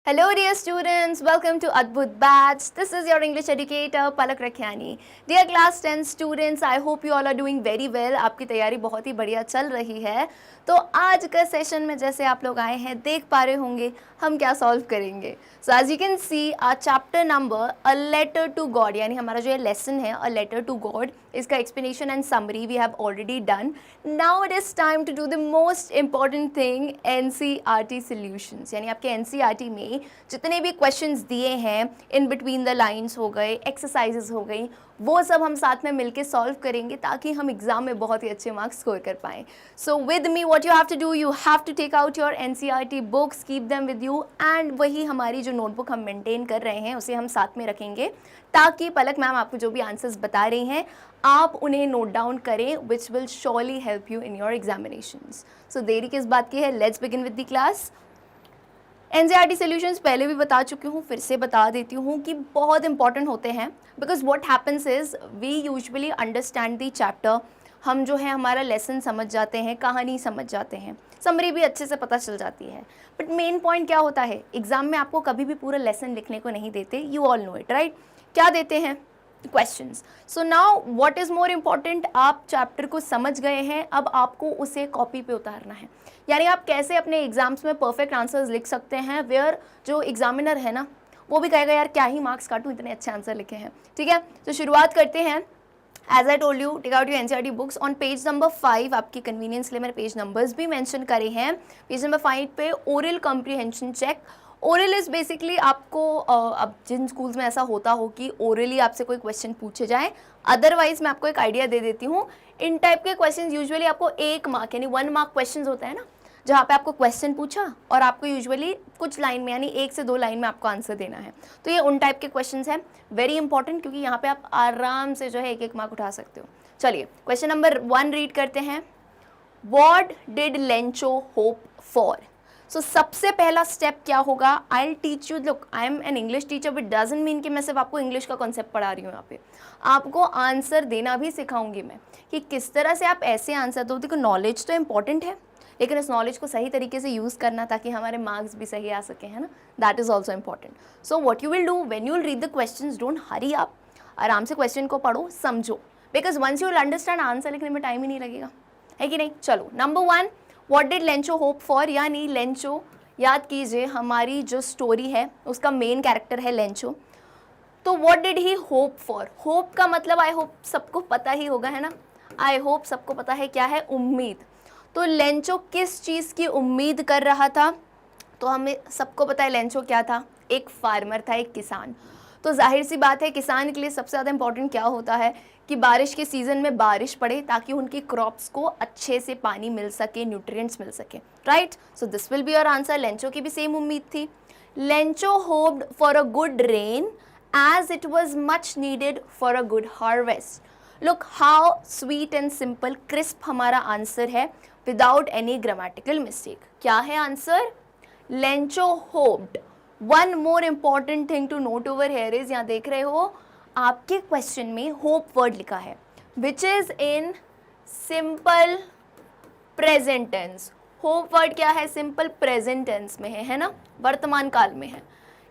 Hello dear students, welcome to Adbhut Batch. This is your English educator Palak Rakhiani. Dear class 10 students, I hope you all are doing very well. आपकी तैयारी बहुत ही बढ़िया चल रही है. तो आज का सेशन में जैसे आप लोग आए हैं देख पा रहे होंगे हम क्या सॉल्व करेंगे. So as you can see our chapter number A Letter to God यानी हमारा जो ये लेसन है A Letter to God इसका explanation and summary we have already done. Now it is time to do the most important thing NCERT solutions यानी आपके NCERT में जितने भी क्वेश्चंस दिए हैं इन बिटवीन द लाइंस हो गए एक्सरसाइजेस हो गई वो सब हम साथ में मिलके सॉल्व करेंगे ताकि हम एग्जाम में बहुत ही अच्छे मार्क्स स्कोर कर पाएँ. So with me what you have to do you have to take out your NCERT books keep them with you and वही हमारी जो नोटबुक हम मेंटेन कर रहे हैं उसे हम साथ में रखेंगे ताकि पलक मैम आपको जो भी आंसर्स बता रही हैं आप उन्हें नोट डाउन करें which will surely help you in your examinations. So देरी किस बात की है, let's begin with the class. NCERT solutions पहले भी बता चुकी हूँ, फिर से बता देती हूँ कि बहुत इंपॉर्टेंट होते हैं because what happens is we usually understand the chapter. हम जो है हमारा लेसन समझ जाते हैं, कहानी समझ जाते हैं, समरी भी अच्छे से पता चल जाती है. बट मेन पॉइंट क्या होता है, एग्जाम में आपको कभी भी पूरा लेसन लिखने को नहीं देते. You all know it right. क्या देते हैं, questions. So now what is more important, आप चैप्टर को समझ गए हैं, अब आपको उसे कॉपी पे उतारना है. यानी आप कैसे अपने एग्जाम्स में परफेक्ट आंसर्स लिख सकते हैं वेयर जो एग्जामिनर है ना वो भी कहेगा यार क्या ही मार्क्स काटूँ, इतने अच्छे आंसर लिखे हैं. ठीक है, तो शुरुआत करते हैं. As I told you take out your NCERT books on page number 5. आपकी कन्वीनियंस के लिए मैंने पेज नंबर्स भी मेंशन करे हैं. पेज नंबर 5 पे oral comprehension check. Oral is basically आपको अब जिन स्कूल्स में ऐसा होता हो कि ओरली आपसे कोई क्वेश्चन पूछे जाए, अदरवाइज मैं आपको एक आइडिया दे देती हूँ. इन टाइप के क्वेश्चन यूजुअली आपको 1 मार्क यानी 1 मार्क क्वेश्चन होते हैं ना, जहाँ पे आपको क्वेश्चन पूछा और आपको यूजुअली कुछ लाइन में यानी 1 से 2 लाइन में आपको आंसर देना है. तो ये उन टाइप के क्वेश्चंस हैं, वेरी इंपॉर्टेंट क्योंकि यहाँ पे आप आराम से जो है 1-1 मार्क उठा सकते हो. चलिए क्वेश्चन नंबर 1 रीड करते हैं. What did Lencho hope for. So सबसे पहला स्टेप क्या होगा, I will teach you. Look I am an English teacher but doesn't mean कि मैं सिर्फ आपको इंग्लिश का कॉन्सेप्ट पढ़ा रही हूँ. यहाँ पे आपको आंसर देना भी सिखाऊंगी मैं कि किस तरह से आप ऐसे आंसर दो. देखो नॉलेज तो इंपॉर्टेंट है लेकिन इस नॉलेज को सही तरीके से यूज़ करना ताकि हमारे मार्क्स भी सही आ सके, है ना. That is also important. So what you will do when you will read the questions, don't hurry up. आराम से क्वेश्चन को पढ़ो, समझो, because once you will understand answer लिखने में टाइम ही नहीं लगेगा, है कि नहीं. चलो number 1, what did Lencho hope for. यानी लेंचो, याद कीजिए हमारी जो स्टोरी है उसका मेन कैरेक्टर है लेंचो. तो what did he hope for. Hope का मतलब आई होप सबको पता ही होगा, है ना. आई होप सबको पता है क्या है, उम्मीद. तो लेंचो किस चीज़ की उम्मीद कर रहा था, तो हमें सबको पता है लेंचो क्या था, एक फार्मर था, एक किसान. तो जाहिर सी बात है किसान के लिए सबसे ज़्यादा इंपॉर्टेंट क्या होता है कि बारिश के सीज़न में बारिश पड़े ताकि उनकी क्रॉप्स को अच्छे से पानी मिल सके, न्यूट्रिएंट्स मिल सके, right. So this will be your answer. Lencho की भी सेम उम्मीद थी. Lencho hoped for a good rain as it was much needed for a good harvest. Look how sweet and simple, crisp हमारा answer है without any grammatical mistake. क्या है answer, Lencho hoped. One more important thing to note over here is, यहाँ देख रहे हो आपके question में होप वर्ड लिखा है which is in simple present tense. Hope word क्या है, सिंपल प्रेजेंट टेंस में है ना, वर्तमान काल में है.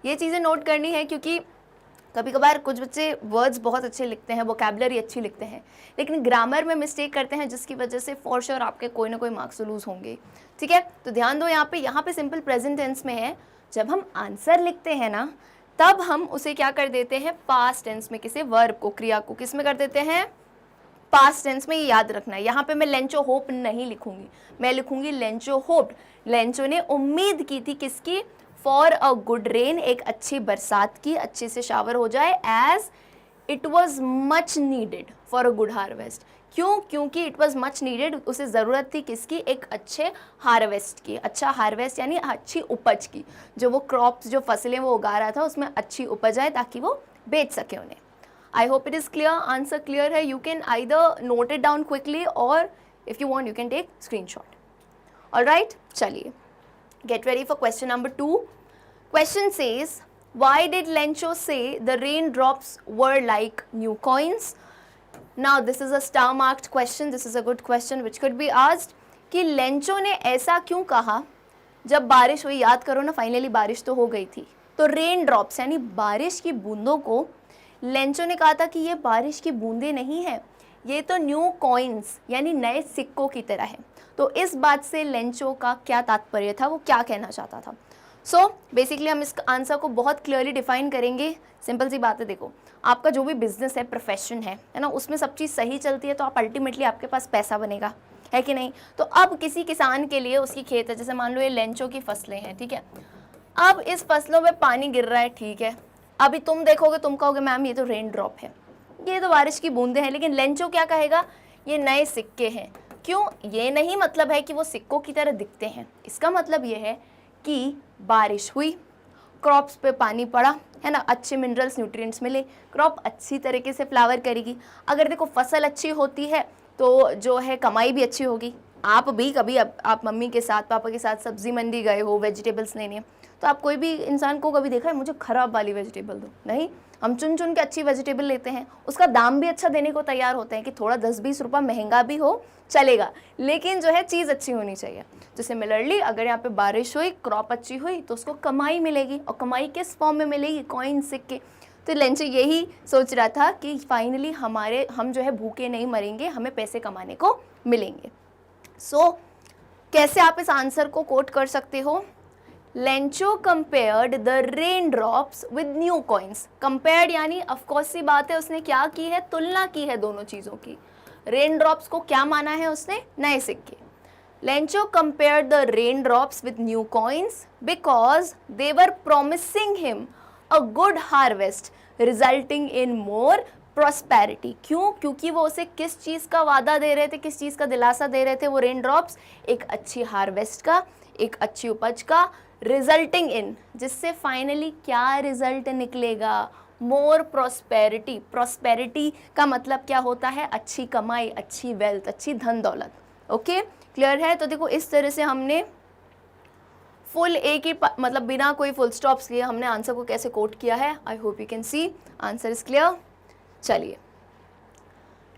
ये चीज़ें नोट करनी है क्योंकि कभी कभार कुछ बच्चे वर्ड्स बहुत अच्छे लिखते हैं, वोकैबुलरी अच्छी लिखते हैं, लेकिन ग्रामर में मिस्टेक करते हैं जिसकी वजह से फॉर श्योर आपके कोई ना कोई मार्क्स लूज होंगे. ठीक है, तो ध्यान दो यहाँ पे सिंपल प्रेजेंट टेंस में है. जब हम आंसर लिखते हैं ना तब हम उसे क्या कर देते हैं, पास्ट टेंस में, किसी वर्ब को, क्रिया को किस में कर देते हैं, पास्ट टेंस में. ये याद रखना है. यहाँ पे मैं लेंचो होप नहीं लिखूंगी, मैं लिखूंगी लेंचो होप्ड. लेंचो ने उम्मीद की थी किसकी, फॉर अ गुड रेन, एक अच्छी बरसात की, अच्छे से शावर हो जाए, as it was much needed for a good harvest. क्यों, क्योंकि इट वॉज मच नीडेड, उसे ज़रूरत थी किसकी, एक अच्छे हार्वेस्ट की. अच्छा हार्वेस्ट यानी अच्छी उपज की, जो वो क्रॉप्स, जो फसलें वो उगा रहा था उसमें अच्छी उपज आए ताकि वो बेच सके उन्हें. I hope it is clear. Answer clear है. You can either note it down quickly और if you want you can take screenshot. Alright, चलिए get ready for question number 2. Question says, why did Lencho say the raindrops were like new coins? Now this is a star marked question. This is a good question which could be asked कि Lencho ने ऐसा क्यों कहा जब बारिश हुई, याद करो ना, फाइनली बारिश तो हो गई थी, तो रेन ड्रॉप्स यानी बारिश की बूंदों को लेंचो ने कहा था कि ये बारिश की बूंदें नहीं है, ये तो न्यू कॉइन्स यानी नए सिक्कों की तरह है। तो इस बात से लेंचो का क्या तात्पर्य था, वो क्या कहना चाहता था? सो बेसिकली हम इस आंसर को बहुत क्लियरली डिफाइन करेंगे। सिंपल सी बात है, देखो आपका जो भी बिजनेस है, प्रोफेशन है ना, उसमें सब चीज़ सही चलती है तो आप अल्टीमेटली आपके पास पैसा बनेगा, है कि नहीं? तो अब किसी किसान के लिए उसकी खेत है, जैसे मान लो ये लेंचो की फसलें हैं, ठीक है, अब इस फसलों में पानी गिर रहा है, ठीक है, अभी तुम देखोगे, तुम कहोगे मैम ये तो रेन ड्रॉप है, ये तो बारिश की बूंदें हैं, लेकिन लेंचो क्या कहेगा, ये नए सिक्के हैं। क्यों? ये नहीं मतलब है कि वो सिक्कों की तरह दिखते हैं, इसका मतलब ये है कि बारिश हुई, क्रॉप्स पे पानी पड़ा, है ना, अच्छे मिनरल्स न्यूट्रिएंट्स मिले, क्रॉप अच्छी तरीके से फ्लावर करेगी। अगर देखो फसल अच्छी होती है तो जो है कमाई भी अच्छी होगी। आप भी कभी आप मम्मी के साथ, पापा के साथ सब्जी मंडी गए हो वेजिटेबल्स लेने, तो आप कोई भी इंसान को कभी देखा है मुझे ख़राब वाली वेजिटेबल दो? नहीं, हम चुन चुन के अच्छी वेजिटेबल लेते हैं, उसका दाम भी अच्छा देने को तैयार होते हैं कि थोड़ा 10-20 रुपये महंगा भी हो चलेगा, लेकिन जो है चीज़ अच्छी होनी चाहिए। तो सिमिलरली अगर यहाँ पे बारिश हुई, क्रॉप अच्छी हुई, तो उसको कमाई मिलेगी, और कमाई किस फॉर्म में मिलेगी? कॉइन, सिक्के। तो लेंचो यही सोच रहा था कि फाइनली हम जो है भूखे नहीं मरेंगे, हमें पैसे कमाने को मिलेंगे। सो कैसे आप इस आंसर को कोट कर सकते हो? Lencho compared the rain drops with new coins. Compared यानी ऑफकोर्स सी बात है, उसने क्या की है? तुलना की है दोनों चीज़ों की। रेन ड्रॉप्स को क्या माना है उसने? नए सिक्के। Lencho compared the rain drops with new coins because they were promising him a good harvest resulting in more prosperity. क्यों? क्योंकि वो उसे किस चीज़ का वादा दे रहे थे, किस चीज़ का दिलासा दे रहे थे वो रेन ड्रॉप्स? एक अच्छी हार्वेस्ट का, एक अच्छी उपज का, रिजल्टिंग इन, जिससे फाइनली क्या रिजल्ट निकलेगा? मोर प्रॉस्पेरिटी। प्रॉस्पेरिटी का मतलब क्या होता है? अच्छी कमाई, अच्छी वेल्थ, अच्छी धन दौलत। ओके, क्लियर है? तो देखो इस तरह से हमने फुल एक ही मतलब बिना कोई फुल स्टॉप्स लिए हमने आंसर को कैसे कोट किया है। I hope you can see answer is clear. चलिए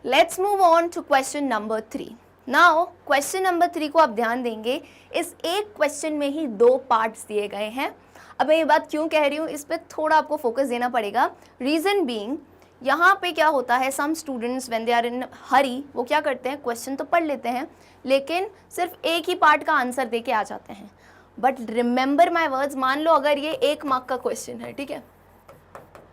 let's move on to question number 3। Now question number 3 को आप ध्यान देंगे, इस एक क्वेश्चन में ही 2 पार्ट्स दिए गए हैं। अब मैं ये बात क्यों कह रही हूँ, इस पर थोड़ा आपको फोकस देना पड़ेगा। रीज़न बीइंग, यहाँ पे क्या होता है, some students when they are in hurry, वो क्या करते हैं, क्वेश्चन तो पढ़ लेते हैं लेकिन सिर्फ एक ही पार्ट का आंसर दे के आ जाते हैं। बट रिमेंबर माई वर्ड्स, मान लो अगर ये 1 मार्क का क्वेश्चन है, ठीक है,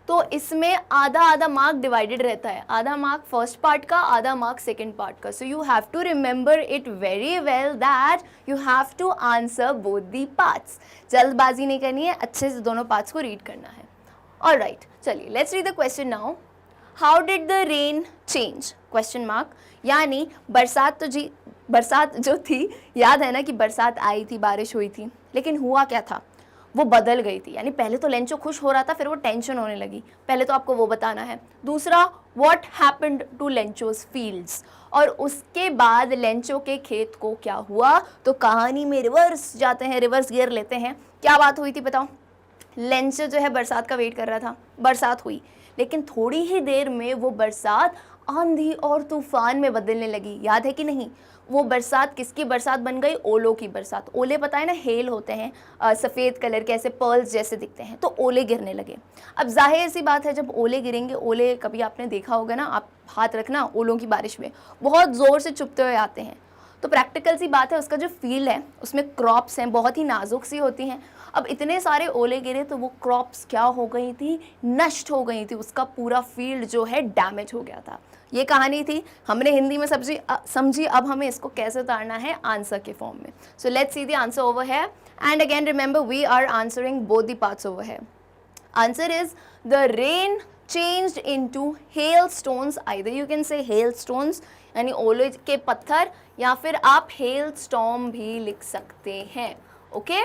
तो इसमें आधा आधा मार्क डिवाइडेड रहता है, आधा मार्क फर्स्ट पार्ट का, आधा मार्क सेकंड पार्ट का। So you have to remember it very well that you have to answer both the parts. जल्दबाजी नहीं करनी है, अच्छे से दोनों पार्ट्स को रीड करना है। ऑलराइट, चलिए let's read the question now. How did the rain change? Question mark. यानी बरसात जो थी, याद है ना कि बरसात आई थी, बारिश हुई थी, लेकिन हुआ क्या था? वो बदल गई थी। यानी पहले तो लेंचो खुश हो रहा था, फिर वो टेंशन होने लगी। पहले तो आपको वो बताना है। दूसरा, what happened to Lencho's fields, और उसके बाद लेंचो के खेत को क्या हुआ? तो कहानी में रिवर्स जाते हैं, रिवर्स गियर लेते हैं। क्या बात हुई थी बताओ? लेंचो जो है बरसात का वेट कर रहा था, बरसात हुई, लेकिन थोड़ी ही देर में वो बरसात आंधी और तूफान में बदलने लगी। याद है कि नहीं? वो बरसात किसकी बरसात बन गई? ओलों की बरसात। ओले पता है ना, हेल होते हैं, सफ़ेद कलर के, ऐसे पर्ल्स जैसे दिखते हैं, तो ओले गिरने लगे। अब जाहिर सी बात है, जब ओले गिरेंगे, ओले कभी आपने देखा होगा ना, आप हाथ रखना ओलों की बारिश में, बहुत ज़ोर से चुभते हुए आते हैं। तो प्रैक्टिकल सी बात है, उसका जो फील्ड है उसमें क्रॉप्स हैं, बहुत ही नाजुक सी होती हैं। अब इतने सारे ओले गिरे तो वो क्रॉप्स क्या हो गई थी? नष्ट हो गई थी, उसका पूरा फील्ड जो है डैमेज हो गया था। ये कहानी थी, हमने हिंदी में समझी। अब हमें इसको कैसे उतारना है आंसर के फॉर्म में। So let's see the answer over है, and again remember we are answering both the parts over है। Answer is the rain changed into hailstones, either you can say hailstones यानी ओले के पत्थर, या फिर आप hailstorm भी लिख सकते हैं। Okay,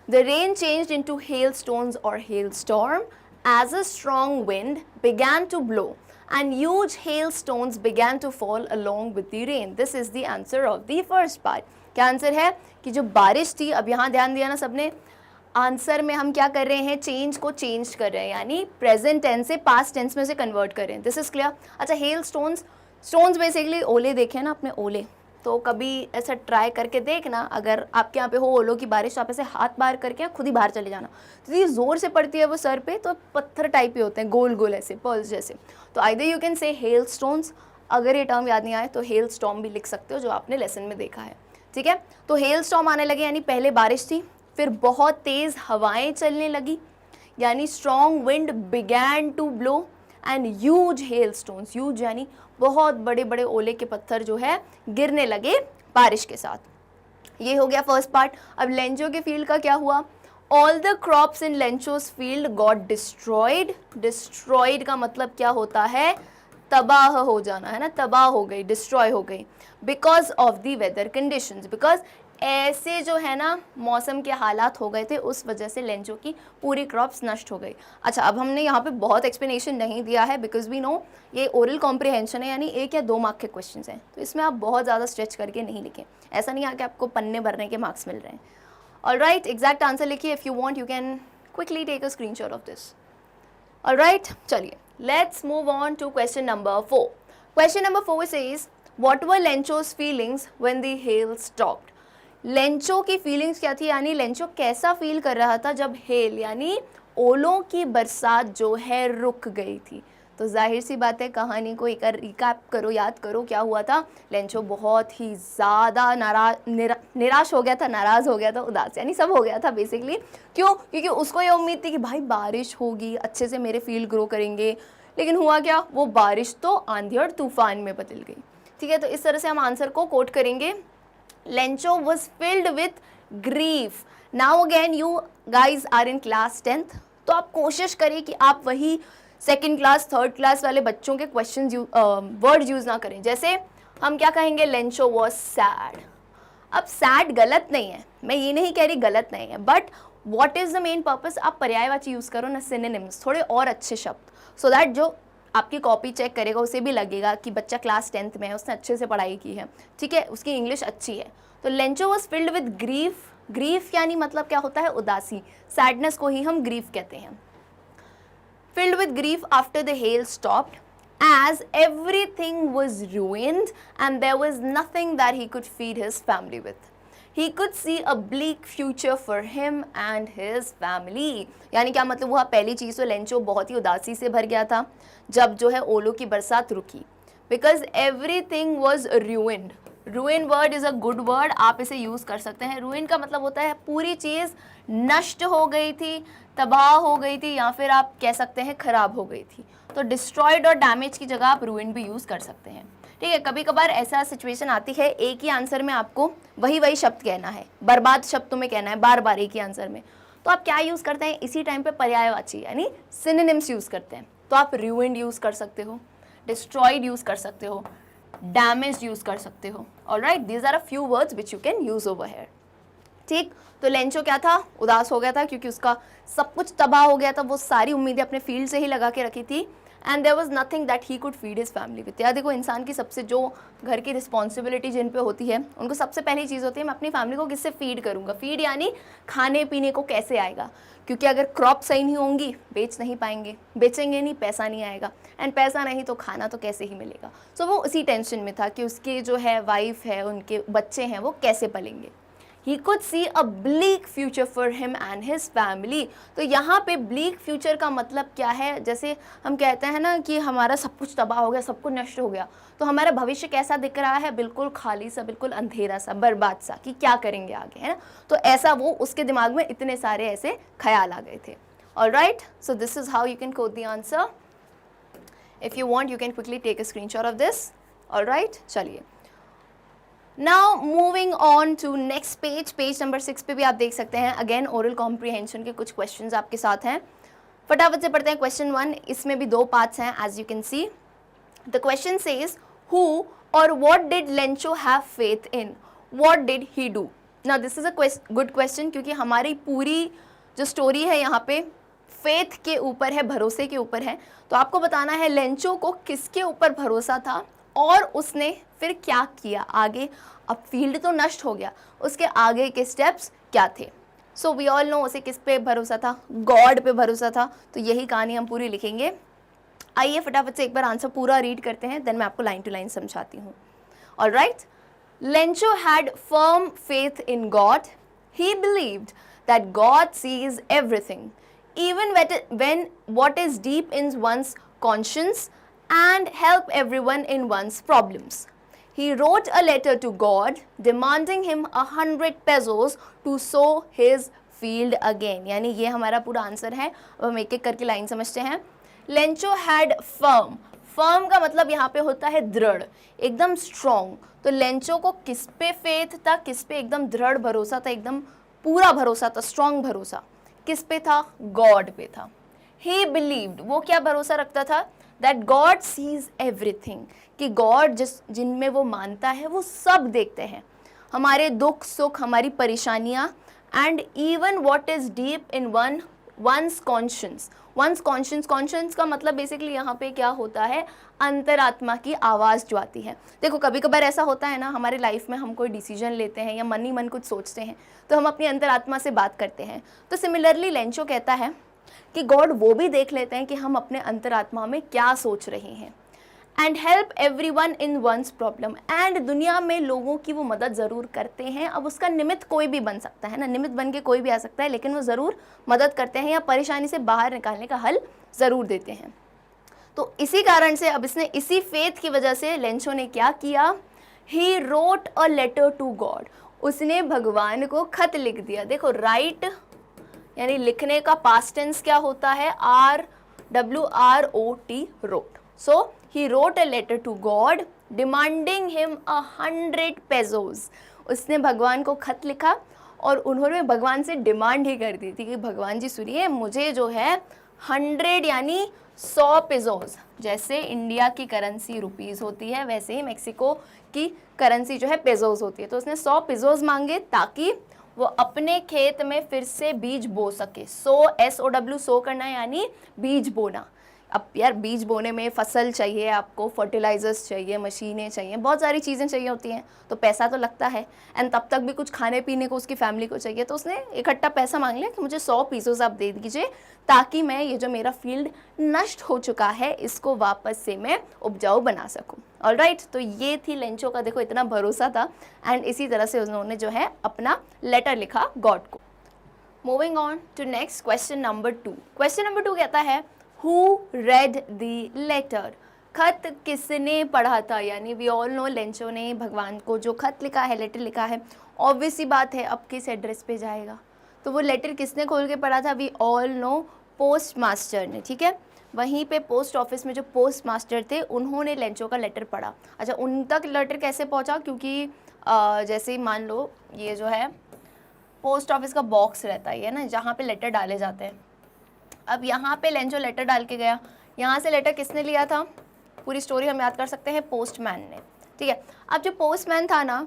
the rain changed into hailstones or hailstorm as a strong wind began to blow and huge hailstones began to fall along with the rain. This is the answer of the first part. क्या answer है? कि जो बारिश थी, अब यहाँ ध्यान दिया ना सबने, आंसर में हम क्या कर रहे हैं? चेंज को चेंज कर रहे हैं, यानी प्रेजेंट टेंस से पास्ट टेंस में से कन्वर्ट कर रहे हैं। This is clear. अच्छा, हेल स्टोन्स बेसिकली ओले देखे ना आपने, ओले, तो कभी ऐसा ट्राई करके देखना, अगर आपके यहाँ पे हो ओलों की बारिश तो आप ऐसे हाथ बाहर करके खुद ही बाहर चले जाना। तो ये ज़ोर से पड़ती है वो सर पे, तो पत्थर टाइप के होते हैं गोल गोल ऐसे पर्ल्स जैसे। तो either you can say hail stones, अगर ये टर्म याद नहीं आए तो हेल स्टॉर्म भी लिख सकते हो जो आपने लेसन में देखा है, ठीक है। तो हेल स्टॉर्म आने लगे यानी पहले बारिश थी, फिर बहुत तेज़ हवाएं चलने लगी यानी strong wind began to blow and huge hailstones, huge यानी बहुत बड़े बड़े ओले के पत्थर जो है गिरने लगे बारिश के साथ। ये हो गया फर्स्ट पार्ट। अब लेंचो के फील्ड का क्या हुआ? All the crops in Lencho's field got destroyed. Destroyed का मतलब क्या होता है? तबाह हो जाना, है ना, तबाह हो गई, डिस्ट्रॉय हो गई। Because of the weather conditions, because ऐसे जो है ना मौसम के हालात हो गए थे, उस वजह से लेंचो की पूरी क्रॉप्स नष्ट हो गई। अच्छा, अब हमने यहाँ पे बहुत एक्सप्लेनेशन नहीं दिया है बिकॉज वी नो ये ओरल कॉम्प्रिहेंशन है, यानी 1 या 2 मार्क के क्वेश्चन हैं, तो इसमें आप बहुत ज़्यादा स्ट्रेच करके नहीं लिखें। ऐसा नहीं है कि आपको पन्ने भरने के मार्क्स मिल रहे हैं। ऑलराइट, एग्जैक्ट आंसर लिखिए। If you want you can quickly take a screenshot of this. Alright, चलिए let's move on to question number 4। Question number 4 says what were Lencho's feelings when the hail stopped. Lencho की feelings क्या थी, यानी Lencho कैसा feel कर रहा था जब हेल यानी ओलों की बरसात जो है रुक गई थी। तो जाहिर सी बात है, कहानी को एक रिकैप करो, याद करो क्या हुआ था। लेंचो बहुत ही ज़्यादा निराश हो गया था, नाराज़ हो गया था, उदास यानी सब हो गया था बेसिकली। क्यों? क्योंकि उसको ये उम्मीद थी कि भाई बारिश होगी, अच्छे से मेरे फील्ड ग्रो करेंगे, लेकिन हुआ क्या? वो बारिश तो आंधी और तूफान में बदल गई। ठीक है, तो इस तरह से हम आंसर को कोट करेंगे। Lencho was filled with grief. Now again you guys are in class 10th, तो आप कोशिश करें कि आप वही सेकंड क्लास थर्ड क्लास वाले बच्चों के क्वेश्चन वर्ड यूज़ ना करें। जैसे हम क्या कहेंगे? Lencho was sad. अब सैड गलत नहीं है, मैं ये नहीं कह रही गलत नहीं है, but what is the main purpose? आप पर्यायवाची यूज़ करो ना, सिनोनिम्स, थोड़े और अच्छे शब्द, सो दैट जो आपकी कॉपी चेक करेगा उसे भी लगेगा कि बच्चा क्लास 10th में है, उसने अच्छे से पढ़ाई की है, ठीक है, उसकी इंग्लिश अच्छी है। तो Lencho was filled with grief. Grief यानी मतलब क्या होता है? उदासी। सैडनेस को ही हम ग्रीफ कहते हैं। Filled with grief after the hail stopped as everything was ruined and there was nothing that he could feed his family with. He could see a bleak future for him and his family. यानी क्या मतलब हुआ? पहली चीज़ तो Lencho बहुत ही उदासी से भर गया था जब जो है ओलों की बरसात रुकी। Because everything was ruined. Ruin word is a good word, आप इसे यूज़ कर सकते हैं। ruin का मतलब होता है पूरी चीज़ नष्ट हो गई थी, तबाह हो गई थी, या फिर आप कह सकते हैं खराब हो गई थी। तो डिस्ट्रॉयड और डैमेज की जगह आप ruin भी यूज़ कर सकते हैं। ठीक है, कभी कभार ऐसा सिचुएशन आती है एक ही आंसर में आपको वही शब्द कहना है, बर्बाद शब्द तुम्हें कहना है बार बार एक ही आंसर में, तो आप क्या यूज़ करते हैं? इसी टाइम पे पर्यायवाची यानी सिनोनिम्स यूज़ करते हैं। तो आप ruined यूज़ कर सकते हो, डिस्ट्रॉयड यूज़ कर सकते हो, डैमेज यूज़ कर सकते हो। Alright, these are a few words which you can use over here. ठीक, तो लेंचो क्या था? उदास हो गया था क्योंकि उसका सब कुछ तबाह हो गया था, वो सारी उम्मीदें अपने फील्ड से ही लगा के रखी थी। And there was nothing that he could feed his family with. या देखो, इंसान की सबसे जो घर की रिस्पॉन्सिबिलिटी जिन पे होती है, उनको सबसे पहली चीज़ होती है मैं अपनी फैमिली को किससे फीड करूँगा। फीड यानी खाने पीने को कैसे आएगा, क्योंकि अगर क्रॉप सही नहीं होंगी बेच नहीं पाएंगे, बेचेंगे नहीं पैसा नहीं आएगा, एंड पैसा नहीं तो खाना तो कैसे ही मिलेगा। सो वो उसी टेंशन में था कि उसके जो है वाइफ है, उनके बच्चे हैं, वो कैसे पलेंगे। He could see a bleak future for him and his family. तो यहाँ पे bleak future का मतलब क्या है? जैसे हम कहते हैं ना कि हमारा सब कुछ तबाह हो गया, सब कुछ नष्ट हो गया, तो हमारा भविष्य कैसा दिख रहा है? बिल्कुल खाली सा, बिल्कुल अंधेरा सा, बर्बाद सा, कि क्या करेंगे आगे, है ना। तो ऐसा वो उसके दिमाग में इतने सारे ऐसे ख्याल आ गए थे। Alright, so this is how you can quote the answer. If you want, you can quickly take a screenshot of this. Alright, चलिए। Now moving on to next page, page number 6 पे भी आप देख सकते हैं अगेन ओरल कॉम्प्रिहेंशन के कुछ questions आपके साथ हैं। फटाफट से पढ़ते हैं क्वेश्चन 1। इसमें भी 2 पार्ट्स हैं as you can see. The question says who or what did Lencho have faith in, what did he do. Now this is a good question, क्योंकि हमारी पूरी जो स्टोरी है यहाँ पे फेथ के ऊपर है, भरोसे के ऊपर है। तो आपको बताना है लेंचो को किसके ऊपर भरोसा था और उसने फिर क्या किया आगे। अब फील्ड तो नष्ट हो गया, उसके आगे के स्टेप्स क्या थे। सो वी ऑल नो उसे किस पे भरोसा था? गॉड पे भरोसा था। तो यही कहानी हम पूरी लिखेंगे। आइए फटाफट से एक बार आंसर पूरा रीड करते हैं, देन मैं आपको लाइन टू लाइन समझाती हूँ। Alright, Lencho had firm faith in God. He believed that God sees everything, even when what is deep in one's conscience, and help everyone in one's problems. He wrote a letter to God demanding him 100 pesos to sow his field again. यानी ये हमारा पूरा answer है. अब हम एक एक करके लाइन समझते हैं. Lencho had firm. फर्म का मतलब यहाँ पे होता है दृढ़, एकदम स्ट्रॉन्ग. तो लेंचो को किस पे फेथ था, किस पे एकदम दृढ़ भरोसा था, एकदम पूरा भरोसा था, स्ट्रॉन्ग भरोसा. किस पे था? गॉड पे था. ही बिलीव्ड, वो क्या भरोसा रखता था? दैट गॉड सीज एवरीथिंग, कि गॉड जिनमें वो मानता है वो सब देखते हैं, हमारे दुख सुख, हमारी परेशानियाँ. And even what is deep in one's conscience. One's conscience, conscience का मतलब बेसिकली यहाँ पे क्या होता है? अंतरात्मा की आवाज़ जो आती है. देखो कभी कभार ऐसा होता है ना, हमारे लाइफ में हम कोई डिसीजन लेते हैं या मन ही मन कुछ सोचते हैं, तो हम अपनी अंतरात्मा से बात करते हैं. तो सिमिलरली लेंचो कहता है कि गॉड वो भी देख लेते हैं कि हम अपने अंतरात्मा में क्या सोच रहे हैं. And help everyone in one's problem. And दुनिया में लोगों की वो मदद ज़रूर करते हैं. अब उसका निमित्त कोई भी बन सकता है ना, निमित्त बन के कोई भी आ सकता है, लेकिन वो ज़रूर मदद करते हैं या परेशानी से बाहर निकालने का हल ज़रूर देते हैं. तो इसी कारण से अब इसने इसी फेथ की वजह से लेंचो ने क्या किया? He wrote a letter to God. उसने भगवान को खत लिख दिया. देखो राइट यानी लिखने का पास्ट टेंस क्या होता है? RWROT, wrote. So he wrote a letter to God demanding him 100 pesos. उसने भगवान को खत लिखा और उन्होंने भगवान से डिमांड ही कर दी थी कि भगवान जी सुनिए, मुझे जो है 100 यानी 100 पेजोज, जैसे इंडिया की करेंसी रुपीज़ होती है वैसे ही मेक्सिको की करेंसी जो है पेजोज होती है. तो उसने 100 पेजोज मांगे ताकि वो अपने खेत में फिर से बीज बो सके. SOW, सो करना यानी बीज बोना. अब यार बीज बोने में फसल चाहिए, आपको फर्टिलाइजर्स चाहिए, मशीनें चाहिए, बहुत सारी चीज़ें चाहिए होती हैं, तो पैसा तो लगता है. एंड तब तक भी कुछ खाने पीने को उसकी फैमिली को चाहिए. तो उसने इकट्ठा पैसा मांग लिया कि मुझे 100 पीसेस आप दे दीजिए ताकि मैं ये जो मेरा फील्ड नष्ट हो चुका है इसको वापस से मैं उपजाऊ बना सकूँ. ऑलराइट, तो ये थी लेंचो का, देखो इतना भरोसा था. एंड इसी तरह से उन्होंने जो है अपना लेटर लिखा गॉड को. Moving on to next question number 2. Question number 2 कहता है Who read the letter? खत किसने पढ़ा था? यानी वी ऑल नो लेंचो ने भगवान को जो खत लिखा है, लेटर लिखा है, ऑब्वियस सी बात है अब किस एड्रेस पे जाएगा. तो वो लेटर किसने खोल के पढ़ा था? We all know post master ने. ठीक है, वहीं पे पोस्ट ऑफिस में जो पोस्ट मास्टर थे उन्होंने लेंचो का लेटर पढ़ा. अच्छा, उन तक लेटर कैसे पहुंचा? क्योंकि जैसे ही मान लो ये जो है पोस्ट ऑफिस का बॉक्स रहता है ना, जहाँ पे लेटर डाले जाते हैं. अब यहाँ पे लेंचो लेटर डाल के गया. यहाँ से लेटर किसने लिया था? पूरी स्टोरी हम याद कर सकते हैं, पोस्टमैन ने. ठीक है, अब जो पोस्टमैन था ना,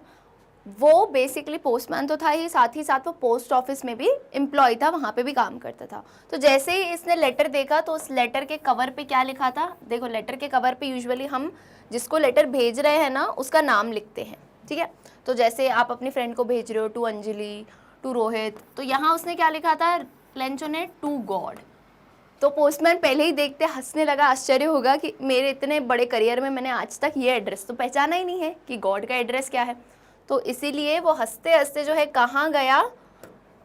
वो बेसिकली पोस्टमैन तो था ही साथ वो पोस्ट ऑफिस में भी एम्प्लॉय था, वहाँ पे भी काम करता था. तो जैसे ही इसने लेटर देखा तो उस लेटर के कवर पे क्या लिखा था? देखो लेटर के कवर पे यूजुअली हम जिसको लेटर भेज रहे हैं ना उसका नाम लिखते हैं. ठीक है, तो जैसे आप अपनी फ्रेंड को भेज रहे हो, टू अंजलि, टू रोहित, तो यहाँ उसने क्या लिखा था लेंचो ने? To God. तो पोस्टमैन पहले ही देखते हंसने लगा. आश्चर्य होगा कि मेरे इतने बड़े करियर में मैंने आज तक ये एड्रेस तो पहचाना ही नहीं है कि गॉड का एड्रेस क्या है. तो इसीलिए वो हंसते हंसते जो है कहाँ गया?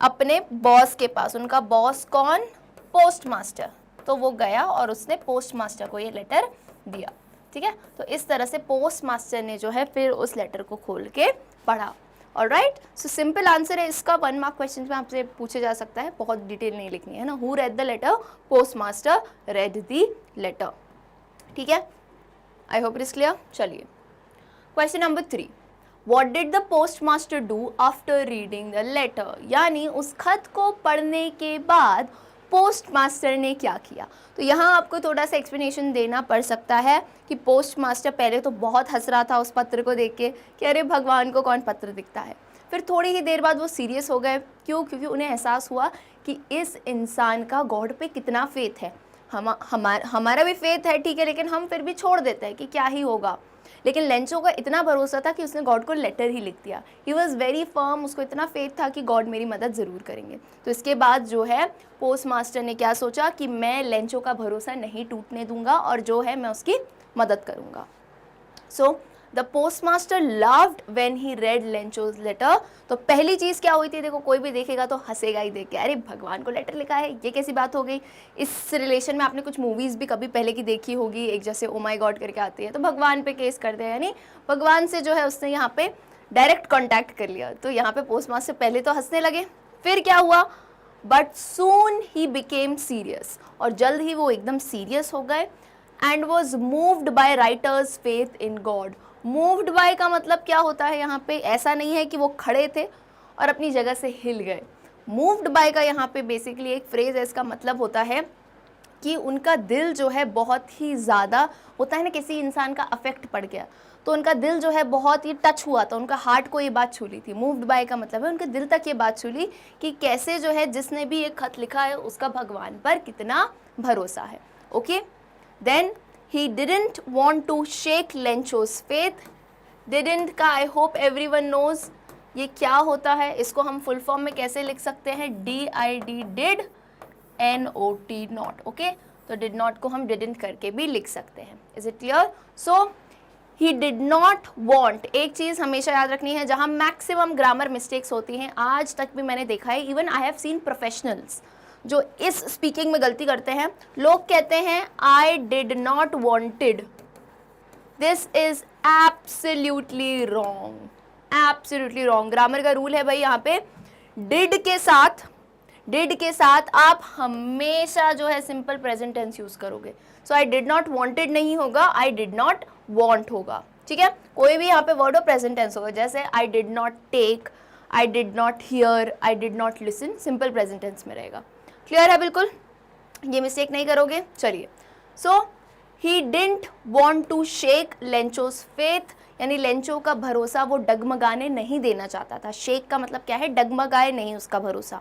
अपने बॉस के पास. उनका बॉस कौन? Post master. तो वो गया और उसने पोस्ट मास्टर को ये लेटर दिया. ठीक है, तो इस तरह से पोस्ट मास्टर ने जो है फिर उस लेटर को खोल के पढ़ा. ऑलराइट, सो सिंपल आंसर है इसका. 1 मार्क क्वेश्चन में आपसे पूछे जा सकता है, बहुत डिटेल नहीं लिखनी है ना. Who read the letter? Post master read the letter. ठीक है, I hope it is clear. चलिए question number 3. What did the post master do after reading the letter? यानी उस खत को पढ़ने के बाद पोस्ट मास्टर ने क्या किया? तो यहाँ आपको थोड़ा सा एक्सप्लेनेशन देना पड़ सकता है कि पोस्ट मास्टर पहले तो बहुत हंस रहा था उस पत्र को देख के कि अरे भगवान को कौन पत्र दिखता है. फिर थोड़ी ही देर बाद वो सीरियस हो गए. क्यों? क्योंकि उन्हें एहसास हुआ कि इस इंसान का गॉड पे कितना फेथ है. हमारा भी फेथ है, ठीक है, लेकिन हम फिर भी छोड़ देते हैं कि क्या ही होगा. लेकिन लेंचो का इतना भरोसा था कि उसने गॉड को लेटर ही लिख दिया. He was very firm. उसको इतना फेथ था कि गॉड मेरी मदद ज़रूर करेंगे. तो इसके बाद जो है पोस्ट मास्टर ने क्या सोचा कि मैं लेंचो का भरोसा नहीं टूटने दूंगा और जो है मैं उसकी मदद करूंगा. So the postmaster loved when he read Lencho's letter. तो पहली चीज़ क्या हुई थी, देखो कोई भी देखेगा तो हंसेगा ही देख के, अरे भगवान को लेटर लिखा है, ये कैसी बात हो गई। इस रिलेशन में आपने कुछ मूवीज़ भी कभी पहले की देखी होगी, एक जैसे ओ माई गॉड करके आती है, तो भगवान पे केस करते हैं, यानी भगवान से जो है उसने यहाँ पे डायरेक्ट कॉन्टैक्ट कर लिया। तो यहाँ पे पोस्टमास्टर पहले तो हंसने लगे, फिर क्या हुआ, but soon he became serious, और जल्द ही वो एकदम सीरियस हो गए। And was moved by writer's faith in God. Moved by का मतलब क्या होता है यहाँ पे, ऐसा नहीं है कि वो खड़े थे और अपनी जगह से हिल गए। मूव्ड बाय का यहाँ पे बेसिकली एक फ्रेज है, इसका मतलब होता है कि उनका दिल जो है बहुत ही ज़्यादा होता है ना, किसी इंसान का अफेक्ट पड़ गया तो उनका दिल जो है बहुत ही टच हुआ था, उनका हार्ट को ये बात छू ली थी। मूव्ड बाय का मतलब है उनके दिल तक ये बात छू ली कि कैसे जो है जिसने भी ये खत लिखा है उसका भगवान पर कितना भरोसा है। Okay, then he didn't want to shake Lencho's faith। didn't का I hope everyone knows ये क्या होता है, इसको हम फुल फॉर्म में कैसे लिख सकते हैं, DID did NOT not। Okay, तो did not को हम didn't करके भी लिख सकते हैं। Is it clear? So he did not want, एक चीज़ हमेशा याद रखनी है, जहाँ मैक्सिमम ग्रामर मिस्टेक्स होती हैं आज तक भी मैंने देखा है, even I have scene professionals जो इस स्पीकिंग में गलती करते हैं। लोग कहते हैं आई did not wanted, this is absolutely wrong, absolutely wrong. Grammar का रूल है भाई, यहाँ पे डिड के साथ आप हमेशा जो है सिंपल प्रेजेंट टेंस यूज करोगे। सो आई डिड नॉट वॉन्टेड नहीं होगा, आई डिड नॉट वॉन्ट होगा। ठीक है, कोई भी यहाँ पे वर्ड ऑफ प्रेजेंट टेंस होगा, जैसे I did not take, I did not hear, I did not listen, simple present tense में रहेगा। क्लियर है बिल्कुल, ये मिस्टेक नहीं करोगे। चलिए, so he didn't want to shake Lencho's faith, यानी लेंचो का भरोसा वो डगमगाने नहीं देना चाहता था। शेक का मतलब क्या है, डगमगाए नहीं उसका भरोसा।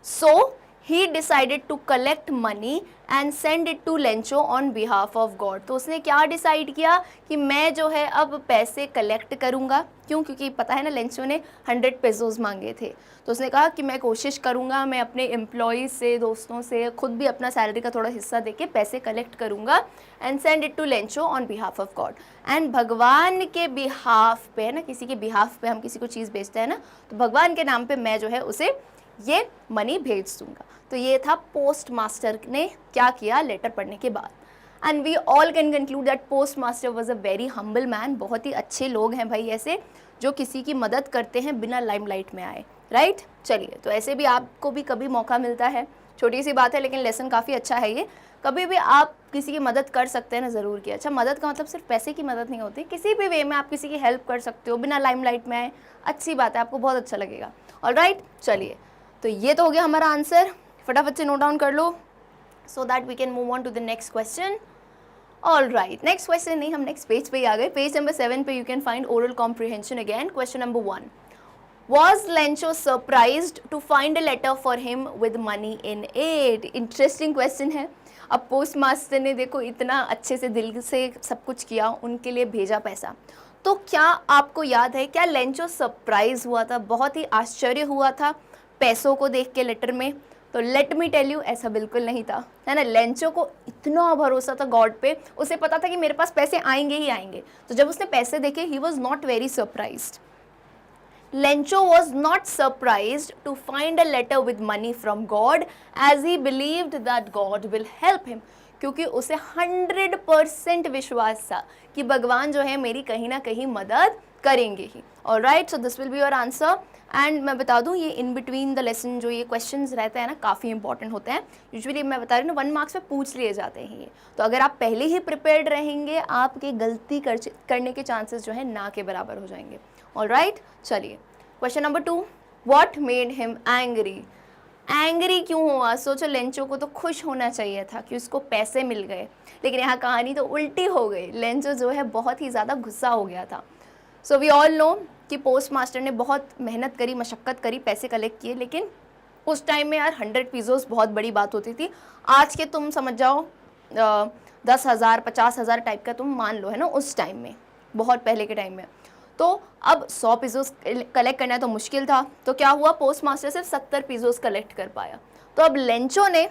सो he decided to collect money and send it to Lencho on behalf of God। तो उसने क्या डिसाइड किया कि मैं जो है अब पैसे कलेक्ट करूँगा। क्यों? क्योंकि पता है ना लेंचो ने 100 पेसोज मांगे थे, तो उसने कहा कि मैं कोशिश करूँगा, मैं अपने एम्प्लॉयज़ से, दोस्तों से, खुद भी अपना सैलरी का थोड़ा हिस्सा देके पैसे कलेक्ट करूँगा and send it to Lencho on behalf of God. And भगवान के बिहाफ पे है ना, किसी के बिहाफ पे हम किसी को चीज़ बेचते हैं ना, तो भगवान के नाम पे मैं जो है उसे ये मनी भेज दूँगा। तो ये था पोस्ट मास्टर ने क्या किया लेटर पढ़ने के बाद। And we all can conclude that post master was a very humble man. बहुत ही अच्छे लोग हैं भाई ऐसे, जो किसी की मदद करते हैं बिना लाइमलाइट में आए, राइट। चलिए, तो ऐसे भी आपको भी कभी मौका मिलता है, छोटी सी बात है लेकिन लेसन काफ़ी अच्छा है ये, कभी भी आप किसी की मदद कर सकते हैं ना, ज़रूर किया। अच्छा, मदद का मतलब सिर्फ पैसे की मदद नहीं होती, किसी भी वे में आप किसी की हेल्प कर सकते हो बिना लाइमलाइट में आए, अच्छी बात है, आपको बहुत अच्छा लगेगा। ऑलराइट, चलिए, तो ये तो हो गया हमारा आंसर, फटाफट से नोट डाउन कर लो so that we can move on to the next question. All right, next question नहीं, हम नेक्स्ट पेज पे ही आ गए। पेज नंबर 7 पे you can find oral comprehension again. Question number 1, Was Lencho surprised to find a letter for him with money in it? Interesting question है। अब post master ने देखो इतना अच्छे से दिल से सब कुछ किया, उनके लिए भेजा पैसा, तो क्या आपको याद है क्या लेंचो सरप्राइज हुआ था, बहुत ही आश्चर्य हुआ था पैसों को देख के लेटर में? तो लेट मी टेल यू, ऐसा बिल्कुल नहीं था, है ना। लेंचो को इतना भरोसा था गॉड पे, उसे पता था कि मेरे पास पैसे आएंगे ही आएंगे। तो जब उसने पैसे देखे, he was not very surprised. Lencho was not surprised to find a letter with money from God as he believed that God will help him, क्योंकि उसे 100% विश्वास था कि भगवान जो है मेरी कहीं ना कहीं मदद करेंगे ही। Alright, so this will be your answer. And मैं बता दूं, ये इन बिटवीन द लेसन जो ये क्वेश्चंस रहते हैं ना, काफ़ी इंपॉर्टेंट होते हैं। यूजुअली मैं बता रही हूँ 1 मार्क्स में पूछ लिए जाते हैं ये, तो अगर आप पहले ही प्रिपेयर्ड रहेंगे, आपके गलती करने के चांसेस जो है ना के बराबर हो जाएंगे। ऑलराइट, चलिए, question number 2, what made him angry? Angry क्यों हुआ? सोचो, लेंचो को तो खुश होना चाहिए था कि उसको पैसे मिल गए, लेकिन यहाँ कहानी तो उल्टी हो गई। लेंचो जो है बहुत ही ज़्यादा गुस्सा हो गया था। सो वी ऑल नो कि पोस्ट मास्टर ने बहुत मेहनत करी, मशक्क़त करी, पैसे कलेक्ट किए, लेकिन उस टाइम में यार 100 पीसोस बहुत बड़ी बात होती थी। आज के तुम समझ जाओ 10,000 50,000 टाइप का तुम मान लो, है ना, उस टाइम में, बहुत पहले के टाइम में। तो अब 100 पीसोस कलेक्ट करना तो मुश्किल था, तो क्या हुआ, पोस्ट मास्टर सिर्फ 70 पीसोस कलेक्ट कर पाया। तो अब लेंचो ने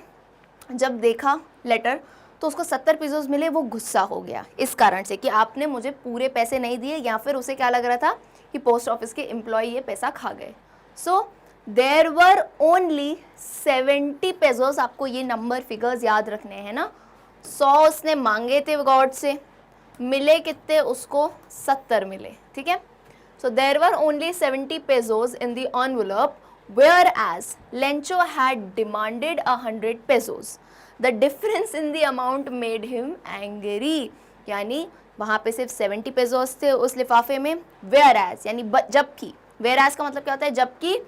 जब देखा लेटर, तो उसको 70 पेसोस मिले, वो गुस्सा हो गया इस कारण से कि आपने मुझे पूरे पैसे नहीं दिए, या फिर उसे क्या लग रहा था कि पोस्ट ऑफिस के एम्प्लॉय ये पैसा खा गए। So there were only 70 pesos, आपको ये नंबर फिगर्स याद रखने हैं ना। 100 उसने मांगे थे गॉड से, मिले कितने उसको, 70 मिले, ठीक है। So there were only 70 pesos in the envelope, whereas Lencho had demanded 100 pesos. The difference in the amount made him angry. यानी वहाँ पे सिर्फ 70 पेसोस थे उस लिफाफे में, whereas यानी जबकि, whereas का मतलब क्या होता है, जबकि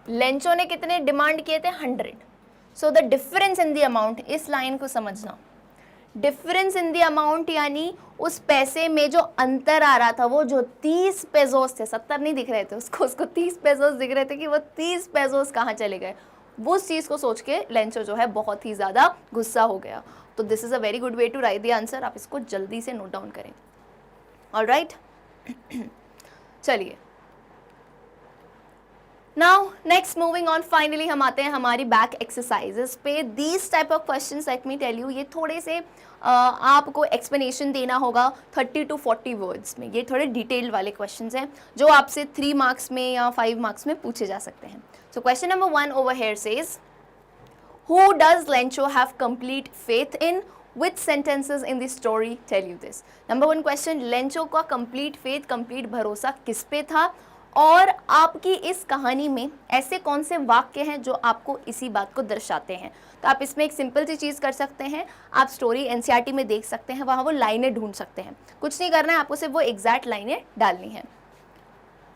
लेंचो ने कितने डिमांड किए थे, 100. So the difference in the amount, इस लाइन को समझना, डिफरेंस इन द अमाउंट यानी उस पैसे में जो अंतर आ रहा था, वो जो 30 पेसोस थे, 70 नहीं दिख रहे थे उसको 30 पेसोस दिख रहे थे कि वो 30 पेसोस कहाँ चले गए, वो उस चीज़ को सोच के लेंचो जो है बहुत ही ज़्यादा गुस्सा हो गया। तो this is a very good way to write the answer, आप इसको जल्दी से नोट डाउन करें। ऑलराइट चलिए, now next moving on, finally हम आते हैं हमारी बैक एक्सरसाइजेस पे। These type of questions let me tell you, ये थोड़े से आपको एक्सप्लेनेशन देना होगा 30 to 40 वर्ड्स में। ये थोड़े डिटेल्ड वाले क्वेश्चंस हैं जो आपसे 3 मार्क्स में या 5 मार्क्स में पूछे जा सकते हैं। So question number 1 over here says, who does Lencho have complete faith in, which sentences in the story tell you this? Number 1 question, Lencho का कंप्लीट फेथ, कंप्लीट भरोसा किस पे था, और आपकी इस कहानी में ऐसे कौन से वाक्य हैं जो आपको इसी बात को दर्शाते हैं। तो आप इसमें एक सिंपल सी चीज़ कर सकते हैं, आप स्टोरी एनसीईआरटी में देख सकते हैं, वहाँ वो लाइनें ढूंढ सकते हैं, कुछ नहीं करना है, आपको सिर्फ वो एग्जैक्ट लाइनें डालनी है।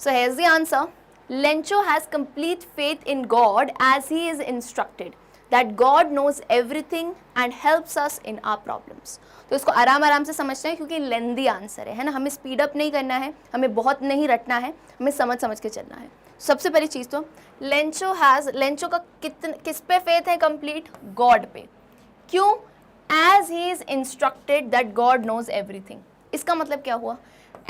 So here is the answer, Lencho has complete faith in God as he is instructed, that God knows everything and helps us in our problems. तो इसको आराम आराम से समझते हैं क्योंकि लेंदी आंसर है ना, हमें स्पीड अप नहीं करना है, हमें बहुत नहीं रटना है, हमें समझ समझ के चलना है। सबसे पहली चीज़ तो लेंचो का किस पे फेथ है कंप्लीट, गॉड पे। क्यों, as he is instructed that God knows everything. इसका मतलब क्या हुआ,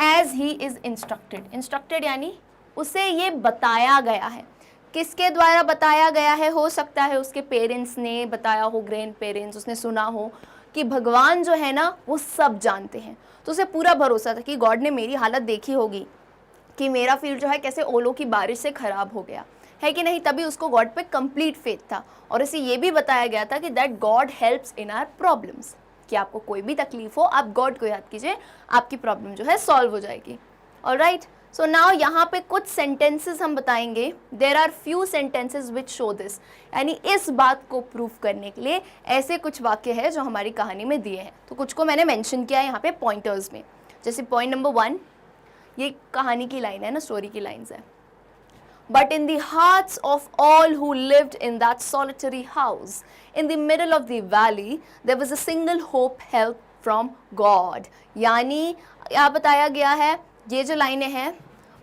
एज ही इज इंस्ट्रक्टेड यानी उसे ये बताया गया है। किसके द्वारा बताया गया है, हो सकता है उसके पेरेंट्स ने बताया हो, ग्रैंड पेरेंट्स, उसने सुना हो कि भगवान जो है ना वो सब जानते हैं, तो उसे पूरा भरोसा था कि गॉड ने मेरी हालत देखी होगी कि मेरा फील्ड जो है कैसे ओलों की बारिश से ख़राब हो गया है कि नहीं, तभी उसको गॉड पे कंप्लीट फेथ था। और इसे ये भी बताया गया था कि that God helps in our problems, कि आपको कोई भी तकलीफ हो आप गॉड को याद कीजिए, आपकी प्रॉब्लम जो है सॉल्व हो जाएगी। ऑलराइट, सो नाउ यहाँ पे कुछ सेंटेंसेस हम बताएंगे, there are few sentences which show this, यानी इस बात को प्रूफ करने के लिए ऐसे कुछ वाक्य है जो हमारी कहानी में दिए हैं। तो कुछ को मैंने मेंशन किया है यहाँ पे पॉइंटर्स में, जैसे पॉइंट नंबर 1, ये कहानी की लाइन है ना, स्टोरी की लाइन्स है, but in the hearts of all who lived in that solitary house in the middle of the valley there was a single hope, help from God. यानी यहाँ बताया गया है, ये जो लाइनें हैं,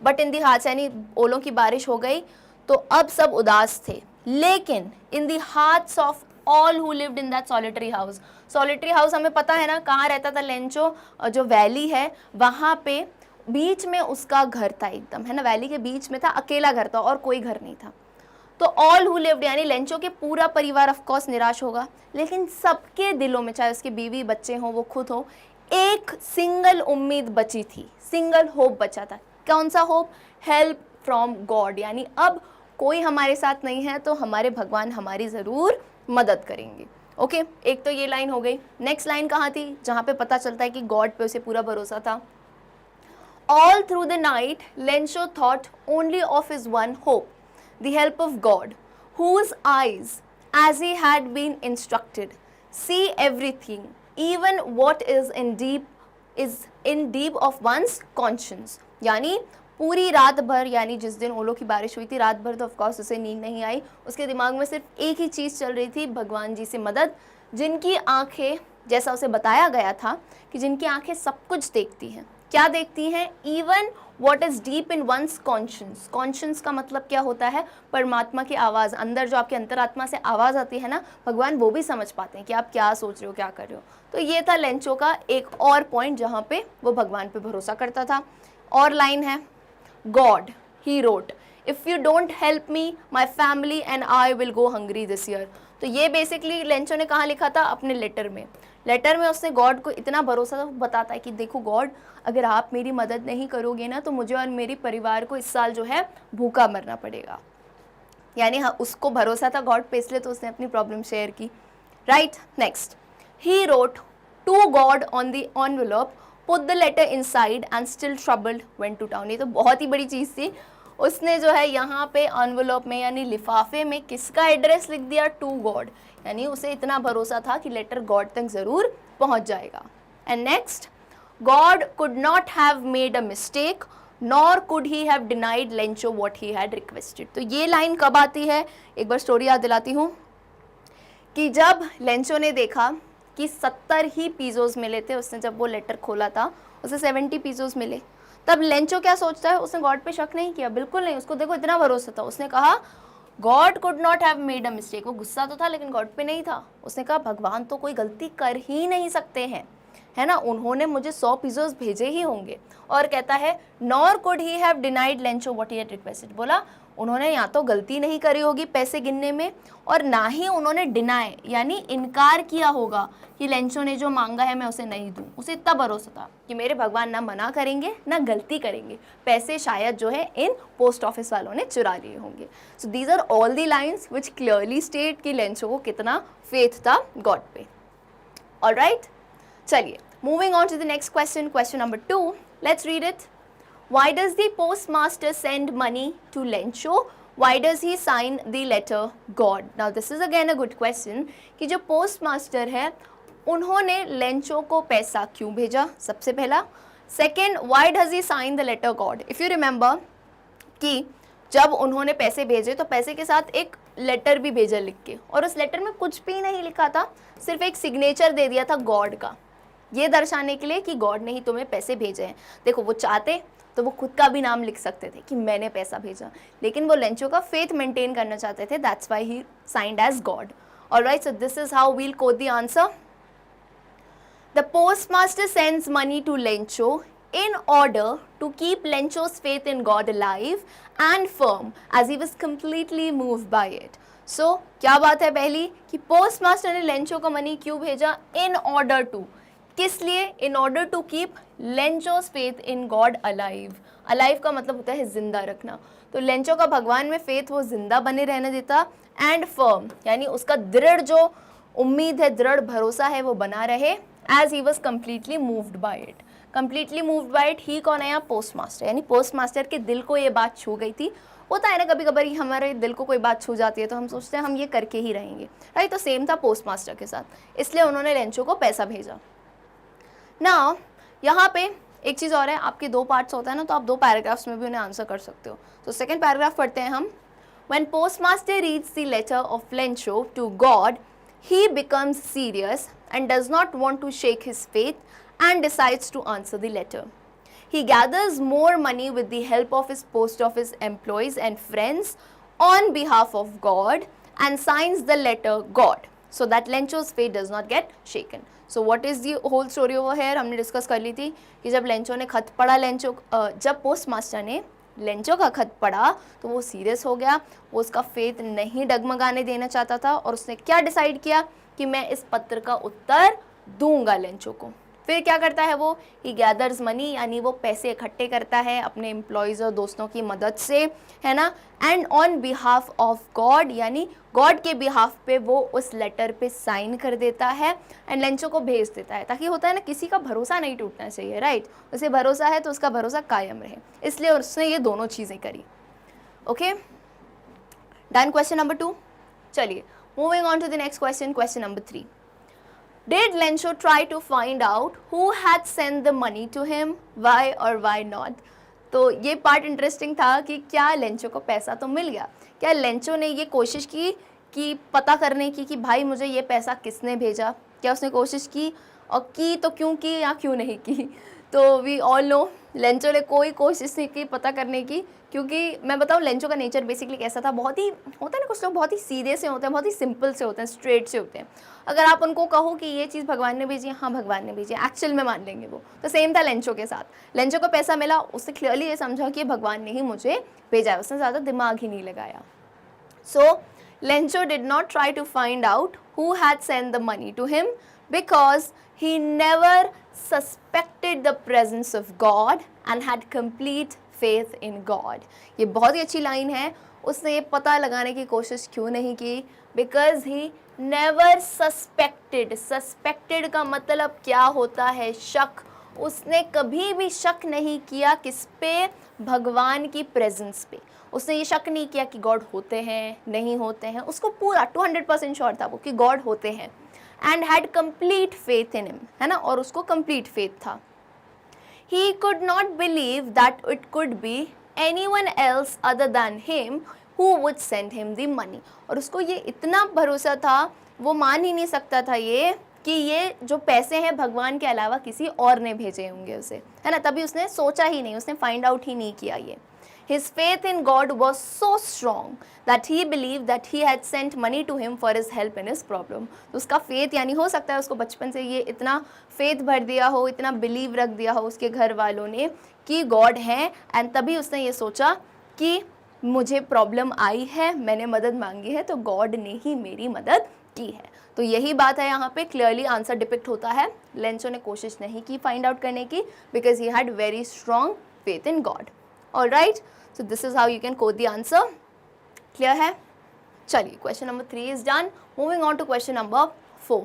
बट इन दी हार्ट्स यानी ओलों की बारिश हो गई तो अब सब उदास थे, लेकिन in the hearts of all who lived in that solitary house, solitary house हमें पता है ना कहाँ रहता था लेंचो, जो वैली है वहाँ पे बीच में उसका घर था एकदम, है ना, वैली के बीच में था, अकेला घर था और कोई घर नहीं था। तो ऑल हु लिव्ड यानी लेंचो के पूरा परिवार ऑफ कोर्स निराश होगा, लेकिन सबके दिलों में, चाहे उसके बीवी बच्चे हों, वो खुद हो, एक सिंगल उम्मीद बची थी, सिंगल होप बचा था। कौन सा होप, हेल्प फ्रॉम गॉड, यानी अब कोई हमारे साथ नहीं है तो हमारे भगवान हमारी ज़रूर मदद करेंगे। ओके, एक तो ये लाइन हो गई। नेक्स्ट लाइन कहाँ थी, जहाँ पे पता चलता है कि गॉड पे उसे पूरा भरोसा था। All through the night Lencho thought only of his one hope, the help of God, whose eyes, as he had been instructed, see everything, even what is in deep of one's conscience। यानी पूरी रात भर, यानी जिस दिन ओलों की बारिश हुई थी रात भर तो ऑफकोर्स उसे नींद नहीं आई, उसके दिमाग में सिर्फ एक ही चीज़ चल रही थी, भगवान जी से मदद, जिनकी आंखें, जैसा उसे बताया गया था कि जिनकी आंखें सब कुछ देखती हैं। क्या देखती हैं, even what is deep in one's conscience. Conscience का मतलब क्या होता है, परमात्मा की आवाज़, अंदर जो आपके अंतरात्मा से आवाज़ आती है ना, भगवान वो भी समझ पाते हैं कि आप क्या सोच रहे हो, क्या कर रहे हो। तो ये था लेंचो का एक और पॉइंट जहाँ पे वो भगवान पे भरोसा करता था। और लाइन है, God he wrote, if you don't help me my family and I will go hungry this year. तो ये बेसिकली लेंचो ने कहाँ लिखा था? अपने लेटर में। लेटर में उसने गॉड को इतना भरोसा बताता है कि देखो गॉड, अगर आप मेरी मदद नहीं करोगे ना तो मुझे और मेरे परिवार को इस साल जो है भूखा मरना पड़ेगा। यानी हाँ, उसको भरोसा था गॉड पे, इसलिए तो उसने अपनी प्रॉब्लम शेयर की, right. Next, he wrote to God on the envelope, put the letter inside and still troubled went to town. ये तो बहुत ही बड़ी चीज़ थी। उसने जो है यहाँ पे एनवेलप में यानी लिफाफे में किसका एड्रेस लिख दिया? To God. यानी उसे इतना भरोसा था कि लेटर गॉड तक ज़रूर पहुँच जाएगा। And next, God could not have made a mistake nor could he have denied Lencho what he had requested. तो ये लाइन कब आती है? एक बार स्टोरी याद दिलाती हूँ कि जब लेंचो ने देखा कि 70 ही पीजोज मिले थे, उसने जब वो लेटर खोला था उसे 70 पीजोज मिले, तब लेंचो क्या सोचता है? उसने गॉड पे शक नहीं किया, बिल्कुल नहीं। उसको देखो इतना भरोसा था। उसने कहा God could not have made a mistake. वो गुस्सा तो था लेकिन गॉड पे नहीं था। उसने कहा भगवान तो कोई गलती कर ही नहीं सकते हैं, है ना, उन्होंने मुझे 100 पिज़्ज़ास भेजे ही होंगे। और कहता है nor could he have denied Lencho what he had requested. बोला उन्होंने या तो गलती नहीं करी होगी पैसे गिनने में, और ना ही उन्होंने डिनाई यानी इनकार किया होगा कि लेंचो ने जो मांगा है मैं उसे नहीं दूं। उसे इतना भरोसा था कि मेरे भगवान ना मना करेंगे ना गलती करेंगे, पैसे शायद जो है इन पोस्ट ऑफिस वालों ने चुरा लिए होंगे। So these are all the lines which clearly state कि लेंचो को कितना फेथ था गॉड पे। ऑलराइट, चलिए moving on to the next question, question number 2. Let's read it. Why does the postmaster send money to Lencho? Why does he sign the letter God? Now this is again a good question कि जो postmaster है उन्होंने Lencho को पैसा क्यों भेजा, सबसे पहला। Second, why does he sign the letter God? If you remember कि जब उन्होंने पैसे भेजे तो पैसे के साथ एक लेटर भी भेजा लिख के, और उस लेटर में कुछ भी नहीं लिखा था, सिर्फ एक सिग्नेचर दे दिया था गॉड का, ये दर्शाने के लिए कि गॉड ने ही तुम्हें पैसे भेजे हैं। देखो वो चाहते तो वो खुद का भी नाम लिख सकते थे कि मैंने पैसा भेजा, लेकिन वो लेंचो का फेथ मेंटेन करना चाहते थे, that's why he signed as God. Alright, so this is how we'll code the answer. The postmaster sends money to Lencho in order to keep Lencho's faith in God alive and firm as he was completely moved by it. So क्या बात है पहली कि postmaster ने Lencho को money क्यों भेजा? in order to, किस लिए? in order to keep Lencho's faith in God alive. alive का मतलब होता है जिंदा रखना, तो लेंचो का भगवान में फेथ वो जिंदा बने रहने देता, एंड फर्म यानी उसका दृढ़ जो उम्मीद है, दृढ़ भरोसा है वो बना रहे, as he was completely moved by it. Completely moved by it, he कौन है यहाँ? पोस्टमास्टर। यानी पोस्टमास्टर के दिल को ये बात छू गई थी। होता है ना कभी कभी हमारे दिल को कोई बात छू जाती है तो हम सोचते हैं हम ये करके ही रहेंगे, राइट। तो सेम था पोस्टमास्टर के साथ, इसलिए उन्होंने लेंचो को पैसा भेजा। ना यहाँ पे एक चीज़ और है, आपके 2 पार्ट्स होता है ना, तो आप 2 पैराग्राफ्स में भी उन्हें आंसर कर सकते हो। तो सेकेंड पैराग्राफ पढ़ते हैं हम। When postmaster reads the letter of Lencho to God, he becomes serious and does not want to shake his faith and decides to answer the letter. He gathers more money with the help of his post office employees and friends on behalf of God and signs the letter God so that Lencho's faith does not get shaken. So what is the whole story over here? हमने discuss कर ली थी कि जब Lencho ने खत पढ़ा, जब postmaster ने लेंचो का खत पढ़ा तो वो सीरियस हो गया, वो उसका फेथ नहीं डगमगाने देना चाहता था, और उसने क्या डिसाइड किया कि मैं इस पत्र का उत्तर दूंगा लेंचो को। फिर क्या करता है वो? ही गैदर्स मनी, यानी वो पैसे इकट्ठे करता है अपने एम्प्लॉयज़ और दोस्तों की मदद से, है ना, and on behalf of God, यानी गॉड के बिहाफ पे वो उस लेटर पे साइन कर देता है एंड लेंचो को भेज देता है, ताकि होता है ना किसी का भरोसा नहीं टूटना चाहिए, राइट। उसे भरोसा है तो उसका भरोसा कायम रहे, इसलिए उसने ये दोनों चीज़ें करी। Okay, done question number 2। चलिए moving on to the next question, question number 3। Did Lencho try to find out who had sent the money to him, why or why not? तो ये पार्ट इंटरेस्टिंग था कि क्या Lencho को पैसा तो मिल गया, क्या लेंचो ने ये कोशिश की कि पता करने की कि भाई मुझे ये पैसा किसने भेजा? क्या उसने कोशिश की, और की तो क्यों की या क्यों नहीं की? तो वी ऑल नो लेंचो ने कोई कोशिश नहीं की पता करने की, क्योंकि मैं बताऊँ लेंचो का नेचर बेसिकली कैसा था, बहुत ही होता है ना, कुछ लोग बहुत ही सीधे से होते हैं, बहुत ही सिंपल से होते हैं, स्ट्रेट से होते हैं। अगर आप उनको कहो कि ये चीज़ भगवान ने भेजी है, हाँ भगवान ने भेजी है, एक्चुअल में मान लेंगे वो। तो सेम था लेंचो के साथ। लेंचो को पैसा मिला, उसने क्लियरली ये समझा कि भगवान ने ही मुझे भेजा है, उसने ज़्यादा दिमाग ही नहीं लगाया। सो Lencho did not try to find out who had sent the money to him because he never suspected the presence of God and had complete faith in God. ये बहुत ही अच्छी लाइन है. उसने ये पता लगाने की कोशिश क्यों नहीं की? Because he never suspected. Suspected का मतलब क्या होता है? शक. उसने कभी भी शक नहीं किया किस पे? भगवान की प्रेजेंस पे. उसने ये शक नहीं किया कि गॉड होते हैं, नहीं होते हैं. उसको पूरा 200% श्योर था वो कि गॉड होते हैं. And had complete faith in him, है ना, और उसको कंप्लीट फेथ था. He could not believe that it could be anyone else other than him who would send him the money. और उसको ये इतना भरोसा था, वो मान ही नहीं सकता था ये कि ये जो पैसे हैं भगवान के अलावा किसी और ने भेजे होंगे उसे, है ना. तभी उसने सोचा ही नहीं, उसने फाइंड आउट ही नहीं किया ये. His faith in God was so strong that he believed that he had sent money to him for his help in his problem. तो उसका फेथ, यानी हो सकता है उसको बचपन से ये इतना फेथ भर दिया हो, इतना बिलीव रख दिया हो उसके घर वालों ने कि गॉड है, एंड तभी उसने ये सोचा कि मुझे प्रॉब्लम आई है, मैंने मदद मांगी है, तो गॉड ने ही मेरी मदद की है. तो यही बात है यहाँ पे, क्लियरली आंसर डिपिक्ट होता है. लेंचो ने कोशिश नहीं की फाइंड आउट करने की because he had very strong faith in God. Alright, so this is how you can quote the answer. Clear है? चलिए, question number 3 is done. Moving on to question number 4.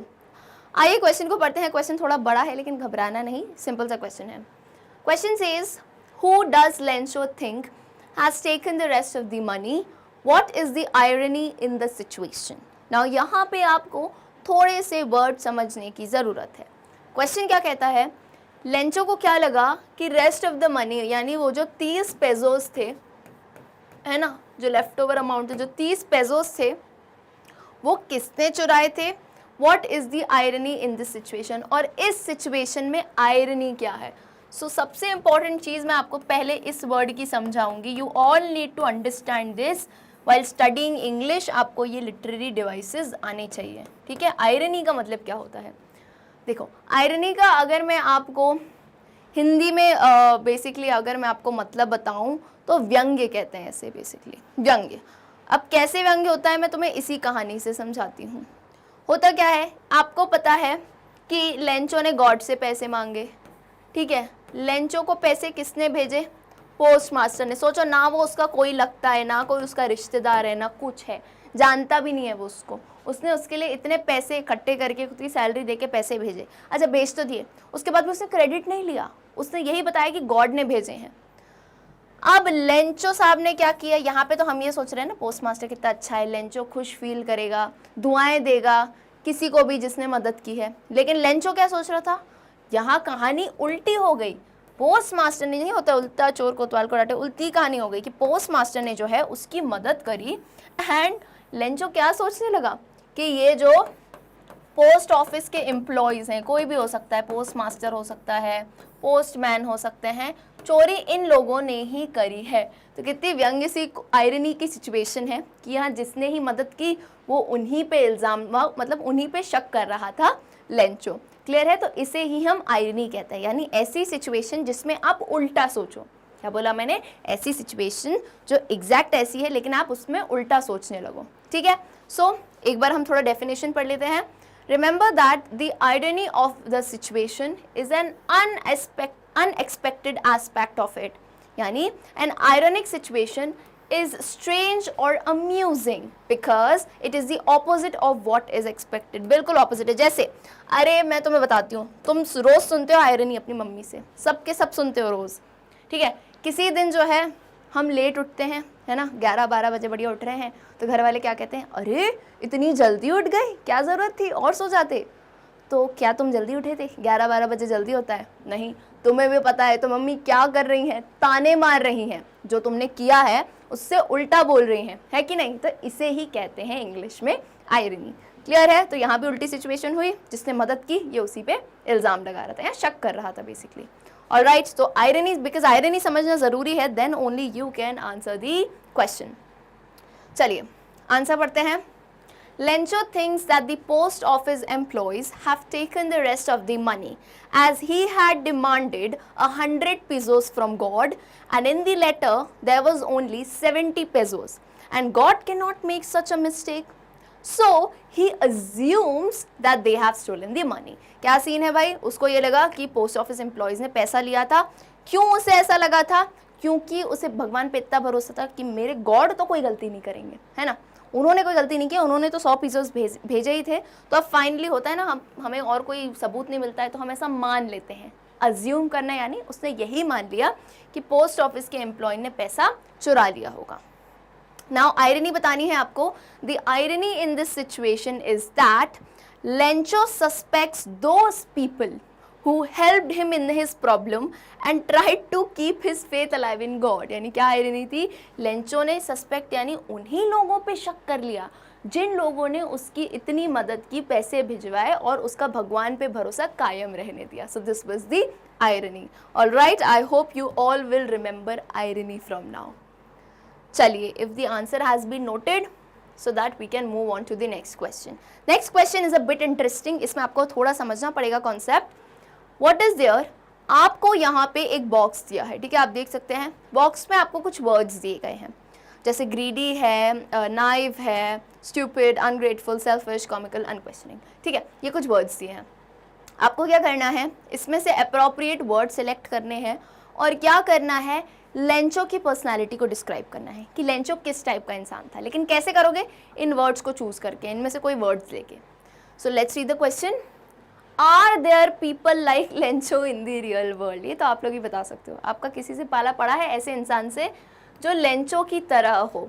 आइए question को पढ़ते हैं. Question थोड़ा बड़ा है लेकिन घबराना नहीं, सिंपल सा क्वेश्चन है. Question says, who does Lencho think has taken the rest of the money? What is the irony in the situation? Now यहाँ पे आपको थोड़े से वर्ड समझने की ज़रूरत है. क्वेश्चन क्या कहता है? लेंचो को क्या लगा कि रेस्ट ऑफ द मनी, यानी वो जो 30 पेजोस थे, है ना, जो लेफ्ट ओवर अमाउंट थे, जो 30 पेजोस थे, वो किसने चुराए थे? What is the irony in this situation? और इस सिचुएशन में आयरनी क्या है? सो सबसे इंपॉर्टेंट चीज़ मैं आपको पहले इस वर्ड की समझाऊंगी. You all need to understand this while studying English. आपको ये लिटरेरी डिवाइसेस आने चाहिए, ठीक है. आयरनी का मतलब क्या होता है? देखो, आयरनी का अगर मैं आपको हिंदी में बेसिकली अगर मैं आपको मतलब बताऊं तो व्यंग्य कहते हैं ऐसे, बेसिकली व्यंग्य. अब कैसे व्यंग्य होता है मैं तुम्हें इसी कहानी से समझाती हूँ. होता क्या है, आपको पता है कि लेंचो ने गॉड से पैसे मांगे, ठीक है. लेंचो को पैसे किसने भेजे? पोस्ट मास्टर ने. सोचो ना, वो उसका कोई लगता है, ना कोई उसका रिश्तेदार है, ना कुछ है, जानता भी नहीं है वो उसको. उसने उसके लिए इतने पैसे इकट्ठे करके खुद की सैलरी देके पैसे भेजे. अच्छा, भेज तो दिए, उसके बाद भी उसने क्रेडिट नहीं लिया, उसने यही बताया कि गॉड ने भेजे हैं. अब लेंचो साहब ने क्या किया? यहाँ पे तो हम ये सोच रहे हैं ना, पोस्ट मास्टर कितना अच्छा है, लेंचो खुश फील करेगा, दुआएं देगा किसी को भी जिसने मदद की है. लेकिन लेंचो क्या सोच रहा था? यहाँ कहानी उल्टी हो गई. पोस्ट मास्टर ने, नहीं होता उल्टा चोर कोतवाल को डांटे, उल्टी कहानी हो गई कि पोस्ट मास्टर ने जो है उसकी मदद करी. एंड लेंचो क्या सोचने लगा कि ये जो पोस्ट ऑफिस के एम्प्लॉयज़ हैं, कोई भी हो सकता है, पोस्ट मास्टर हो सकता है, पोस्टमैन हो सकते हैं, चोरी इन लोगों ने ही करी है. तो कितनी व्यंग्य सी आयरनी की सिचुएशन है कि यहाँ जिसने ही मदद की वो उन्हीं पे इल्ज़ाम, मतलब उन्हीं पे शक कर रहा था लेंचो. क्लियर है? तो इसे ही हम आयरनी कहते हैं, यानी ऐसी सिचुएशन जिसमें आप उल्टा सोचो. क्या बोला मैंने? ऐसी सिचुएशन जो एग्जैक्ट ऐसी है लेकिन आप उसमें उल्टा सोचने लगो, ठीक है. सो एक बार हम थोड़ा डेफिनेशन पढ़ लेते हैं. Remember that the irony of the situation is an unexpected aspect of it. यानी an ironic situation is strange or amusing because it is the opposite of what is expected. बिल्कुल opposite है. जैसे, अरे मैं तुम्हें बताती हूँ, तुम रोज़ सुनते हो आयरनी अपनी मम्मी से, सबके सब सुनते हो रोज़, ठीक है. किसी दिन जो है हम लेट उठते हैं, है ना, 11-12 बजे बढ़िया उठ रहे हैं, तो घर वाले क्या कहते हैं? अरे इतनी जल्दी उठ गए, क्या ज़रूरत थी, और सो जाते. तो क्या तुम जल्दी उठे थे? 11-12 बजे जल्दी होता है? नहीं. तुम्हें भी पता है तो मम्मी क्या कर रही हैं? ताने मार रही हैं. जो तुमने किया है उससे उल्टा बोल रही हैं, है कि नहीं? तो इसे ही कहते हैं इंग्लिश में आयरनी. क्लियर है? तो यहाँ भी उल्टी सिचुएशन हुई, जिसने मदद की ये उसी पे इल्ज़ाम लगा रहा था या शक कर रहा था बेसिकली. ऑलराइट, तो आयरनी, बिकॉज आयरनी समझना ज़रूरी है, then only you can answer the question. चलिए आंसर पढ़ते हैं. Lencho thinks that the post office employees have taken the rest of the money as he had demanded 100 pesos from God and in the letter there was only 70 pesos and God cannot make such a mistake. So he assumes that they have stolen the money. क्या scene है भाई, उसको ये लगा कि post office employees ने पैसा लिया था. क्यों उसे ऐसा लगा था? क्योंकि उसे भगवान पे इतना भरोसा था कि मेरे गॉड तो कोई गलती नहीं करेंगे, है ना. उन्होंने कोई गलती नहीं की, उन्होंने तो 100 पीसेस भेजे ही थे. तो अब फाइनली होता है ना, हमें और कोई सबूत नहीं मिलता है तो हम ऐसा मान लेते हैं. अज्यूम करना, यानी उसने यही मान लिया कि पोस्ट ऑफिस के एम्प्लॉय ने पैसा चुरा लिया होगा. नाउ आयरनी बतानी है आपको. The irony in this situation is that Lencho suspects those people who helped him in his problem and tried to keep his faith alive in God. यानी क्या आयरनी थी, लेंचो ने सस्पेक्ट यानी उन्हीं लोगों पे शक कर लिया जिन लोगों ने उसकी इतनी मदद की, पैसे भिजवाए और उसका भगवान पे भरोसा कायम रहने दिया. So this was the irony. All right, I hope you all will remember irony from now. चलिए, if the answer has been noted, so that we can move on to the next question. Next question is a bit interesting. इसमें आपको थोड़ा समझना पड़ेगा concept. What is there? आपको यहाँ पे एक बॉक्स दिया है, ठीक है, आप देख सकते हैं. बॉक्स में आपको कुछ वर्ड्स दिए गए हैं, जैसे ग्रीडी है, नाइव है, stupid, ungrateful, selfish, comical, unquestioning. ठीक है, ये कुछ वर्ड्स दिए हैं. आपको क्या करना है, इसमें से अप्रोप्रिएट वर्ड सेलेक्ट करने हैं और क्या करना है, लेंचो की पर्सनालिटी को डिस्क्राइब करना है कि लेंचो किस टाइप का इंसान था. लेकिन कैसे करोगे, इन वर्ड्स को चूज करके, इनमें से कोई वर्ड्स लेके. So let's read the question. Are there people like Lencho in the real world? ये तो आप लोग ही बता सकते हो. आपका किसी से पाला पड़ा है ऐसे इंसान से जो लेंचो की तरह हो.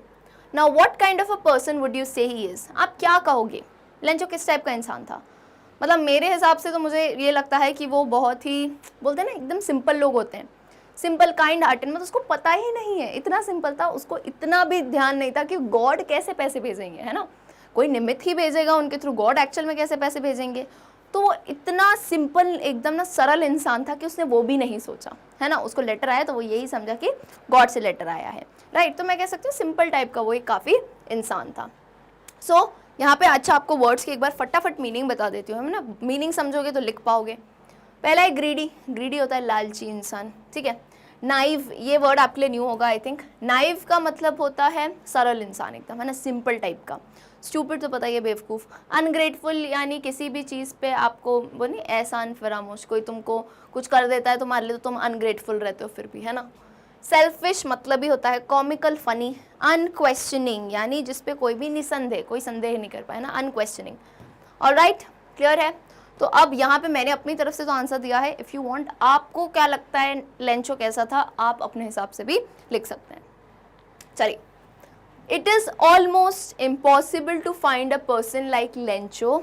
Now what kind of a person would you से ही इज? आप क्या कहोगे, लेंचो किस टाइप का इंसान था? मतलब मेरे हिसाब से तो मुझे ये लगता है कि वो बहुत ही, बोलते हैं ना, एकदम सिंपल लोग होते हैं, सिंपल काइंड हार्टेड. मतलब उसको पता ही नहीं है, इतना सिंपल था, उसको इतना भी ध्यान नहीं था कि गॉड कैसे पैसे भेजेंगे, है ना. कोई निमित्त ही भेजेगा उनके थ्रू, गॉड एक्चुअल में कैसे पैसे भेजेंगे. तो वो इतना सिंपल, एकदम ना सरल इंसान था कि उसने वो भी नहीं सोचा, है ना. उसको लेटर आया तो वो यही समझा कि गॉड से लेटर आया है, राइट. तो मैं कह सकती हूँ सिंपल टाइप का वो एक काफ़ी इंसान था. सो यहाँ पे अच्छा आपको वर्ड्स की एक बार फटाफट मीनिंग बता देती हूँ, है ना. मीनिंग समझोगे तो लिख पाओगे. पहला है ग्रीडी. ग्रीडी होता है लालची इंसान, ठीक है. नाइव, ये वर्ड आपके लिए न्यू होगा आई थिंक. नाइव का मतलब होता है सरल इंसान एकदम, है ना, सिंपल टाइप का. स्टूपिड तो पता ही है, बेवकूफ़. अनग्रेटफुल यानी किसी भी चीज़ पे आपको वो नहीं, एहसान फरामोश, कोई तुमको कुछ कर देता है तुम्हारे लिए तो तुम अनग्रेटफुल रहते हो फिर भी, है ना. सेल्फिश मतलब भी होता है कॉमिकल, फनी. अनक्वेश्चनिंग यानी जिसपे कोई भी निसंदेह, कोई संदेह नहीं कर पाए ना, अनक्वेश्चनिंग. ऑलराइट, क्लियर है. तो अब यहाँ पे मैंने अपनी तरफ से तो आंसर दिया है. इफ़ यू वांट, आपको क्या लगता है लेंचो कैसा था, आप अपने हिसाब से भी लिख सकते हैं. चलिए. It is almost impossible to find a person like Lencho,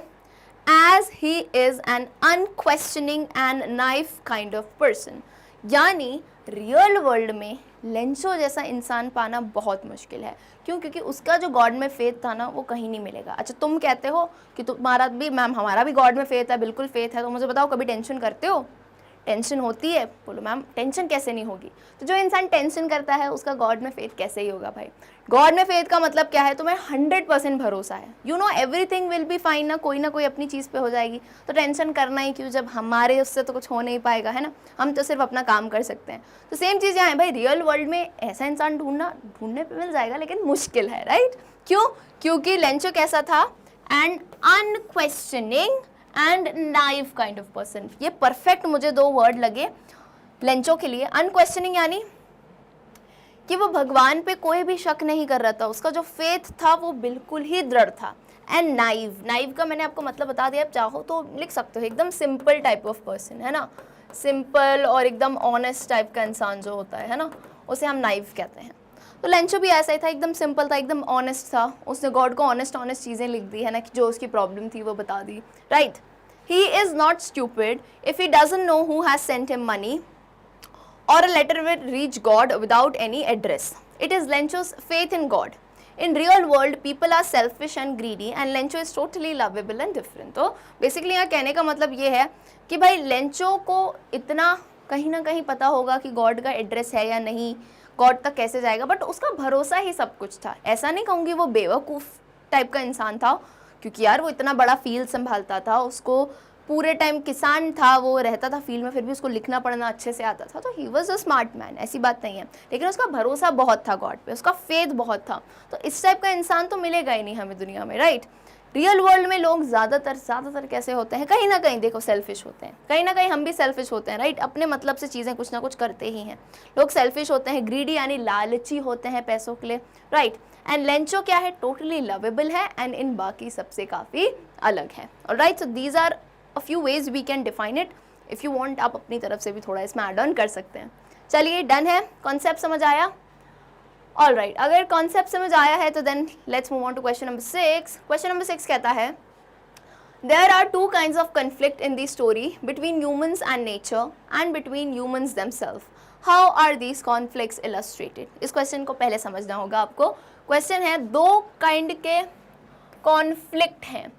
as he is an unquestioning and naive kind of person. यानी रियल वर्ल्ड में लेंचो जैसा इंसान पाना बहुत मुश्किल है. क्यों? क्योंकि उसका जो गॉड में फेथ था ना, वो कहीं नहीं मिलेगा. अच्छा, तुम कहते हो कि तुम्हारा भी, मैम हमारा भी गॉड में फेथ है, बिल्कुल फेथ है, तो मुझे बताओ कभी टेंशन करते हो? टेंशन होती है? बोलो मैम टेंशन कैसे नहीं होगी. तो जो इंसान टेंशन करता है उसका गॉड में फेथ कैसे ही होगा भाई. गॉड में फेथ का मतलब क्या है, तुम्हें 100% भरोसा है, you know everything will be fine ना कोई अपनी चीज़ पे हो जाएगी. तो टेंशन करना ही क्यों, जब हमारे उससे तो कुछ हो नहीं पाएगा, है ना. हम तो सिर्फ अपना काम कर सकते हैं. तो सेम चीज़ यहाँ है भाई, रियल वर्ल्ड में ऐसा इंसान ढूंढने पे मिल जाएगा, लेकिन मुश्किल है, राइट. क्यों? क्योंकि लेंचो कैसा था, and unquestioning and naive kind of person. ये परफेक्ट मुझे दो वर्ड लगे लेंचो के लिए. अनक्वेश्चनिंग यानी कि वो भगवान पे कोई भी शक नहीं कर रहा था, उसका जो फेथ था वो बिल्कुल ही दृढ़ था. एंड नाइव, नाइव का मैंने आपको मतलब बता दिया, आप चाहो तो लिख सकते हो, एकदम सिंपल टाइप ऑफ पर्सन, है ना. सिंपल और एकदम ऑनेस्ट टाइप का इंसान जो होता है ना, उसे हम नाइव कहते हैं. तो लेंचो भी ऐसा ही था, एकदम सिंपल था, एकदम ऑनेस्ट था. उसने गॉड को ऑनेस्ट चीज़ें लिख दी, है ना, कि जो उसकी प्रॉब्लम थी वो बता दी, right. He is not stupid if he doesn't know who has sent him money or a letter will reach God without any address. It is Lencho's faith in God. In real world, people are selfish and greedy, and Lencho is totally lovable and different. तो basically यहाँ कहने का मतलब ये है कि भाई Lencho को इतना कहीं ना कहीं पता होगा कि गॉड का एड्रेस है या नहीं, गॉड तक कैसे जाएगा, बट उसका भरोसा ही सब कुछ था. ऐसा नहीं कहूँगी वो बेवकूफ़ टाइप का इंसान था, क्योंकि यार वो इतना बड़ा फील्ड संभालता था, उसको पूरे टाइम किसान था, वो रहता था फील्ड में, फिर भी उसको लिखना पढ़ना अच्छे से आता था, तो he was a smart man, ऐसी बात नहीं है, लेकिन उसका भरोसा बहुत था गॉड पे, उसका फेथ बहुत था। तो इस टाइप का इंसान तो मिलेगा ही नहीं हमें दुनिया में, राइट। रियल वर्ल्ड में लोग ज़्यादातर कैसे होते हैं, कहीं ना कहीं देखो सेल्फिश होते हैं, कहीं ना कहीं हम भी सेल्फिश होते हैं, राइट। अपने मतलब से चीज़ें कुछ ना कुछ करते ही हैं, लोग सेल्फिश होते हैं, ग्रीडी यानी लालची होते हैं पैसों के लिए, राइट। एंड लेंचो क्या है, टोटली लवेबल है, एंड इन बाकी सबसे काफ़ी अलग है, alright. So these are a few ways we can define it, if you want आप अपनी तरफ से भी थोड़ा इसमें ऐड ऑन कर सकते हैं। चलिए डन है, कॉन्सेप्ट समझ आया, ऑल राइट। अगर कॉन्सेप्ट समझ आया है तो then let's move on to question number 6। Question number 6 कहता है, there are two kinds of conflict in the story between humans and nature and between humans themselves, how are these conflicts illustrated. इस क्वेश्चन को पहले समझना होगा आपको। Question है, दो काइंड के कॉन्फ्लिक्ट हैं।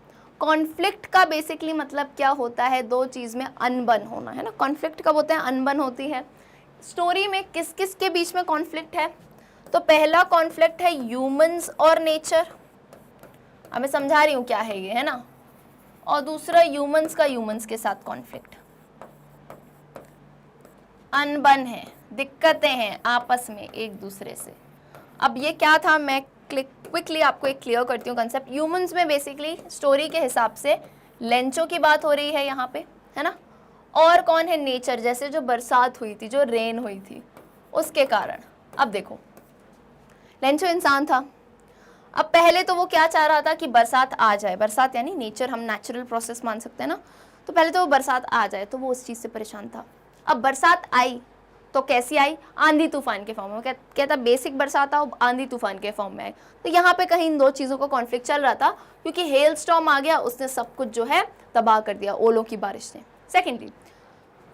कॉन्फ्लिक्ट का बेसिकली मतलब क्या होता है, दो चीज़ में अनबन होना, है ना। कॉन्फ्लिक्ट कब होता है, अनबन होती है। स्टोरी में किस किस के बीच में कॉन्फ्लिक्ट है, तो पहला कॉन्फ्लिक्ट है ह्यूमंस और नेचर, अब मैं समझा रही हूँ क्या है ये, है ना। और दूसरा ह्यूमंस का ह्यूमंस के साथ कॉन्फ्लिक्ट, अनबन है, दिक्कतें हैं आपस में एक दूसरे से। अब ये क्या था, मैं क्विकली आपको एक क्लियर करती हूँ कंसेप्ट। ह्यूमंस में बेसिकली स्टोरी के हिसाब से लेंचो की बात हो रही है यहाँ पे, है ना। और कौन है, नेचर, जैसे जो बरसात हुई थी, जो रेन हुई थी, उसके कारण। अब देखो, लेंचो इंसान था। अब पहले तो वो क्या चाह रहा था कि बरसात आ जाए, बरसात यानी नेचर, हम नेचुरल प्रोसेस मान सकते हैं ना, तो पहले तो वो बरसात आ जाए, तो वो उस चीज़ से परेशान था। अब बरसात आई तो कैसी आई, आंधी तूफान के फॉर्म में, कहता बेसिक बरसात आओ, आंधी तूफान के फॉर्म में आई। तो यहाँ पे कहीं इन दो चीज़ों का कॉन्फ्लिक्ट चल रहा था, क्योंकि हेल स्टॉर्म आ गया, उसने सब कुछ जो है तबाह कर दिया ओलों की बारिश ने। सेकेंडली,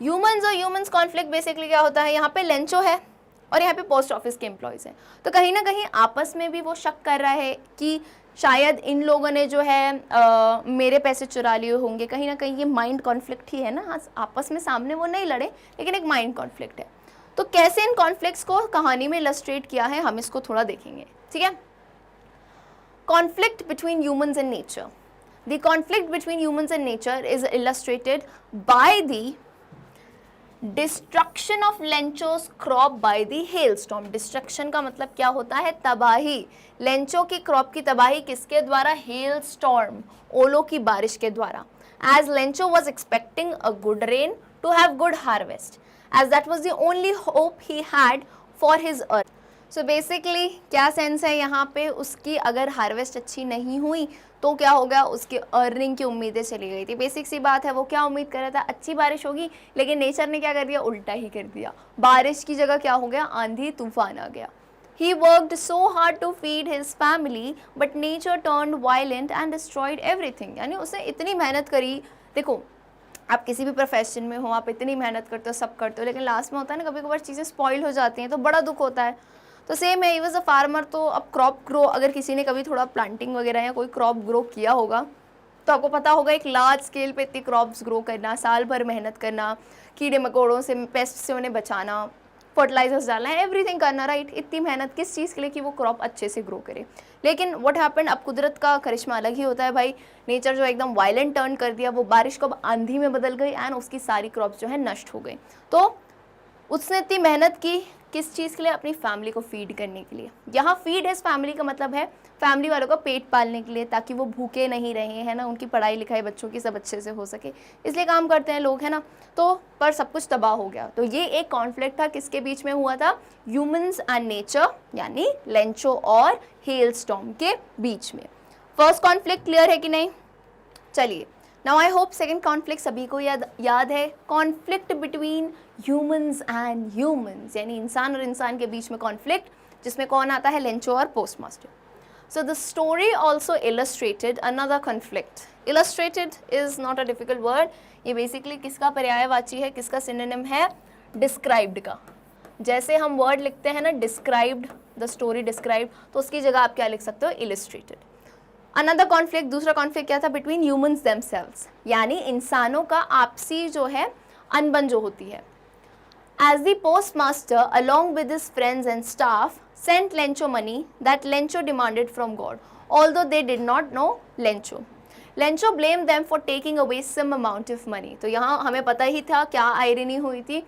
ह्यूमंस और ह्यूमंस कॉन्फ्लिक्ट बेसिकली क्या होता है, यहाँ पे लेंचो है और यहाँ पे पोस्ट ऑफिस के एम्प्लॉयज़ हैं, तो कहीं ना कहीं आपस में भी वो शक कर रहा है कि शायद इन लोगों ने जो है मेरे पैसे चुरा लिए होंगे। कहीं ना कहीं ये माइंड कॉन्फ्लिक्ट ही है ना, हाँ, आपस में सामने वो नहीं लड़े, लेकिन एक माइंड कॉन्फ्लिक्ट है। तो कैसे इन कॉन्फ्लिक्ट्स को कहानी में इलस्ट्रेट किया है, हम इसको थोड़ा देखेंगे, ठीक है। Conflict between humans and nature, the conflict between humans and nature is illustrated by the destruction of Lencho's crop by the hailstorm. Destruction का मतलब क्या होता है, तबाही। लेंचो की क्रॉप की तबाही किसके द्वारा, हेल स्टॉर्म, ओलों की बारिश के द्वारा। As Lencho was expecting a good rain to have good harvest, as that was the only hope he had for his earth. So basically क्या सेंस है यहाँ पे, उसकी अगर हार्वेस्ट अच्छी नहीं हुई तो क्या हो गया, उसकी अर्निंग की उम्मीदें चली गई थी। बेसिक सी बात है, वो क्या उम्मीद कर रहा था, अच्छी बारिश होगी, लेकिन नेचर ने क्या कर दिया, उल्टा ही कर दिया। बारिश की जगह क्या हो गया, आंधी तूफान आ गया। He worked so hard to feed his family, but nature turned violent and destroyed everything. यानी उसने इतनी मेहनत करी, देखो आप किसी भी प्रोफेशन में हो, आप इतनी मेहनत करते हो, सब करते हो, लेकिन लास्ट में होता है ना, कभी कभार चीज़ें स्पॉइल हो जाती हैं, तो बड़ा दुख होता है। तो सेम है, ही वाज अ फार्मर। तो अब क्रॉप ग्रो, अगर किसी ने कभी थोड़ा प्लांटिंग वगैरह या कोई क्रॉप ग्रो किया होगा तो आपको पता होगा, एक लार्ज स्केल पे इतनी क्रॉप्स ग्रो करना, साल भर मेहनत करना, कीड़े मकोड़ों से, पेस्ट से उन्हें बचाना, फर्टिलाइजर्स डालना है, एवरीथिंग करना, राइट। इतनी मेहनत किस चीज़ के लिए, कि वो क्रॉप अच्छे से ग्रो करे। लेकिन व्हाट हैपेंड, अब कुदरत का करिश्मा अलग ही होता है भाई। नेचर जो एकदम वायलेंट टर्न कर दिया, वो बारिश को अब आंधी में बदल गई एंड उसकी सारी क्रॉप्स जो है नष्ट हो गई। तो उसने इतनी मेहनत की किस चीज़ के लिए, अपनी फैमिली को फीड करने के लिए। यहाँ फीड हिज फैमिली का मतलब है फैमिली वालों का पेट पालने के लिए, ताकि वो भूखे नहीं रहे, है ना, उनकी पढ़ाई लिखाई बच्चों की सब अच्छे से हो सके, इसलिए काम करते हैं लोग, है ना। तो पर सब कुछ तबाह हो गया। तो ये एक कॉन्फ्लिक्ट था, किसके बीच में हुआ था, ह्यूमंस एंड नेचर, यानी लेंचो और हेलस्टॉर्म के बीच में। फर्स्ट कॉन्फ्लिक्ट क्लियर है कि नहीं, चलिए now I hope second conflict सभी को याद है। Conflict between humans and humans, यानी इंसान और इंसान के बीच में कॉन्फ्लिक्ट, जिसमें कौन आता है, लेंचो और postmaster. So the story also illustrated another conflict. Illustrated is not a difficult word. ये basically किसका पर्यायवाची है, किसका synonym है, described का। जैसे हम word लिखते हैं ना, described, the story described, तो उसकी जगह आप क्या लिख सकते हो, illustrated. Another conflict, दूसरा conflict क्या था, between humans themselves, यानी इंसानों का आपसी जो है अनबन जो होती है। As the postmaster, along with his friends and staff, sent Lencho money that Lencho demanded from God, although they did not know Lencho. Lencho blame them for taking away some amount of money. तो यहाँ हमें पता ही था क्या irony हुई थी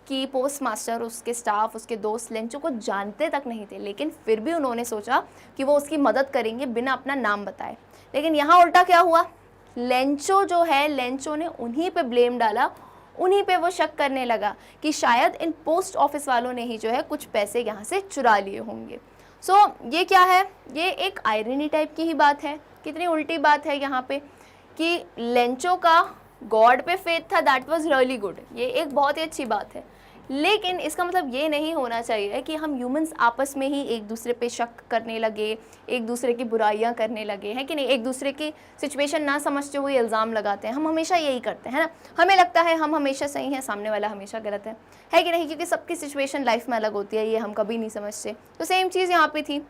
कि post master, उसके स्टाफ, उसके दोस्त लेंचो को जानते तक नहीं थे, लेकिन फिर भी उन्होंने सोचा कि वो उसकी मदद करेंगे बिना अपना नाम बताए। लेकिन यहाँ उल्टा क्या हुआ, लेंचो जो है, लेंचो ने उन्हीं पे ब्लेम डाला, उन्हीं पे वो शक करने लगा कि शायद इन पोस्ट ऑफिस वालों ने ही जो है कुछ पैसे यहाँ से चुरा लिए होंगे। सो ये क्या है, ये एक आयरनी टाइप की ही बात है। कितनी उल्टी बात है यहाँ पे कि लेंचो का गॉड पे फेथ था, दैट वाज रियली गुड, ये एक बहुत ही अच्छी बात है। लेकिन इसका मतलब ये नहीं होना चाहिए कि हम ह्यूमंस आपस में ही एक दूसरे पे शक करने लगे, एक दूसरे की बुराइयां करने लगे, हैं कि नहीं, एक दूसरे की सिचुएशन ना समझते हुए इल्ज़ाम लगाते हैं। हम हमेशा यही करते हैं ना, हमें लगता है हम हमेशा सही हैं, सामने वाला हमेशा गलत है कि नहीं, क्योंकि सबकी सिचुएशन लाइफ में अलग होती है, ये हम कभी नहीं समझते। तो सेम चीज़ यहाँ पे थी,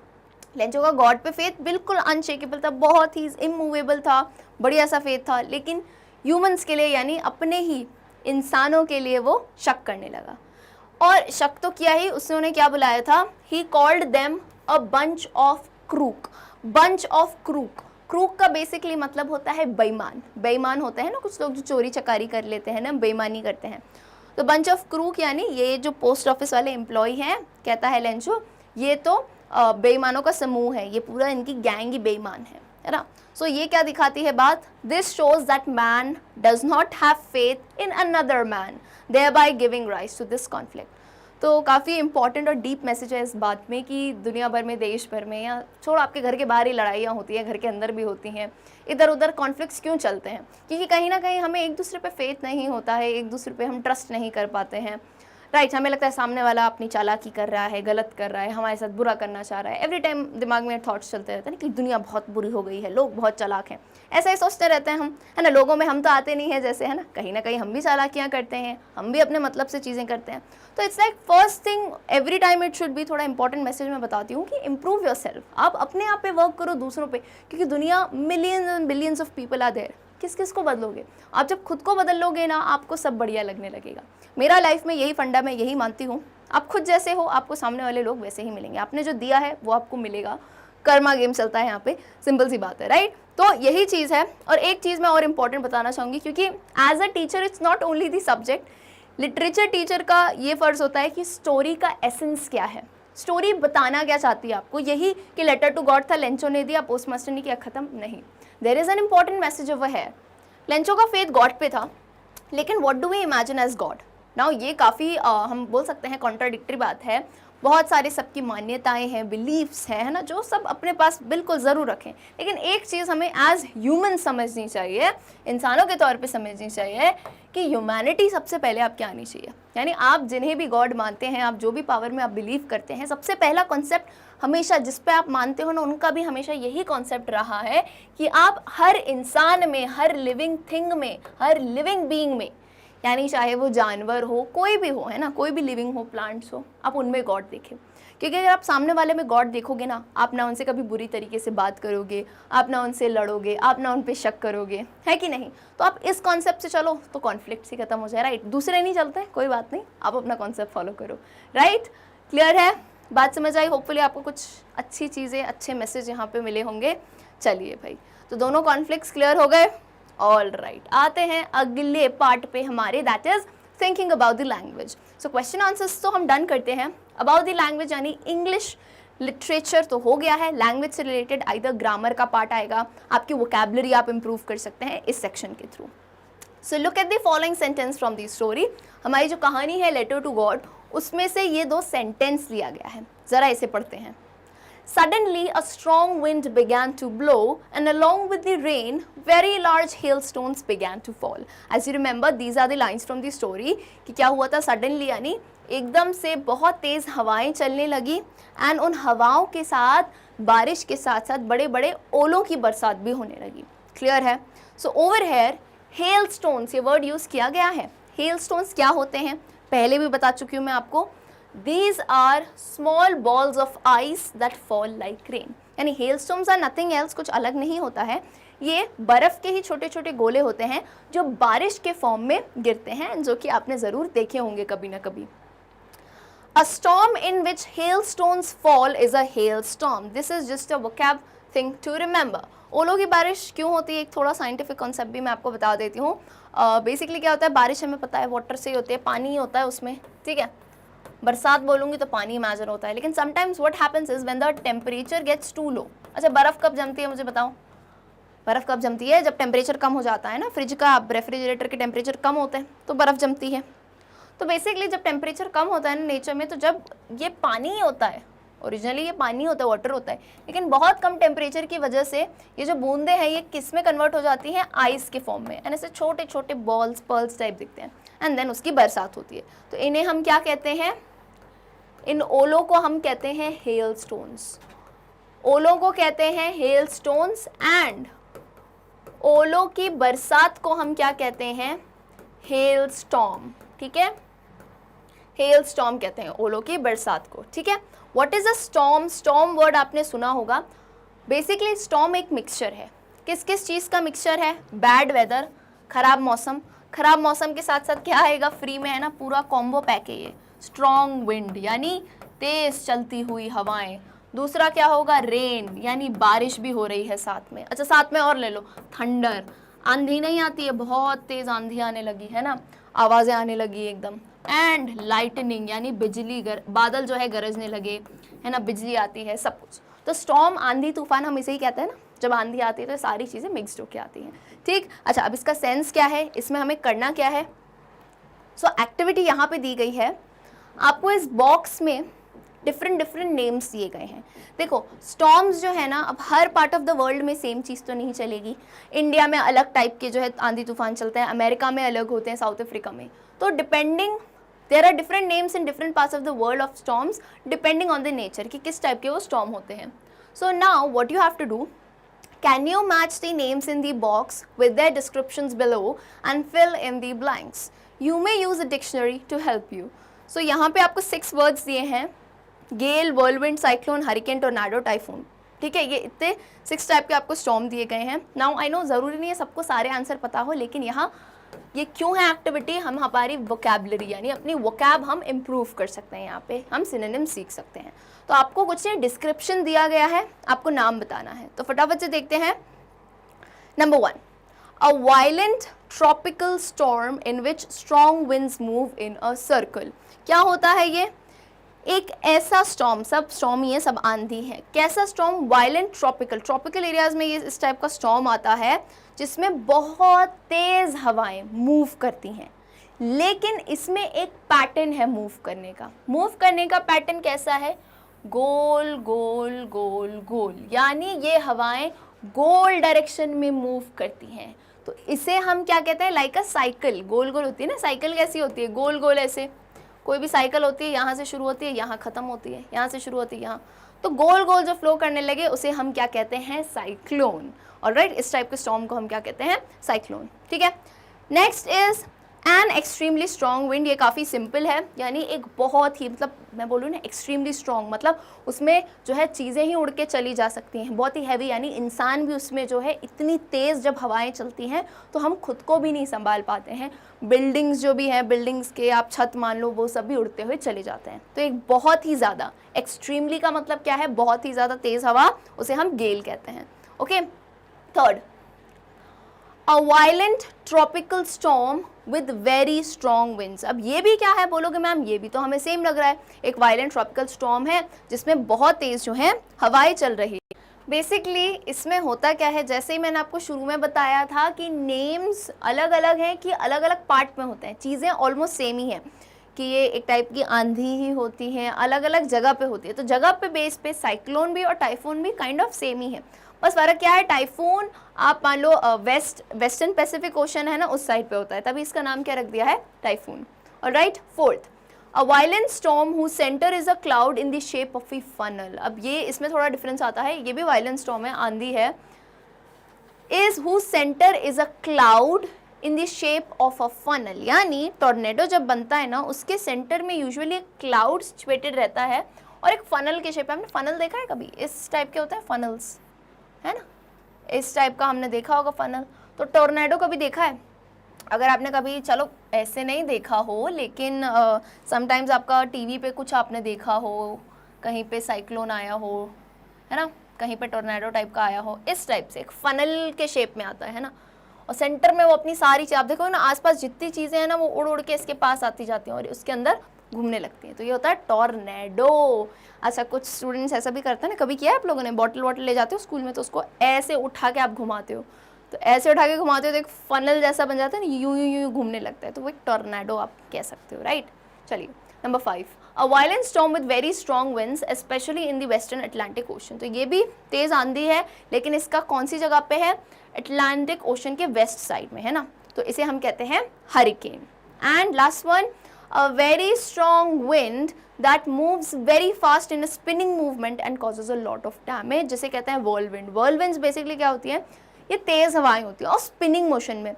लेंचो का गॉड पे फेथ बिल्कुल अनशेकेबल था, बहुत ही इमूवेबल था, बढ़िया सा फेथ था। लेकिन ह्यूमंस के लिए, यानी अपने ही इंसानों के लिए वो शक करने लगा। और शक तो किया ही, उसने उन्हें क्या बुलाया था, he called them a bunch of crook. Bunch of crook, crook का बेसिकली मतलब होता है बेईमान। बेईमान होते हैं ना कुछ लोग जो चोरी चकारी कर लेते हैं ना, बेईमानी करते हैं। तो बंच ऑफ क्रूक यानी ये जो पोस्ट ऑफिस वाले एम्प्लॉय हैं, कहता है लेंचो, ये तो बेईमानों का समूह है, ये पूरा इनकी गैंग ही बेईमान है ना। सो ये क्या दिखाती है बात, this shows that man does not have faith in another man, thereby giving rise to this conflict। तो काफ़ी इंपॉर्टेंट और डीप मैसेज है इस बात में कि दुनिया भर में, देश भर में, या छोड़ आपके घर के बाहर ही लड़ाइयाँ होती हैं, घर के अंदर भी होती हैं, इधर उधर कॉन्फ्लिक्ट्स क्यों चलते हैं, क्योंकि कहीं ना कहीं हमें एक दूसरे पे फेथ नहीं होता है, एक दूसरे पे हम ट्रस्ट नहीं कर पाते हैं, राइट। हमें लगता है सामने वाला अपनी चालाकी कर रहा है, गलत कर रहा है, हमारे साथ बुरा करना चाह रहा है। एवरी टाइम दिमाग में थॉट्स चलते रहते हैं कि दुनिया बहुत बुरी हो गई है, लोग बहुत चालाक हैं, ऐसा ही सोचते रहते हैं हम, है ना। लोगों में हम तो आते नहीं है जैसे, है ना कहीं हम भी चालाकियाँ करते हैं, हम भी अपने मतलब से चीज़ें करते हैं। तो it's like first thing every time it should be, थोड़ा इंपॉर्टेंट मैसेज मैं बताती हूँ कि इम्प्रूव योर सेल्फ। आप अपने आप पे वर्क करो, दूसरों पे, क्योंकि दुनिया millions and billions of people are there. किस किस को बदलोगे आप, जब खुद को बदल लोगे ना, आपको सब बढ़िया लगने लगेगा। मेरा लाइफ में यही फंडा, मैं यही मानती हूँ, आप खुद जैसे हो आपको सामने वाले लोग वैसे ही मिलेंगे, आपने जो दिया है वो आपको मिलेगा। कर्मा गेम चलता है यहाँ पे, सिंपल सी बात है, राइट। तो यही चीज़ है। और एक चीज़ मैं और इम्पॉर्टेंट बताना चाहूँगी, क्योंकि as a teacher it's not only the subject, literature teacher का ये फ़र्ज़ होता है कि स्टोरी का एसेंस क्या है, स्टोरी बताना क्या चाहती है आपको। यही कि लेटर टू गॉड था, लेंचो ने दिया, पोस्ट मास्टर ने किया, ख़त्म नहीं। There is an important message over है। लेंचो का फेथ गॉड पे था, लेकिन what do we imagine as God now, ये काफ़ी हम बोल सकते हैं कॉन्ट्राडिक्टरी बात है। बहुत सारे सबकी मान्यताएं हैं, बिलीफ्स हैं, है ना, जो सब अपने पास बिल्कुल ज़रूर रखें, लेकिन एक चीज़ हमें एज ह्यूमन समझनी चाहिए, इंसानों के तौर पे समझनी चाहिए कि ह्यूमैनिटी सबसे पहले आपके आनी चाहिए। यानी आप जिन्हें भी गॉड मानते हैं, आप जो भी पावर में आप बिलीव करते हैं, सबसे पहला कॉन्सेप्ट हमेशा जिस पे आप मानते हो ना, उनका भी हमेशा यही कॉन्सेप्ट रहा है कि आप हर इंसान में, हर लिविंग थिंग में, हर लिविंग बीइंग में, यानी चाहे वो जानवर हो, कोई भी हो, है ना, कोई भी लिविंग हो, प्लांट्स हो, आप उनमें गॉड देखें। क्योंकि अगर आप सामने वाले में गॉड देखोगे ना, आप ना उनसे कभी बुरी तरीके से बात करोगे, आप ना उनसे लड़ोगे, आप ना उन पे शक करोगे, है कि नहीं। तो आप इस कॉन्सेप्ट से चलो तो कॉन्फ्लिक्ट ही खत्म हो जाए, राइट। दूसरे नहीं चलते, कोई बात नहीं, आप अपना कॉन्सेप्ट फॉलो करो, राइट। क्लियर है, बात समझ आई। होपफुली आपको कुछ अच्छी चीज़ें, अच्छे मैसेज यहाँ पे मिले होंगे। चलिए भाई, तो दोनों कॉन्फ्लिक्ट्स क्लियर हो गए। ऑल राइट, आते हैं अगले पार्ट पे हमारे, that is thinking about the language. So question answers तो हम डन करते हैं। अबाउट द लैंग्वेज यानी इंग्लिश लिटरेचर तो हो गया है, लैंग्वेज से रिलेटेड आइदर ग्रामर का पार्ट आएगा, आपकी वोकैबुलरी आप इंप्रूव कर सकते हैं इस सेक्शन के through. So look at the following sentence from the story. हमारी जो कहानी है लेटर टू गॉड, उसमें से ये दो सेंटेंस लिया गया है, ज़रा इसे पढ़ते हैं। Suddenly, a strong wind began to blow, and along with the rain, very large hailstones began to fall. As you remember, these are the lines from the story. कि क्या हुआ था suddenly, यानी एकदम से बहुत तेज़ हवाएं चलने लगी, and उन हवाओं के साथ, बारिश के साथ साथ बड़े बड़े ओलों की बरसात भी होने लगी। क्लियर है। सो ओवर हेयर hailstones, ये वर्ड यूज़ किया गया है। hailstones क्या होते हैं पहले भी बता चुकी हूँ मैं आपको। These are small balls of ice that fall like rain. यानी hailstones are nothing else, कुछ अलग नहीं होता है, ये बर्फ़ के ही छोटे छोटे गोले होते हैं जो बारिश के फॉर्म में गिरते हैं, जो कि आपने ज़रूर देखे होंगे कभी ना कभी। A storm in which hailstones fall is a hailstorm. This is just a vocab thing to remember. ओलों की बारिश क्यों होती है, एक थोड़ा साइंटिफिक कॉन्सेप्ट भी मैं आपको बता देती हूँ। बेसिकली क्या होता है, बारिश हमें पता है वाटर से ही होती है, पानी ही होता है उसमें, ठीक है। बरसात बोलूँगी तो पानी इमेजिन होता है, लेकिन sometimes what happens is when the temperature gets too low. अच्छा, बर्फ़ कब जमती है मुझे बताओ, बर्फ़ कब जमती है? जब टेम्परेचर कम हो जाता है ना, फ्रिज का रेफ्रिजरेटर के टेम्परेचर कम होते हैं तो बर्फ़ जमती है। तो बेसिकली जब टेम्परेचर कम होता है ना नेचर में, तो जब ये पानी ही होता है, ओरिजिनली ये पानी होता है, वाटर होता है, लेकिन बहुत कम टेम्परेचर की वजह से ये जो बूंदे हैं ये किस में कन्वर्ट हो जाती हैं, आइस के फॉर्म में, एंड ऐसे छोटे छोटे बॉल्स पर्ल्स टाइप दिखते हैं, एंड देन उसकी बरसात होती है। तो इन्हें हम क्या कहते हैं, इन ओलों को हम कहते हैं हेल स्टोन्स। ओलों को कहते हैं हेल स्टोन्स, एंड ओलों की बरसात को हम क्या कहते हैं, हेल स्टॉर्म, ठीक है। हेल स्टॉर्म कहते हैं ओलों की बरसात को, ठीक है। What is a storm? Storm word आपने सुना होगा। बेसिकली स्टॉर्म एक मिक्सचर है, किस किस चीज़ का मिक्सचर है? बैड वेदर, खराब मौसम, खराब मौसम के साथ साथ क्या आएगा फ्री में, है ना, पूरा कॉम्बो पैक है ये। स्ट्रॉन्ग विंड यानी तेज चलती हुई हवाएं, दूसरा क्या होगा, रेन यानी बारिश भी हो रही है साथ में। अच्छा, साथ में और ले लो, थंडर, आंधी नहीं आती है, बहुत तेज आंधी आने लगी है ना, आवाज़ें आने लगी एकदम, एंड लाइटनिंग यानी बिजली, बादल जो है गरजने लगे, है ना, बिजली आती है, सब कुछ। तो स्टॉर्म, आंधी तूफान, हम इसे ही कहते हैं ना, जब आंधी आती है तो सारी चीज़ें मिक्सड होकर आती हैं, ठीक। अच्छा, अब इसका सेंस क्या है, इसमें हमें करना क्या है? सो एक्टिविटी यहाँ पे दी गई है आपको, इस बॉक्स में डिफरेंट डिफरेंट नेम्स दिए गए हैं। देखो, स्टॉर्म्स जो है ना, अब हर पार्ट ऑफ द वर्ल्ड में सेम चीज़ तो नहीं चलेगी। इंडिया में अलग टाइप के जो है आंधी तूफान चलते हैं, अमेरिका में अलग होते हैं, साउथ अफ्रीका में, तो depending there are different names in different parts of the world of storms, depending on the nature कि किस टाइप के वो स्टॉर्म होते हैं। So now what you have to do, can you match the names in the box with their descriptions below and fill in the blanks? You may use a dictionary to help you. So यहाँ पे आपको 6 words दिए हैं, गेल, whirlwind, cyclone, hurricane, tornado, typhoon, ठीक है। ये इतने 6 type के आपको स्टॉर्म दिए गए हैं। नाउ आई नो ज़रूरी नहीं है सबको सारे आंसर पता हो, लेकिन यहाँ ये क्यों है एक्टिविटी, हम हमारी वोकैबलरी यानी अपनी वोकैब हम इम्प्रूव कर सकते हैं, यहाँ पे हम सिनोनिम सीख सकते हैं। तो आपको कुछ डिस्क्रिप्शन दिया गया है, आपको नाम बताना है, तो फटाफट से देखते हैं। Number 1, a violent tropical storm in which strong winds move in a circle. क्या होता है ये? एक ऐसा स्टॉर्म, सब स्टॉर्म ही है, सब आंधी है। कैसा storm? Violent tropical, tropical areas में ये इस टाइप का स्टॉर्म आता है जिसमें बहुत तेज हवाएं मूव करती हैं, लेकिन इसमें एक पैटर्न है मूव करने का। मूव करने का पैटर्न कैसा है? गोल गोल गोल गोल, यानी ये हवाएं गोल डायरेक्शन में मूव करती हैं। तो इसे हम क्या कहते हैं? लाइक अ साइकिल, गोल गोल होती है ना साइकिल, कैसी होती है? गोल गोल ऐसे। कोई भी साइकिल होती है, यहाँ से शुरू होती है, यहाँ ख़त्म होती है, यहाँ से शुरू होती है, यहाँ, तो गोल गोल जो फ्लो करने लगे उसे हम क्या कहते हैं? साइक्लोन। ऑलराइट, इस टाइप के स्टॉर्म को हम क्या कहते हैं? साइक्लोन, ठीक है। Next is an extremely strong wind. ये काफ़ी सिंपल है, यानी एक बहुत ही, मतलब मैं बोलूँ ना एक्सट्रीमली स्ट्रॉन्ग, मतलब उसमें जो है चीज़ें ही उड़ के चली जा सकती हैं, बहुत ही हैवी, यानी इंसान भी उसमें जो है इतनी तेज़ जब हवाएं चलती हैं तो हम खुद को भी नहीं संभाल पाते हैं। बिल्डिंग्स जो भी हैं, बिल्डिंग्स के आप छत मान लो, वो सब भी उड़ते हुए चले जाते हैं। तो एक बहुत ही ज़्यादा, एक्सट्रीमली का मतलब क्या है? बहुत ही ज़्यादा तेज़ हवा, उसे हम गेल कहते हैं। Okay. Third, a violent tropical storm with very strong winds. अब ये भी क्या है बोलोगे मैम? ये भी तो हमें सेम लग रहा है, एक वायलेंट ट्रॉपिकल स्टॉर्म है जिसमें बहुत तेज़ जो है हवाएं चल रही है। बेसिकली इसमें होता क्या है, जैसे ही मैंने आपको शुरू में बताया था कि नेम्स अलग अलग हैं कि अलग अलग पार्ट में होते हैं, चीज़ें ऑलमोस्ट सेम ही हैं कि ये एक टाइप की आंधी ही होती हैं, अलग अलग जगह पे होती है। तो जगह पे बेस पे साइक्लोन भी और टाइफून भी काइंड ऑफ सेम ही है, बस फर्क क्या है? टाइफून आप मान लो वेस्टर्न पैसिफिक ओशन है ना, उस साइड पे होता है, तभी इसका नाम क्या रख दिया है? Typhoon. Alright. Fourth, a violent storm who centre is a cloud in the shape of A funnel. अब ये इसमें थोड़ा डिफरेंस आता है, ये भी वायलेंट स्टॉर्म है, आंधी है, is who centre is a cloud in the shape of a funnel, यानी टॉर्नेडो जब बनता है ना, उसके सेंटर में यूजुअली एक क्लाउड सिचुएटेड रहता है और एक फनल के शेप है। हमने फनल देखा है कभी? इस टाइप के होते हैं फनल्स, है ना, इस टाइप का हमने देखा होगा फनल। तो टोर्नेडो कभी देखा है? अगर आपने कभी, चलो ऐसे नहीं देखा हो, लेकिन समटाइम्स आपका टीवी पे कुछ आपने देखा हो, कहीं पे साइक्लोन आया हो, है ना, कहीं पे टोर्नेडो टाइप का आया हो, इस टाइप से एक फनल के शेप में आता है ना, और सेंटर में वो अपनी सारी चीज़, आप देखो ना आसपास जितनी चीज़ें हैं ना वो उड़ उड़ के इसके पास आती जाती हैं और उसके अंदर घूमने लगती हैं, तो ये होता है टोर्नेडो। अच्छा, कुछ स्टूडेंट्स ऐसा भी करते हैं ना, कभी किया है आप लोगों ने, बॉटल वॉटल ले जाते हो स्कूल में तो उसको ऐसे उठा के आप घुमाते हो, तो ऐसे उठा के घुमाते हो तो एक फनल जैसा बन जाता है ना, यूं यूं यूं घूमने लगता है, तो वो एक टोर्नेडो आप कह सकते हो, राइट। चलिए number 5, a violent storm with very strong winds specially in the western Atlantic ocean. तो ये भी तेज़ आंधी है, लेकिन इसका कौन सी जगह पे है, अटलांटिक ओशन के वेस्ट साइड में है ना, तो इसे हम कहते हैं hurricane. And last one, a very strong wind that moves very fast in a spinning movement and causes a lot of damage, जिसे कहते हैं व्हर्लविंड। व्हर्लविंड्स बेसिकली क्या होती है, ये तेज़ हवाएं होती हैं और स्पिनिंग मोशन में।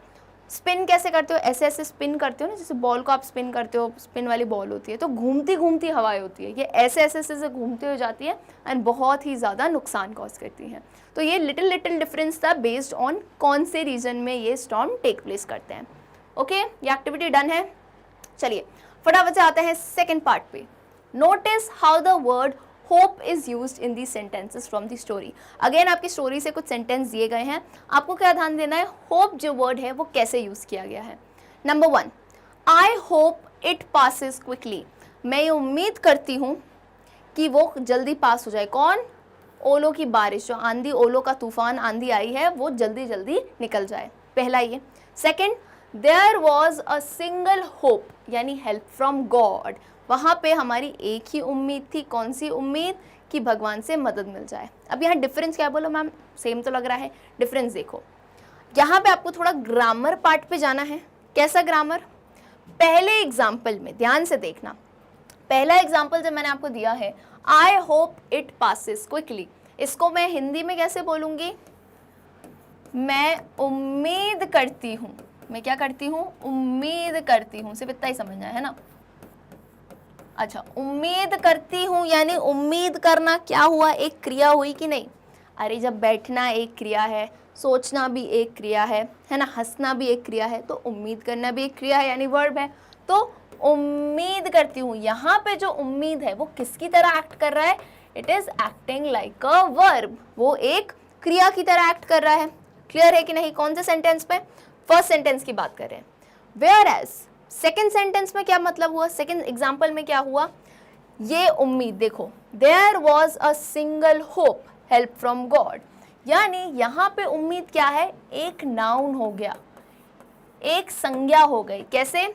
स्पिन कैसे करते हो, ऐसे ऐसे स्पिन करते हो ना, जैसे बॉल को आप स्पिन करते हो, स्पिन वाली बॉल होती है, तो घूमती घूमती हवाएं होती है, ये ऐसे ऐसे ऐसे घूमते हुए जाती है एंड बहुत ही ज़्यादा नुकसान कॉज करती हैं। तो ये लिटिल लिटिल डिफरेंस था बेस्ड ऑन कौन से रीजन में ये स्टॉर्म टेक प्लेस करते हैं। ओके, ये एक्टिविटी डन है। चलिए फटाफट से आते हैं सेकेंड पार्ट पे। Notice how the word hope is used in the sentences from the story. Again आपकी स्टोरी से कुछ सेंटेंस दिए गए हैं, आपको क्या ध्यान देना है, होप जो वर्ड है वो कैसे यूज किया गया है। Number 1, I hope it passes quickly. मैं ये उम्मीद करती हूँ कि वो जल्दी पास हो जाए। कौन, ओलों की बारिश, जो आंधी, ओलों का तूफान आंधी आई है वो जल्दी जल्दी निकल जाए, पहला ये। Second, there was a single hope यानी हेल्प फ्रॉम गॉड। वहाँ पे हमारी एक ही उम्मीद थी, कौन सी उम्मीद, कि भगवान से मदद मिल जाए। अब यहाँ डिफरेंस क्या, बोलो मैम सेम तो लग रहा है, डिफरेंस देखो। यहाँ पे आपको थोड़ा ग्रामर पार्ट पे जाना है। कैसा ग्रामर, पहले एग्जाम्पल में ध्यान से देखना, पहला एग्जाम्पल जब मैंने आपको दिया है I hope it passes quickly, इसको मैं हिंदी में कैसे बोलूँगी, मैं उम्मीद करती हूँ। मैं क्या करती हूँ, उम्मीद करती हूँ, सिर्फ इतना ही समझना है ना। अच्छा, उम्मीद करती हूँ यानी उम्मीद करना क्या हुआ, एक क्रिया हुई कि नहीं। अरे जब बैठना एक क्रिया है, सोचना भी एक क्रिया है ना, हंसना भी एक क्रिया है, तो उम्मीद करना भी एक क्रिया है यानी वर्ब है। तो उम्मीद करती हूँ, यहाँ पे जो उम्मीद है वो किसकी तरह एक्ट कर रहा है, it is acting like a verb, वो एक क्रिया की तरह एक्ट कर रहा है। क्लियर है कि नहीं, कौन से सेंटेंस पे, फर्स्ट सेंटेंस की बात कर रहे हैं। वेयर एज सेकेंड सेंटेंस में क्या मतलब हुआ, सेकेंड एग्जाम्पल में क्या हुआ, ये उम्मीद देखो, there was a single hope help from God, यानी यहाँ पे उम्मीद क्या है, एक नाउन हो गया, एक संज्ञा हो गई। कैसे,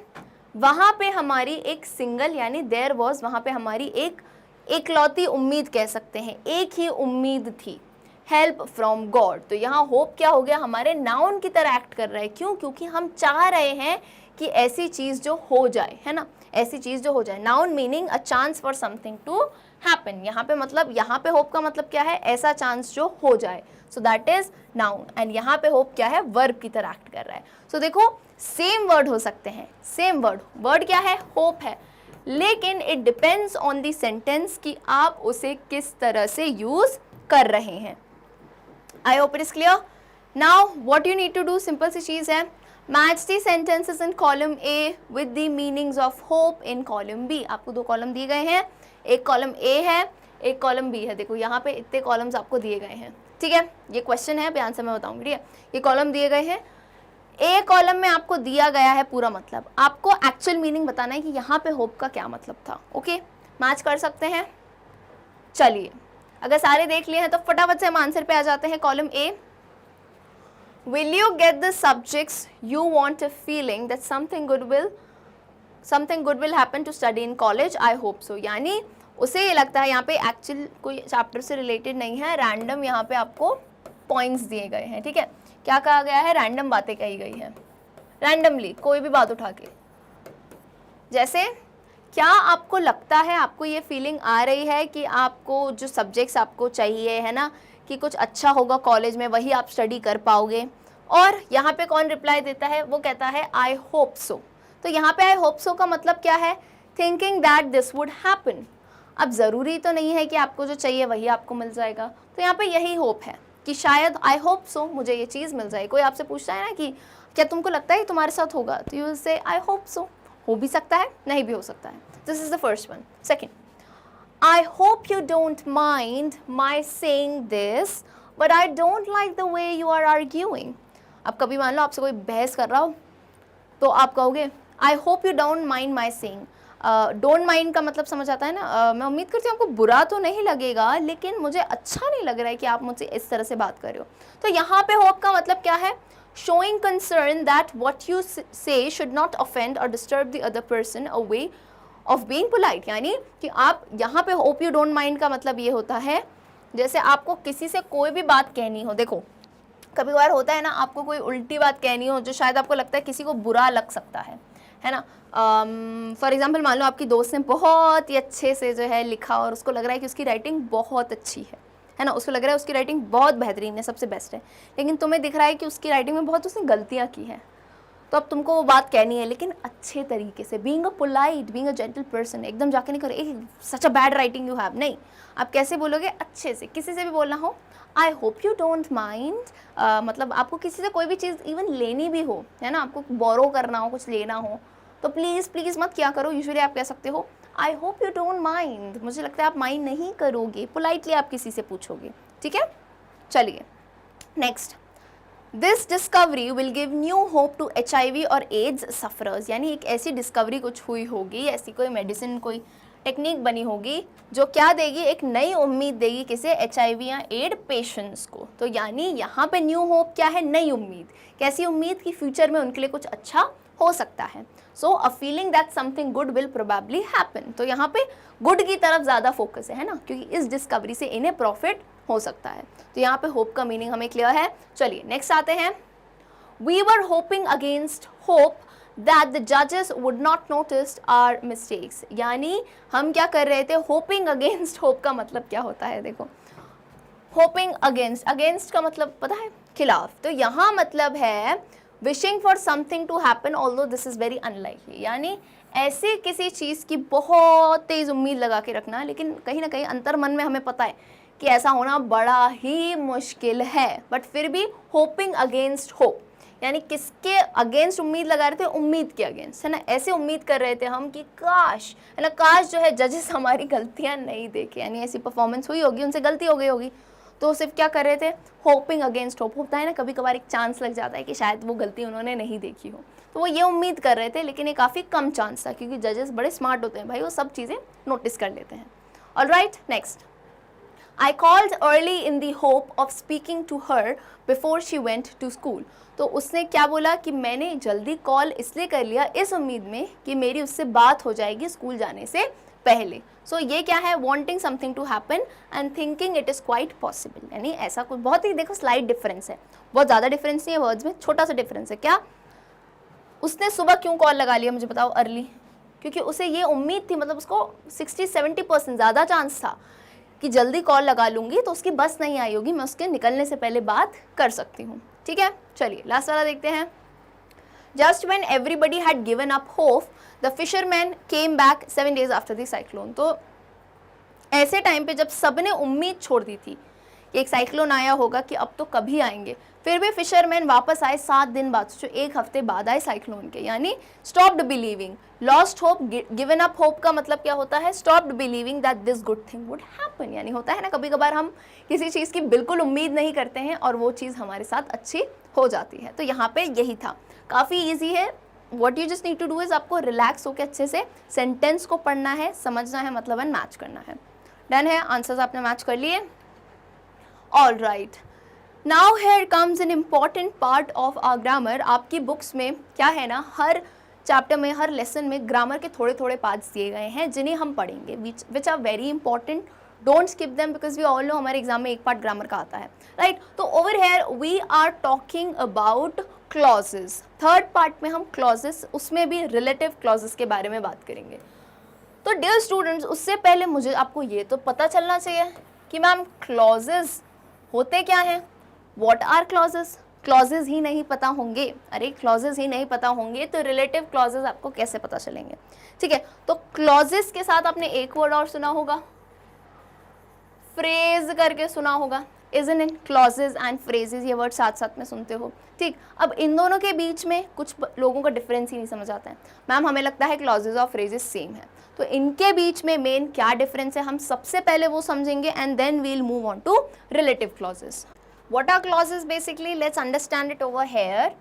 वहाँ पे हमारी एक सिंगल यानी देयर वॉज, वहाँ पे हमारी एक एकलौती उम्मीद कह सकते हैं, एक ही उम्मीद थी, हेल्प फ्रॉम गॉड। तो यहाँ होप क्या हो गया, हमारे नाउन की तरह एक्ट कर रहा है। क्यों, क्योंकि हम चाह रहे हैं कि ऐसी चीज़ जो हो जाए, है ना, ऐसी चीज़ जो हो जाए। Noun meaning a chance for something to happen, यहाँ पे मतलब, यहाँ पे होप का मतलब क्या है, ऐसा चांस जो हो जाए, so that is noun. And यहाँ पे होप क्या है, वर्ब की तरह एक्ट कर रहा है। सो देखो सेम वर्ड हो सकते हैं, सेम वर्ड, वर्ड क्या है, होप है, लेकिन it depends on the sentence कि आप उसे किस तरह से यूज कर रहे हैं। I hope it is clear. Now what you need to do, simple सी चीज़ है, match the sentences in column A with the meanings of hope in column B. आपको दो कॉलम दिए गए हैं, एक कॉलम ए है, एक कॉलम बी है। देखो यहाँ पे इतने कॉलम्स आपको दिए गए हैं, ठीक है, ये क्वेश्चन है, अभी आंसर मैं बताऊंगी, ठीक है। ये कॉलम दिए गए हैं, ए कॉलम में आपको दिया गया है पूरा मतलब, आपको एक्चुअल मीनिंग बताना है कि यहाँ पे होप का क्या मतलब था। ओके, मैच कर सकते हैं। चलिए, अगर सारे देख लिए हैं तो फटाफट से हम आंसर पे आ जाते हैं। Column A, will you get the subjects you want a feeling that something good will happen to study in college, I hope so। यानी उसे ये लगता है, यहाँ पे एक्चुअल कोई चैप्टर से रिलेटेड नहीं है, रैंडम यहाँ पे आपको पॉइंट्स दिए गए हैं, ठीक है। क्या कहा गया है, रैंडम बातें कही गई है, रैंडमली कोई भी बात उठा के। जैसे क्या आपको लगता है, आपको ये फीलिंग आ रही है कि आपको जो सब्जेक्ट्स आपको चाहिए, है ना, कि कुछ अच्छा होगा कॉलेज में, वही आप स्टडी कर पाओगे। और यहाँ पे कौन रिप्लाई देता है, वो कहता है आई होप सो। तो यहाँ पे आई होप सो का मतलब क्या है, thinking that this would happen. अब ज़रूरी तो नहीं है कि आपको जो चाहिए वही आपको मिल जाएगा, तो यहाँ पे यही होप है कि शायद आई होप सो, मुझे ये चीज़ मिल जाए। कोई आपसे पूछता है ना कि क्या तुमको लगता है कि तुम्हारे साथ होगा, तो you will say I hope so. हो भी सकता है, नहीं भी हो सकता है। This is the first one. Second, I hope you don't mind my saying this, but I don't like the way you are arguing. अब कभी मान लो आपसे कोई बहस कर रहा हो तो आप कहोगे I hope you don't mind my saying. Don't mind का मतलब समझ आता है ना, मैं उम्मीद करती हूँ आपको बुरा तो नहीं लगेगा, लेकिन मुझे अच्छा नहीं लग रहा है कि आप मुझसे इस तरह से बात कर रहे हो. तो यहाँ पे होप का मतलब क्या है? Showing concern that what you से शुड नॉट ऑफेंड और disturb the other person a way of being polite. यानी कि आप यहाँ पे होप यू डोंट माइंड का मतलब ये होता है जैसे आपको किसी से कोई भी बात कहनी हो. देखो कभी बार होता है ना, आपको कोई उल्टी बात कहनी हो जो शायद आपको लगता है किसी को बुरा लग सकता है ना. फॉर एग्जाम्पल मान लो आपकी दोस्त ने बहुत ही अच्छे से जो है लिखा और उसको लग रहा है कि उसकी राइटिंग बहुत अच्छी है ना, उसको लग रहा है उसकी राइटिंग बहुत बेहतरीन है, सबसे बेस्ट है, लेकिन तुम्हें दिख रहा है कि उसकी राइटिंग में बहुत उसने गलतियाँ की हैं. तो अब तुमको वो बात कहनी है लेकिन अच्छे तरीके से, being a polite, being a gentle person. एकदम जाके नहीं करो ए such a bad writing you have, नहीं. आप कैसे बोलोगे? अच्छे से. किसी से भी बोलना हो आई होप यू डोंट माइंड, मतलब आपको किसी से कोई भी चीज़ इवन लेनी भी हो, है ना, आपको बोरो करना हो, कुछ लेना हो, तो प्लीज़ प्लीज़ मत क्या करो. यूजुअली आप कह सकते हो आई होप यू डोंट माइंड, मुझे लगता है आप माइंड नहीं करोगे. पोलाइटली आप किसी से पूछोगे. ठीक है, चलिए next. This discovery will give new hope to HIV और एड्स सफरर्स. यानी एक ऐसी डिस्कवरी कुछ हुई होगी, ऐसी कोई मेडिसिन, कोई टेक्निक बनी होगी जो क्या देगी? एक नई उम्मीद देगी किसे? HIV या एड पेशेंट्स को. तो यानी यहाँ पे न्यू होप क्या है? नई उम्मीद. कैसी उम्मीद? कि फ्यूचर में उनके लिए कुछ अच्छा हो सकता है. So a feeling that something good will probably happen. तो यहाँ पे गुड की तरफ ज़्यादा फोकस है ना, क्योंकि इस डिस्कवरी से इन्हें प्रॉफिट हो सकता है. तो यहाँ पे होप का मीनिंग हमें क्लियर है. चलिए नेक्स्ट आते हैं. We were hoping against hope that the जजेस would not notice our mistakes. यानी हम क्या कर रहे थे? होपिंग अगेंस्ट होप का मतलब क्या होता है? देखो होपिंग अगेंस्ट, अगेंस्ट का मतलब पता है? खिलाफ. तो यहाँ मतलब है wishing for something to happen although this is very unlikely. यानी ऐसी किसी चीज़ की बहुत तेज़ उम्मीद लगा के रखना, लेकिन कहीं ना कहीं अंतर मन में हमें पता है कि ऐसा होना बड़ा ही मुश्किल है, बट फिर भी होपिंग अगेंस्ट होप. यानी किसके अगेंस्ट उम्मीद लगा रहे थे? उम्मीद के अगेंस्ट, है ना. ऐसे उम्मीद कर रहे थे हम कि काश, है ना, काश जो है जजेस हमारी गलतियाँ नहीं देखे. यानी ऐसी परफॉर्मेंस हुई होगी, उनसे गलती हो गई होगी, तो सिर्फ क्या कर रहे थे? Hopping against hope. होता है ना कभी कभार एक चांस लग जाता है कि शायद वो गलती उन्होंने नहीं देखी हो, तो वो ये उम्मीद कर रहे थे, लेकिन ये काफ़ी कम चांस था, क्योंकि जजेस बड़े स्मार्ट होते हैं भाई, वो सब चीज़ें नोटिस कर लेते हैं. Alright next. I called early in the hope of speaking to her before she went to school. तो उसने क्या बोला कि मैंने जल्दी कॉल इसलिए कर लिया इस उम्मीद में कि मेरी उससे बात हो जाएगी स्कूल जाने से पहले. सो ये क्या है? wanting something to happen and thinking it is quite possible. यानी ऐसा कुछ बहुत ही, देखो स्लाइट डिफरेंस है, बहुत ज़्यादा डिफरेंस नहीं है वर्ड्स में, छोटा सा डिफरेंस है. क्या? उसने सुबह क्यों कॉल लगा लिया मुझे बताओ अर्ली? क्योंकि उसे ये उम्मीद थी, मतलब उसको 60-70% ज़्यादा चांस था कि जल्दी कॉल लगा लूँगी तो उसकी बस नहीं आई होगी, मैं उसके निकलने से पहले बात कर सकती हूँ. ठीक है, चलिए लास्ट वाला देखते हैं. Just when everybody had given up hope the fisherman came back 7 days after the cyclone. तो ऐसे टाइम पे जब सब ने उम्मीद छोड़ दी थी कि एक साइक्लोन आया होगा कि अब तो कभी आएंगे, फिर भी फिशरमैन वापस आए 7 दिन बाद, जो 1 हफ्ते बाद आए साइक्लोन के. यानी stopped believing, lost hope, given up hope का मतलब क्या होता है? Stopped believing that this good thing would happen. यानी होता है ना कभी कभार हम किसी चीज़ की बिल्कुल उम्मीद नहीं करते हैं और वो चीज़ हमारे साथ अच्छी हो जाती है. तो यहाँ पे यही था, काफ़ी ईजी है. What you just need to do is आपको रिलैक्स होकर अच्छे से सेंटेंस को पढ़ना है, समझना है, मतलब एंड मैच करना है. डन है, आंसर्स आपने मैच कर लिए. All right, now here comes an important part of our grammar. आपकी बुक्स में क्या है ना, हर चैप्टर में, हर लेसन में ग्रामर के थोड़े थोड़े पार्ट्स दिए गए हैं जिन्हें हम पढ़ेंगे, which are very important. Don't skip them because we all know हमारे एग्जाम में एक पार्ट ग्रामर का आता है, राइट. तो over here we are talking about clauses. Third part में हम क्लॉजेस, उसमें भी रिलेटिव क्लॉजेस के बारे में बात करेंगे. तो डियर स्टूडेंट्स, उससे पहले मुझे आपको ये तो पता चलना चाहिए कि मैम क्लॉजेस होते क्या हैं. What are clauses? क्लॉजेस ही नहीं पता होंगे, अरे क्लॉजेस ही नहीं पता होंगे तो रिलेटिव क्लॉजेस आपको कैसे पता चलेंगे? ठीक है, तो क्लॉजेस के साथ आपने एक वर्ड और सुना होगा, फ्रेज करके सुना होगा. Isn't it? Clauses and phrases, ये वर्ड साथ साथ में सुनते हो, ठीक। अब इन दोनों के बीच में कुछ लोगों का डिफरेंस ही नहीं समझ आता है। मैम हमें लगता है क्लॉजेज और फ्रेजेस सेम है, तो इनके बीच में मेन क्या डिफरेंस है हम सबसे पहले वो समझेंगे and then we'll move on to relative clauses. What are clauses basically? Let's understand it over here.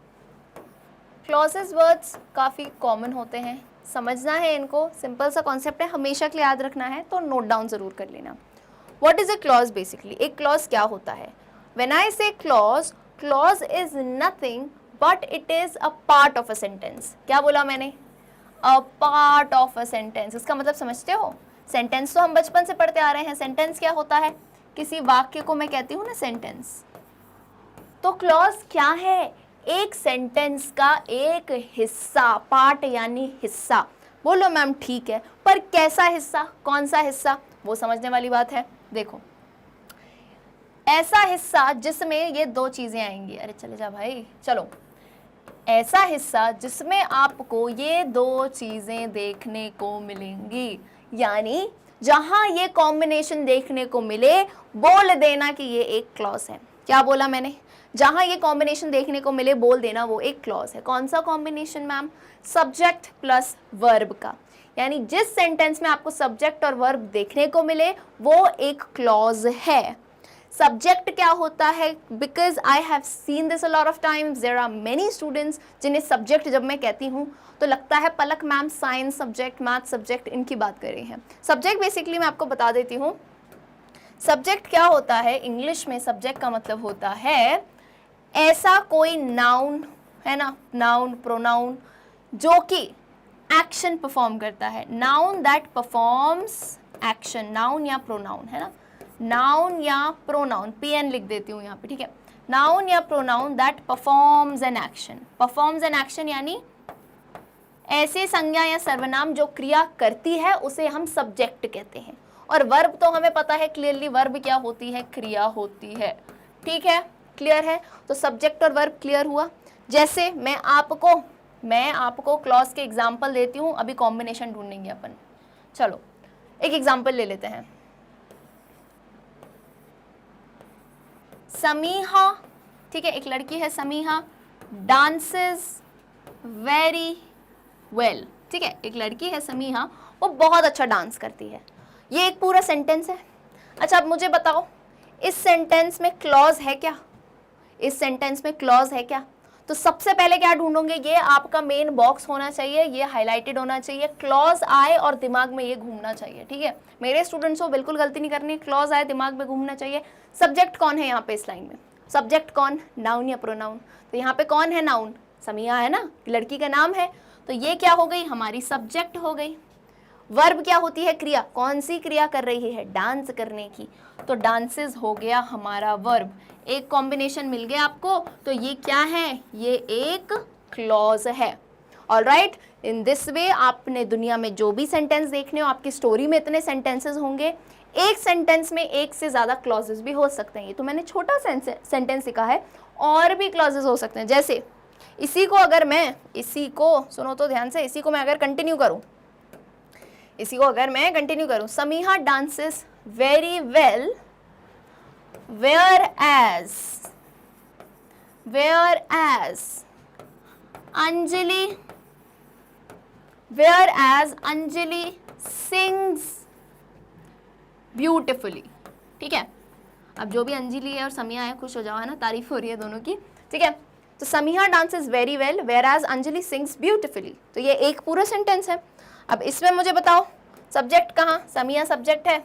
Clauses words काफ़ी कॉमन होते हैं, समझना है इनको, सिंपल सा कॉन्सेप्ट है, हमेशा के लिए याद रखना है, तो नोट डाउन ज़रूर कर लेना। What is a clause basically? एक क्लॉज क्या होता है? व्हेन आई से clause, clause is nothing but it is a part of a sentence. क्या बोला मैंने? A part of a sentence. इसका मतलब समझते हो? सेंटेंस तो हम बचपन से पढ़ते आ रहे हैं। सेंटेंस क्या होता है? किसी वाक्य को मैं कहती हूँ ना सेंटेंस, तो क्लॉज क्या है? एक सेंटेंस का एक हिस्सा, पार्ट यानी हिस्सा। बोलो मैम ठीक है, पर कैसा हिस्सा, कौन सा हिस्सा, वो समझने वाली बात है। देखो, ऐसा हिस्सा जिसमें ये दो चीजें आएंगी, अरे चले जा भाई, चलो, ऐसा हिस्सा जिसमें आपको ये दो चीजें देखने को मिलेंगी, यानी जहां ये कॉम्बिनेशन देखने को मिले, बोल देना कि ये एक क्लॉज है। क्या बोला मैंने? जहां ये कॉम्बिनेशन देखने को मिले, बोल देना वो एक क्लॉज है। कौन सा combination ma'am? Subject plus verb का, यानी जिस सेंटेंस में आपको सब्जेक्ट और वर्ब देखने को मिले वो एक क्लॉज है। सब्जेक्ट क्या होता है? Because I have seen this a lot of times, there are many students जिन्हें सब्जेक्ट जब मैं कहती हूँ तो लगता है Palak ma'am science subject, math subject, इनकी बात कर रही हैं। सब्जेक्ट बेसिकली मैं आपको बता देती हूँ, सब्जेक्ट क्या होता है इंग्लिश में? सब्जेक्ट का मतलब होता है ऐसा कोई नाउन, है ना, नाउन, प्रोनाउन, जो कि एक्शन परफॉर्म करता है। Noun that performs action, noun या प्रोनाउन, है ना, नाउन या प्रोनाउन, पीएन लिख देती हूँ यहाँ पे, ठीक है। नाउन या pronoun that performs an action. Performs an action यानी ऐसे संज्ञा या सर्वनाम जो क्रिया करती है उसे हम सब्जेक्ट कहते हैं। और वर्ब तो हमें पता है क्लियरली, वर्ब क्या होती है? क्रिया होती है, ठीक है, क्लियर है। तो सब्जेक्ट और वर्ब क्लियर हुआ। जैसे मैं आपको क्लॉज के एग्जाम्पल देती हूँ, अभी कॉम्बिनेशन ढूंढेंगे अपन। चलो एक एग्जाम्पल ले लेते हैं। समीहा, ठीक है, एक लड़की है समीहा, डांसेस वेरी वेल, ठीक है, एक लड़की है समीहा, वो बहुत अच्छा डांस करती है। ये एक पूरा सेंटेंस है। अच्छा अब मुझे बताओ, इस सेंटेंस में क्लॉज है क्या? इस सेंटेंस में क्लॉज है क्या? तो सबसे पहले क्या ढूंढोगे? ये आपका मेन बॉक्स होना चाहिए, ये हाईलाइटेड होना चाहिए, क्लॉज आए और दिमाग में ये घूमना चाहिए, ठीक है। मेरे स्टूडेंट्स को बिल्कुल गलती नहीं करनी, क्लॉज आए दिमाग में घूमना चाहिए। सब्जेक्ट कौन है यहाँ पे इस लाइन में? सब्जेक्ट कौन? नाउन या प्रोनाउन? तो यहाँ पे कौन है? नाउन, समीहा है ना, लड़की का नाम है, तो ये क्या हो गई? हमारी सब्जेक्ट हो गई। वर्ब क्या होती है? क्रिया। कौन सी क्रिया कर रही है? डांस करने की, तो डांसेस हो गया हमारा वर्ब। एक कॉम्बिनेशन मिल गया आपको, तो ये क्या है? ये एक क्लॉज है। ऑलराइट, इन दिस वे आपने दुनिया में जो भी सेंटेंस देखने हो, आपकी स्टोरी में इतने सेंटेंसेस होंगे, एक सेंटेंस में एक से ज़्यादा क्लॉजेस भी हो सकते हैं। ये तो मैंने छोटा सेंटेंस लिखा है, और भी क्लॉजेस हो सकते हैं। जैसे इसी को अगर मैं, इसी को सुनो तो ध्यान से, इसी को मैं अगर कंटिन्यू करूं, Samiha dances very well whereas Anjali sings beautifully, ठीक है। अब जो भी अंजलि है और समीहा है, खुश हो जाओ, है ना, तारीफ हो रही है दोनों की, ठीक है। तो Samiha dances very well whereas Anjali sings beautifully, तो ये एक पूरा सेंटेंस है। अब इसमें मुझे बताओ सब्जेक्ट कहाँ? समीहा सब्जेक्ट है,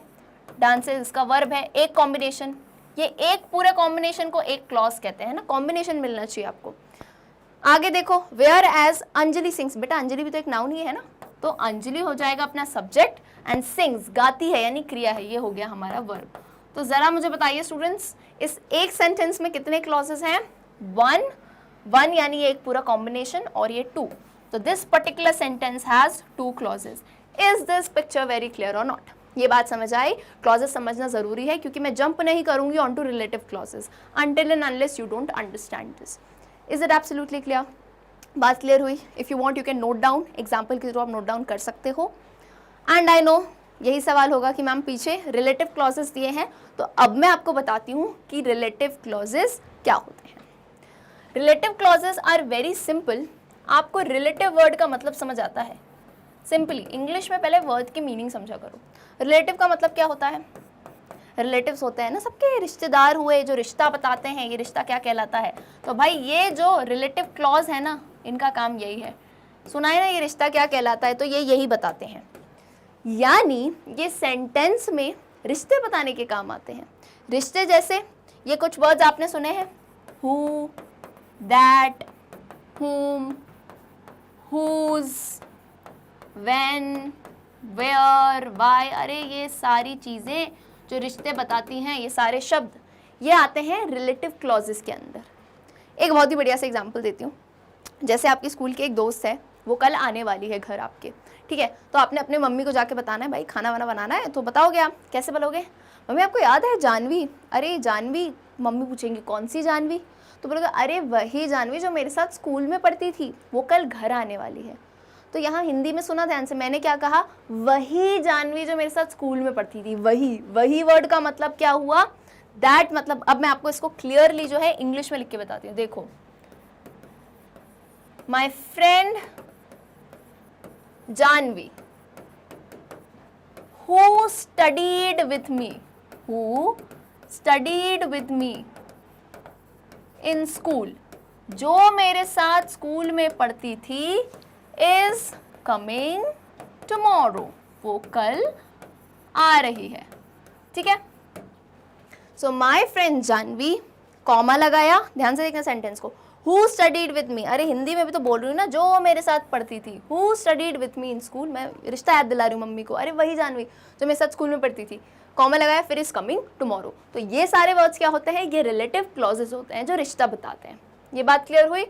डांसेस इसका वर्ब है, एक कॉम्बिनेशन, ये एक पूरे कॉम्बिनेशन को एक क्लॉज कहते हैं ना, कॉम्बिनेशन मिलना चाहिए आपको। आगे देखो, वेयर एज अंजलि सिंग्स, बेटा अंजलि भी तो एक नाउन ही है ना, तो अंजलि हो जाएगा अपना सब्जेक्ट, एंड सिंग्स गाती है यानी क्रिया है, ये हो गया हमारा वर्ब। तो जरा मुझे बताइए स्टूडेंट्स, इस एक सेंटेंस में कितने क्लॉजेस हैं? वन यानी ये एक पूरा कॉम्बिनेशन, और ये टू, तो this particular sentence has two clauses. Is this picture very clear और नॉट? ये बात समझ आई? क्लॉजेस समझना जरूरी है, क्योंकि मैं जंप नहीं करूंगी on to relative clauses until and unless you don't understand this. Is it absolutely clear? बात क्लियर हुई? If you want you can note down, example के थ्रू आप नोट डाउन कर सकते हो। एंड आई नो यही सवाल होगा कि मैम पीछे रिलेटिव क्लॉजेस दिए हैं, तो अब मैं आपको बताती हूँ कि रिलेटिव क्लॉजेस क्या होते हैं। Relative clauses are very simple. आपको रिलेटिव वर्ड का मतलब समझ आता है? सिंपली इंग्लिश में पहले वर्ड की मीनिंग समझा करो। रिलेटिव का मतलब क्या होता है? रिलेटिव्स होते हैं ना, सबके रिश्तेदार हुए, जो रिश्ता बताते हैं, ये रिश्ता क्या कहलाता है। तो भाई ये जो रिलेटिव क्लॉज है ना, इनका काम यही है। सुना है ना ये रिश्ता क्या कहलाता है, तो ये यही बताते हैं। यानी ये सेंटेंस में रिश्ते बताने के काम आते हैं। रिश्ते जैसे ये कुछ वर्ड्स आपने सुने हैं, who, that, whom, whose, when, where, why। अरे ये सारी चीज़ें जो रिश्ते बताती हैं, ये सारे शब्द ये आते हैं रिलेटिव क्लॉजेस के अंदर। एक बहुत ही बढ़िया सा एग्जांपल देती हूँ। जैसे आपके स्कूल की एक दोस्त है, वो कल आने वाली है घर आपके, ठीक है। तो आपने अपने मम्मी को जाके बताना है, भाई खाना वाना बनाना है, तो बताओगे आप कैसे बोलोगे? मम्मी आपको याद है जानवी? अरे जानवी? मम्मी पूछेंगी कौन सी जानवी? तो बोलोगे अरे वही जानवी जो मेरे साथ स्कूल में पढ़ती थी, वो कल घर आने वाली है। तो यहाँ हिंदी में सुना ध्यान से, मैंने क्या कहा? वही जानवी जो मेरे साथ स्कूल में पढ़ती थी। वही वर्ड का मतलब क्या हुआ? दैट। मतलब अब मैं आपको इसको क्लियरली जो है इंग्लिश में लिख के बताती हूँ। देखो, my friend Janvi who studied with me in school, जो मेरे साथ स्कूल में पढ़ती थी, is coming tomorrow, वो कल आ रही है, ठीक है। सो माई फ्रेंड जानवी, कॉमा लगाया, ध्यान से देखना सेंटेंस को, who studied with me। अरे हिंदी में भी तो बोल रही हूँ ना, जो मेरे साथ पढ़ती थी। who studied with me in school, मैं रिश्ता याद दिला रही हूँ मम्मी को। अरे वही जानवी जो मेरे साथ स्कूल में पढ़ती थी, कॉमा लगाया, फिर इज कमिंग टुमारो। तो ये सारे वर्ड्स क्या होते हैं? ये रिलेटिव क्लॉजेस होते हैं जो रिश्ता बताते हैं। ये बात क्लियर हुई?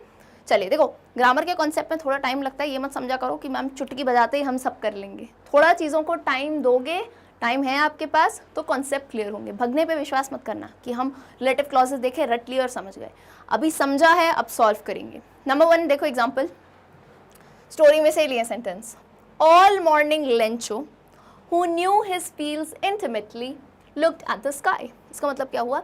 चलिए देखो, ग्रामर के कॉन्सेप्ट में थोड़ा टाइम लगता है, ये मत समझा करो कि मैम चुटकी बजाते ही हम सब कर लेंगे। थोड़ा चीज़ों को टाइम दोगे, टाइम है आपके पास, तो कॉन्सेप्ट क्लियर होंगे। भगने पे विश्वास मत करना कि हम रिलेटिव क्लॉजेस देखे, रट लिए और समझ गए। अभी समझा है, अब सॉल्व करेंगे। नंबर 1 देखो एग्जाम्पल, स्टोरी में से लिए sentence. All morning Lencho who knew his fields intimately looked at the sky। इसका मतलब क्या हुआ?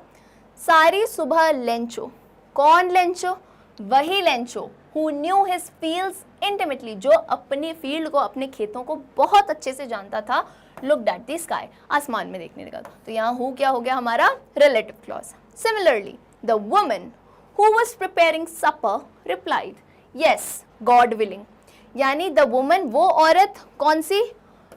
सारी सुबह लेंचो, कौन लेंचो? वही Lencho who knew his fields intimately, जो अपने फील्ड को, अपने खेतों को बहुत अच्छे से जानता था, looked at the sky, आसमान में देखने लगा। तो यहाँ who क्या हो गया हमारा? Relative clause. Similarly the woman who was preparing supper replied yes God willing, यानी the woman, वो औरत कौन सी?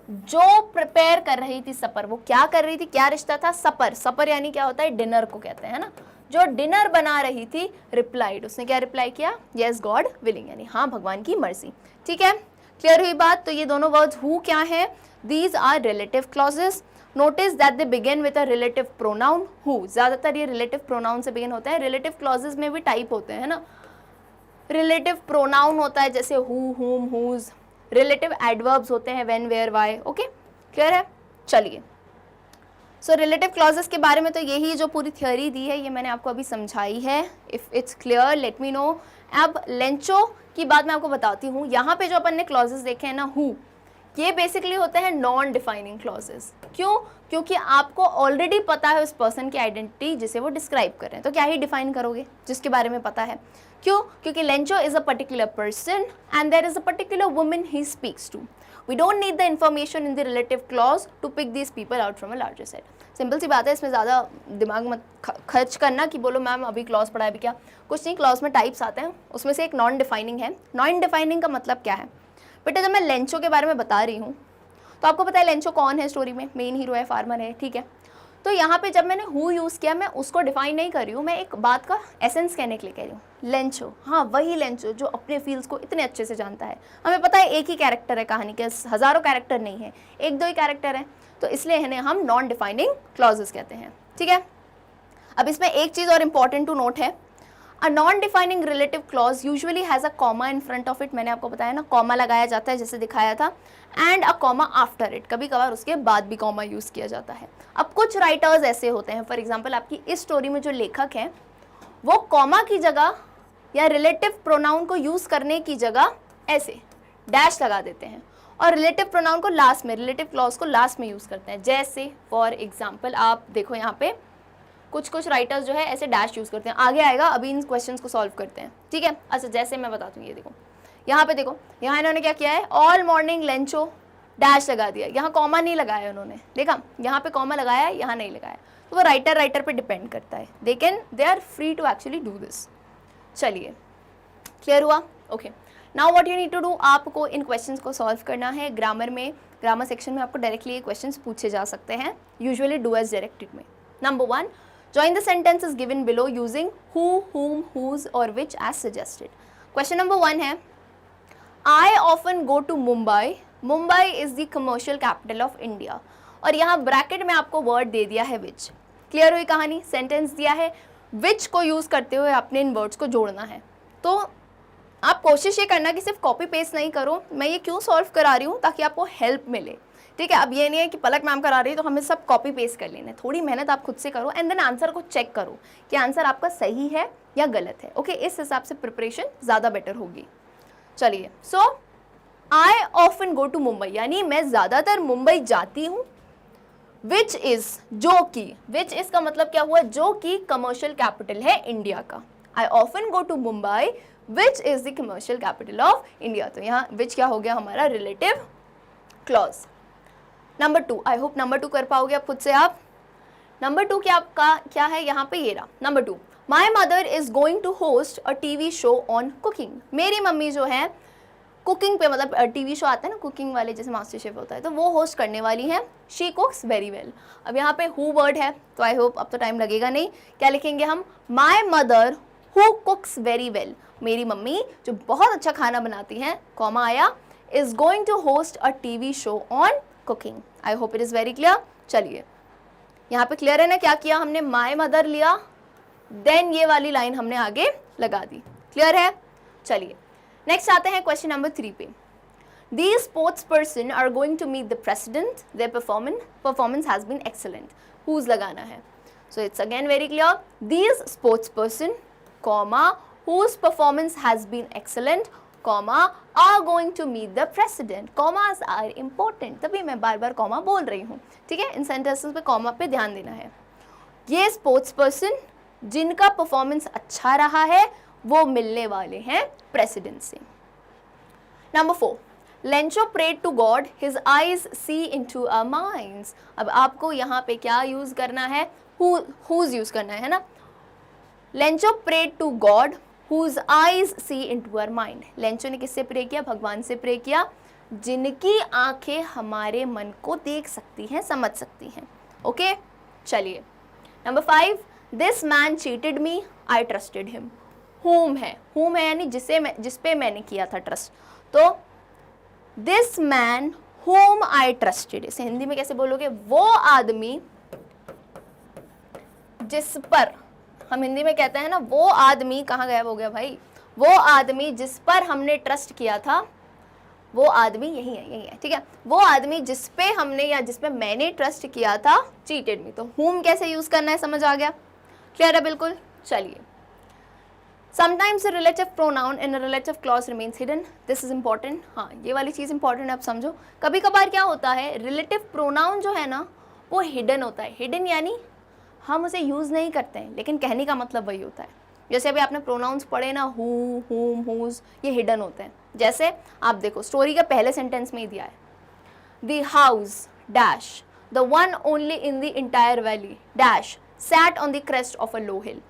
जो प्रिपेयर कर रही थी सपर। वो क्या कर रही थी? क्या रिश्ता था? सपर। सपर यानी क्या होता है? डिनर को कहते हैं ना। जो डिनर बना रही थी, रिप्लाइड, उसने क्या रिप्लाई किया? यस गॉड विलिंग, यानी हाँ भगवान की मर्जी। ठीक है, क्लियर हुई बात? तो ये दोनों वर्ड्स हु क्या है? These are relative clauses. Notice that they begin with a relative pronoun who. ज्यादातर ये रिलेटिव प्रोनाउन से बिगिन होता है। रिलेटिव क्लॉजेस में भी टाइप होते हैं ना। रिलेटिव प्रोनाउन होता है जैसे हु, हुम, हुज। रिलेटिव एडवर्ब्स होते हैं when, where, why. Okay, clear है? चलिए, सो रिलेटिव क्लॉजेस के बारे में तो यही जो पूरी थ्योरी दी है ये मैंने आपको अभी समझाई है। If it's clear let me know. अब लेंचो की बात मैं आपको बताती हूँ। यहाँ पे जो अपन ने क्लॉजेस देखे हैं ना, हु, ये बेसिकली होते हैं नॉन डिफाइनिंग क्लॉजेस। क्यों? क्योंकि आपको ऑलरेडी पता है उस पर्सन की आइडेंटिटी जिसे वो डिस्क्राइब कर रहे हैं, तो क्या ही डिफाइन करोगे जिसके बारे में पता है। क्यों? क्योंकि Lencho is a particular person and there is a particular woman he speaks to. We don't need the information in the relative clause to pick these people out from a larger set. Simple सी बात है, इसमें ज़्यादा दिमाग मत खर्च करना कि बोलो मैम अभी क्लॉज पढ़ा है अभी क्या। कुछ नहीं, क्लॉज में टाइप्स आते हैं, उसमें से एक नॉन डिफाइनिंग है। नॉन डिफाइनिंग का मतलब क्या है बेटा? जब मैं लेंचो के बारे में बता रही हूँ तो आपको पता है लेंचो कौन है स्टोरी में? मेन हीरो है, फार्मर है, ठीक है। तो यहाँ पे जब मैंने हु यूज़ किया, मैं उसको डिफाइन नहीं कर रही हूँ, मैं एक बात का एसेंस कहने के लिए कह रही हूँ। लेंचो, हाँ वही लेंचो जो अपने फील्ड्स को इतने अच्छे से जानता है। हमें पता है एक ही कैरेक्टर है कहानी के, हज़ारों कैरेक्टर नहीं है, एक दो ही कैरेक्टर हैं, तो इसलिए इन्हें हम नॉन डिफाइनिंग क्लॉजेस कहते हैं। ठीक है, अब इसमें एक चीज़ और इम्पॉर्टेंट टू नोट है। A non defining relative clause usually has a comma in front of it. मैंने आपको बताया ना, कॉमा लगाया जाता है जैसे दिखाया था, and a comma after it. कभी कभार उसके बाद भी कॉमा यूज़ किया जाता है। अब कुछ राइटर्स ऐसे होते हैं, फॉर एग्जांपल आपकी इस स्टोरी में जो लेखक हैं वो कॉमा की जगह या रिलेटिव प्रोनाउन को यूज़ करने की जगह ऐसे डैश लगा देते हैं, और रिलेटिव प्रोनाउन को लास्ट में, रिलेटिव क्लॉज को लास्ट में यूज़ करते हैं। जैसे फॉर एग्जाम्पल आप देखो यहाँ पे कुछ राइटर्स जो है ऐसे डैश यूज़ करते हैं, आगे आएगा, अभी इन क्वेश्चंस को सॉल्व करते हैं, ठीक है। अच्छा जैसे मैं बताती हूँ, ये देखो यहाँ पे देखो, यहाँ इन्होंने क्या किया है, ऑल मॉर्निंग लंचो डैश लगा दिया, यहाँ कॉमा नहीं लगाया उन्होंने, देखा यहाँ पे कॉमा लगाया है, यहाँ नहीं लगाया, तो वो राइटर पे डिपेंड करता है, they are free to actually do this. चलिए क्लियर हुआ? Okay, now what you need to do, आपको इन क्वेश्चंस को सॉल्व करना है। ग्रामर में, ग्रामर सेक्शन में आपको डायरेक्टली ये क्वेश्चंस पूछे जा सकते हैं, यूजुअली डू एज डायरेक्टेड में। Number 1, join the sentences given below using who, whom, whose और which as suggested. Question number 1 है, I often go to Mumbai. Mumbai is the commercial capital of India. और यहाँ bracket में आपको word दे दिया है which. Clear हुई कहानी? सेंटेंस दिया है, which को यूज़ करते हुए अपने इन वर्ड्स को जोड़ना है। तो आप कोशिश ये करना कि सिर्फ कॉपी पेस्ट नहीं करो, मैं ये क्यों सॉल्व करा रही हूँ, ताकि आपको हेल्प मिले, ठीक है। अब ये नहीं है कि पलक मैम करा रही है तो हमें सब कॉपी पेस्ट कर लेना है, थोड़ी मेहनत आप खुद से करो एंड देन आंसर को चेक करो कि आंसर आपका सही है या गलत है, ओके। इस हिसाब से प्रिपरेशन ज़्यादा बेटर होगी। चलिए, so I often go to Mumbai, यानी मैं ज़्यादातर मुंबई जाती हूँ। विच इज़, जो कि, विच इज़ का मतलब क्या हुआ, जो कि कमर्शियल कैपिटल है इंडिया का। I often go to Mumbai which is the commercial capital of India. तो यहाँ विच क्या हो गया हमारा relative clause. Number 2, I hope number 2 कर पाओगे आप खुद से। आप नंबर 2 क्या है यहाँ पे, ये रहा number 2, my mother is going to host a TV show on cooking. मेरी मम्मी जो है कुकिंग पे, मतलब टीवी शो आता है ना कुकिंग वाले, जैसे मास्टर शेफ होता है, तो वो होस्ट करने वाली है। She कुक्स very well. अब यहाँ पे हु वर्ड है, तो आई होप अब तो टाइम लगेगा नहीं, क्या लिखेंगे हम, my mother who cooks very well, मेरी मम्मी जो बहुत अच्छा खाना बनाती हैं, कॉमा आया, is going to host a TV show on cooking. I hope it is very clear. चलिए यहाँ पे क्लियर है ना, क्या किया हमने, माई मदर लिया, देन ये वाली लाइन हमने आगे लगा दी, क्लियर है। चलिए नेक्स्ट आते हैं क्वेश्चन नंबर 3 पे। These sports person are going to meet the president, their performance has been excellent. Whose लगाना है, so it's again very clear, these sports person comma whose performance has been excellent, comma are going to meet the president. Commas are important, तभी मैं बार bar comma बोल रही हूँ, ठीक है। इन sentences पे कॉमा पे ध्यान देना है। ये स्पोर्ट्स पर्सन जिनका परफॉर्मेंस अच्छा रहा है वो मिलने वाले हैं प्रेसिडेंट से। Number 4, Lencho prayed to God, his eyes see into our minds. अब आपको यहाँ पे क्या यूज करना है, हुज यूज करना है ना। Lencho prayed to God whose eyes see into our mind. Lencho ने किससे प्रे किया, भगवान से प्रे किया, जिनकी आंखें हमारे मन को देख सकती हैं, समझ सकती हैं, ओके। चलिए number 5, this man cheated me, I trusted him. whom है यानी जिस पे मैंने किया था ट्रस्ट, तो this man whom I trusted, इसे हिंदी में कैसे बोलोगे, वो आदमी जिस पर, हम हिंदी में कहते हैं ना, वो आदमी, कहाँ गायब हो गया भाई, वो आदमी जिस पर हमने ट्रस्ट किया था, वो आदमी यही है, ठीक है। वो आदमी जिस पे हमने या जिस पे मैंने ट्रस्ट किया था चीटेड मी। तो whom कैसे यूज करना है, समझ आ गया, क्लियर है बिल्कुल। चलिए, sometimes relative pronoun in relative clause remains hidden, this is important. हाँ, ये वाली चीज़ इंपॉर्टेंट है, आप समझो। कभी कभार क्या होता है, रिलेटिव प्रोनाउन जो है ना वो हिडन होता है। हिडन यानी हम उसे यूज़ नहीं करते हैं, लेकिन कहने का मतलब वही होता है। जैसे अभी आपने प्रोनाउंस पढ़े ना, हु, हुम, हुज, ये हिडन होते हैं। जैसे आप देखो स्टोरी का पहले सेंटेंस में ही दिया है, the house dash, the one only in the entire valley dash sat on the crest of a low hill.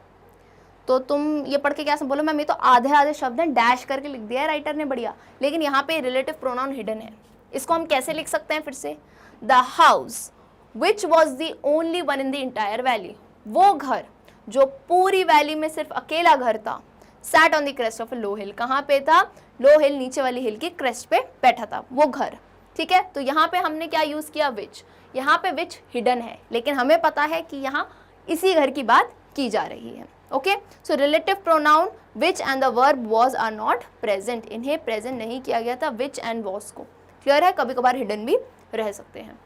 तो तुम ये पढ़ के क्या बोलो, मैम ये तो आधे शब्द हैं, डैश करके लिख दिया है राइटर ने, बढ़िया, लेकिन यहाँ पे रिलेटिव प्रोनाउन हिडन है। इसको हम कैसे लिख सकते हैं फिर से, the house which was the only one in the entire valley, वो घर जो पूरी वैली में सिर्फ अकेला घर था, sat on the crest of a low hill, कहाँ पे था, लो हिल, नीचे वाली हिल की क्रेस्ट पे बैठा था वो घर, ठीक है। तो यहाँ पे हमने क्या यूज़ किया, विच। यहाँ पे विच हिडन है, लेकिन हमें पता है कि यहाँ इसी घर की बात की जा रही है, okay. So relative pronoun which and the verb was are not present, इन्हें प्रेजेंट नहीं किया गया था विच एंड वॉज को, क्लियर है। कभी कभार हिडन भी रह सकते हैं।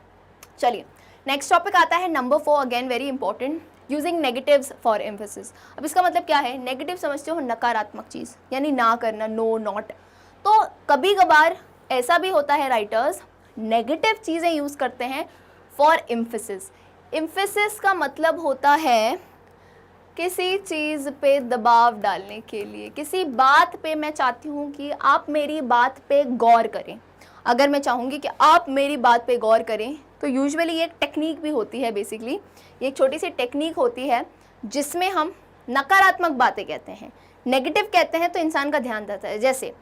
चलिए नेक्स्ट टॉपिक आता है number 4, again very important, using negatives for emphasis. अब इसका मतलब क्या है, नेगेटिव समझते हो नकारात्मक चीज़, यानी ना करना, नो, नॉट। तो कभी कभार ऐसा भी होता है राइटर्स, नेगेटिव चीज़ें यूज़ करते हैं फॉर एम्फेसिस। एम्फेसिस का मतलब होता है किसी चीज़ पे दबाव डालने के लिए, किसी बात पे मैं चाहती हूँ कि आप मेरी बात पे गौर करें। अगर मैं चाहूँगी कि आप मेरी बात पे गौर करें तो यूजुअली ये एक टेक्निक भी होती है, बेसिकली ये एक छोटी सी टेक्निक होती है जिसमें हम नकारात्मक बातें कहते हैं, नेगेटिव कहते हैं तो इंसान का ध्यान रहता है। जैसे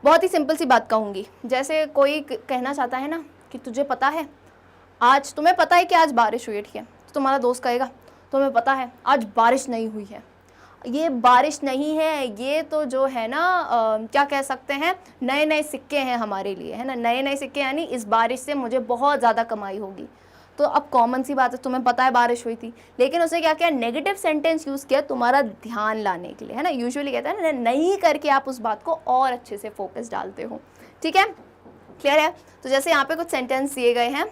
बहुत ही सिंपल सी बात कहूँगी, जैसे कोई कहना चाहता है ना कि तुझे पता है आज, तुम्हें पता है कि आज बारिश हुई है, ठीक है, तो तुम्हारा दोस्त कहेगा तुम्हें पता है आज बारिश नहीं हुई है। ये बारिश नहीं है, ये तो जो है ना क्या कह सकते हैं, नए नए सिक्के हैं हमारे लिए, है ना, नए नए सिक्के, यानी इस बारिश से मुझे बहुत ज़्यादा कमाई होगी। तो अब कॉमन सी बात है, तुम्हें पता है बारिश हुई थी, लेकिन उसने क्या किया, नेगेटिव सेंटेंस यूज़ किया तुम्हारा ध्यान लाने के लिए, है ना। यूजुअली कहते हैं ना, नहीं करके आप उस बात को और अच्छे से फोकस डालते हो, ठीक है, क्लियर है। तो जैसे यहाँ पे कुछ सेंटेंस दिए गए हैं,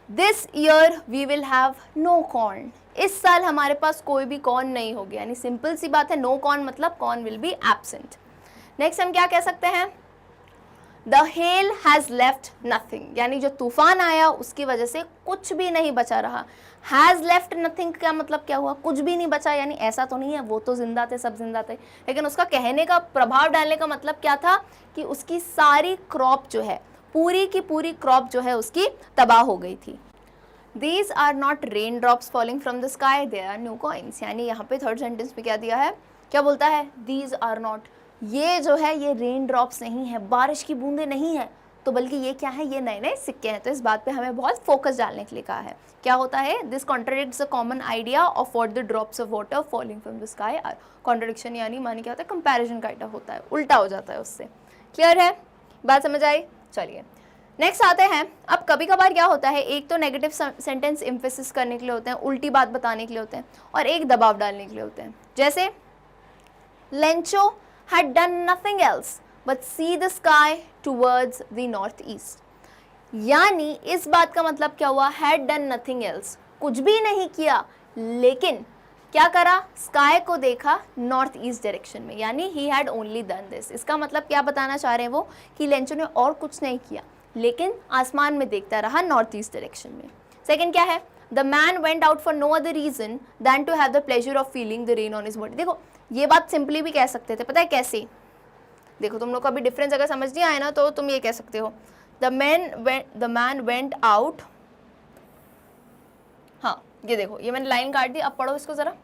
this year we will have no corn, इस साल हमारे पास कोई भी कॉर्न नहीं होगी, यानी सिंपल सी बात है, नो कॉर्न मतलब corn will be absent. Next हम क्या कह सकते हैं, the hell has left nothing, यानी जो तूफान आया उसकी वजह से कुछ भी नहीं बचा रहा। हैज़ लेफ्ट नथिंग का मतलब क्या हुआ, कुछ भी नहीं बचा, यानी ऐसा तो नहीं है वो तो जिंदा थे, सब जिंदा थे, लेकिन उसका कहने का, प्रभाव डालने का मतलब क्या था कि उसकी सारी क्रॉप जो है, पूरी की पूरी क्रॉप जो है उसकी तबाह हो गई थी। These are not raindrops falling from the sky, they are new coins, यानी यहाँ पे थर्ड सेंटेंस पे क्या दिया है, क्या बोलता है, These are not, ये जो है ये रेन ड्रॉप्स नहीं है, बारिश की बूंदें नहीं है, तो बल्कि ये क्या है, ये नए नए सिक्के हैं। तो इस बात पे हमें बहुत फोकस डालने के लिए कहा है। क्या होता है, this contradicts the common idea of what the drops of water falling from the sky are. Contradiction यानी माने क्या होता है, कंपैरिजन काइंड ऑफ होता है, उल्टा हो जाता है उससे। क्लियर है, बात समझ आई। चलिए नेक्स्ट आते हैं। अब कभी कभार क्या होता है, एक तो नेगेटिव सेंटेंस एम्फेसिस करने के लिए होते हैं, उल्टी बात बताने के लिए होते हैं, और एक दबाव डालने के लिए होते हैं। जैसे Lencho had done nothing else but see the sky towards the northeast, यानी इस बात का मतलब क्या हुआ, had done nothing else, कुछ भी नहीं किया, लेकिन क्या करा, स्काई को देखा नॉर्थ ईस्ट डायरेक्शन में, यानी he had only done this. इसका मतलब क्या बताना चाह रहे हैं वो, कि लेंचो ने और कुछ नहीं किया, लेकिन आसमान में देखता रहा नॉर्थ ईस्ट डायरेक्शन में। सेकंड क्या है, the man went out for no other reason than to have the pleasure of feeling the rain on his body. देखो ये बात सिंपली भी कह सकते थे, पता है कैसे, देखो तुम लोग का भी डिफरेंस अगर समझ नहीं आया ना तो तुम ये कह सकते हो, द मैन वेंट आउट, हाँ ये देखो ये मैंने लाइन काट दी, अब पढ़ो इसको जरा,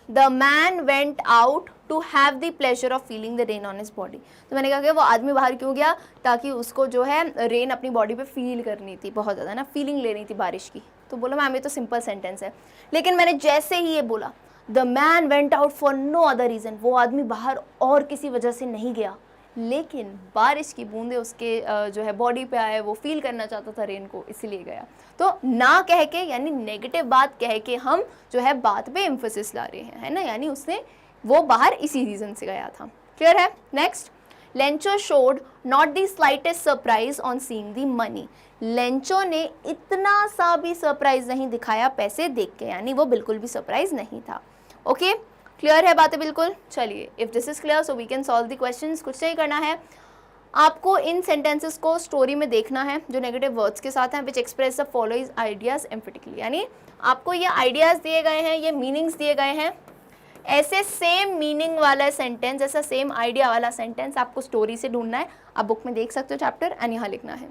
the man went out to have the pleasure of feeling the rain on his body. तो मैंने कहा कि वो आदमी बाहर क्यों गया, ताकि उसको जो है रेन अपनी बॉडी पे फील करनी थी, बहुत ज़्यादा ना फीलिंग लेनी थी बारिश की। तो बोला मैम ये तो सिंपल सेंटेंस है, लेकिन मैंने जैसे ही ये बोला the man went out for no other reason, वो आदमी बाहर और किसी वजह से नहीं गया, लेकिन बारिश की बूंदें उसके जो है बॉडी पे आए, वो फील करना चाहता था रेन को, इसीलिए गया। तो ना कह के, यानी नेगेटिव बात कह के हम जो है बात पे एम्फेसिस ला रहे हैं, है ना, यानी उसने वो बाहर इसी रीज़न से गया था। क्लियर है। Next, Lencho showed not the slightest surprise on seeing the money. Lencho ने इतना सा भी सरप्राइज नहीं दिखाया पैसे देख के, यानी वो बिल्कुल भी सरप्राइज नहीं था। ओके क्लियर है बातें बिल्कुल। चलिए if this is clear so we can solve the questions. कुछ नहीं करना है, आपको इन सेंटेंसेस को स्टोरी में देखना है जो नेगेटिव वर्ड्स के साथ हैं, which express the following ideas emphatically, यानी आपको ये आइडियाज दिए गए हैं, ये मीनिंग्स दिए गए हैं, ऐसे सेम मीनिंग वाला सेंटेंस, ऐसा सेम आइडिया वाला सेंटेंस आपको स्टोरी से ढूंढना है। आप बुक में देख सकते हो चैप्टर, एंड यहाँ लिखना है।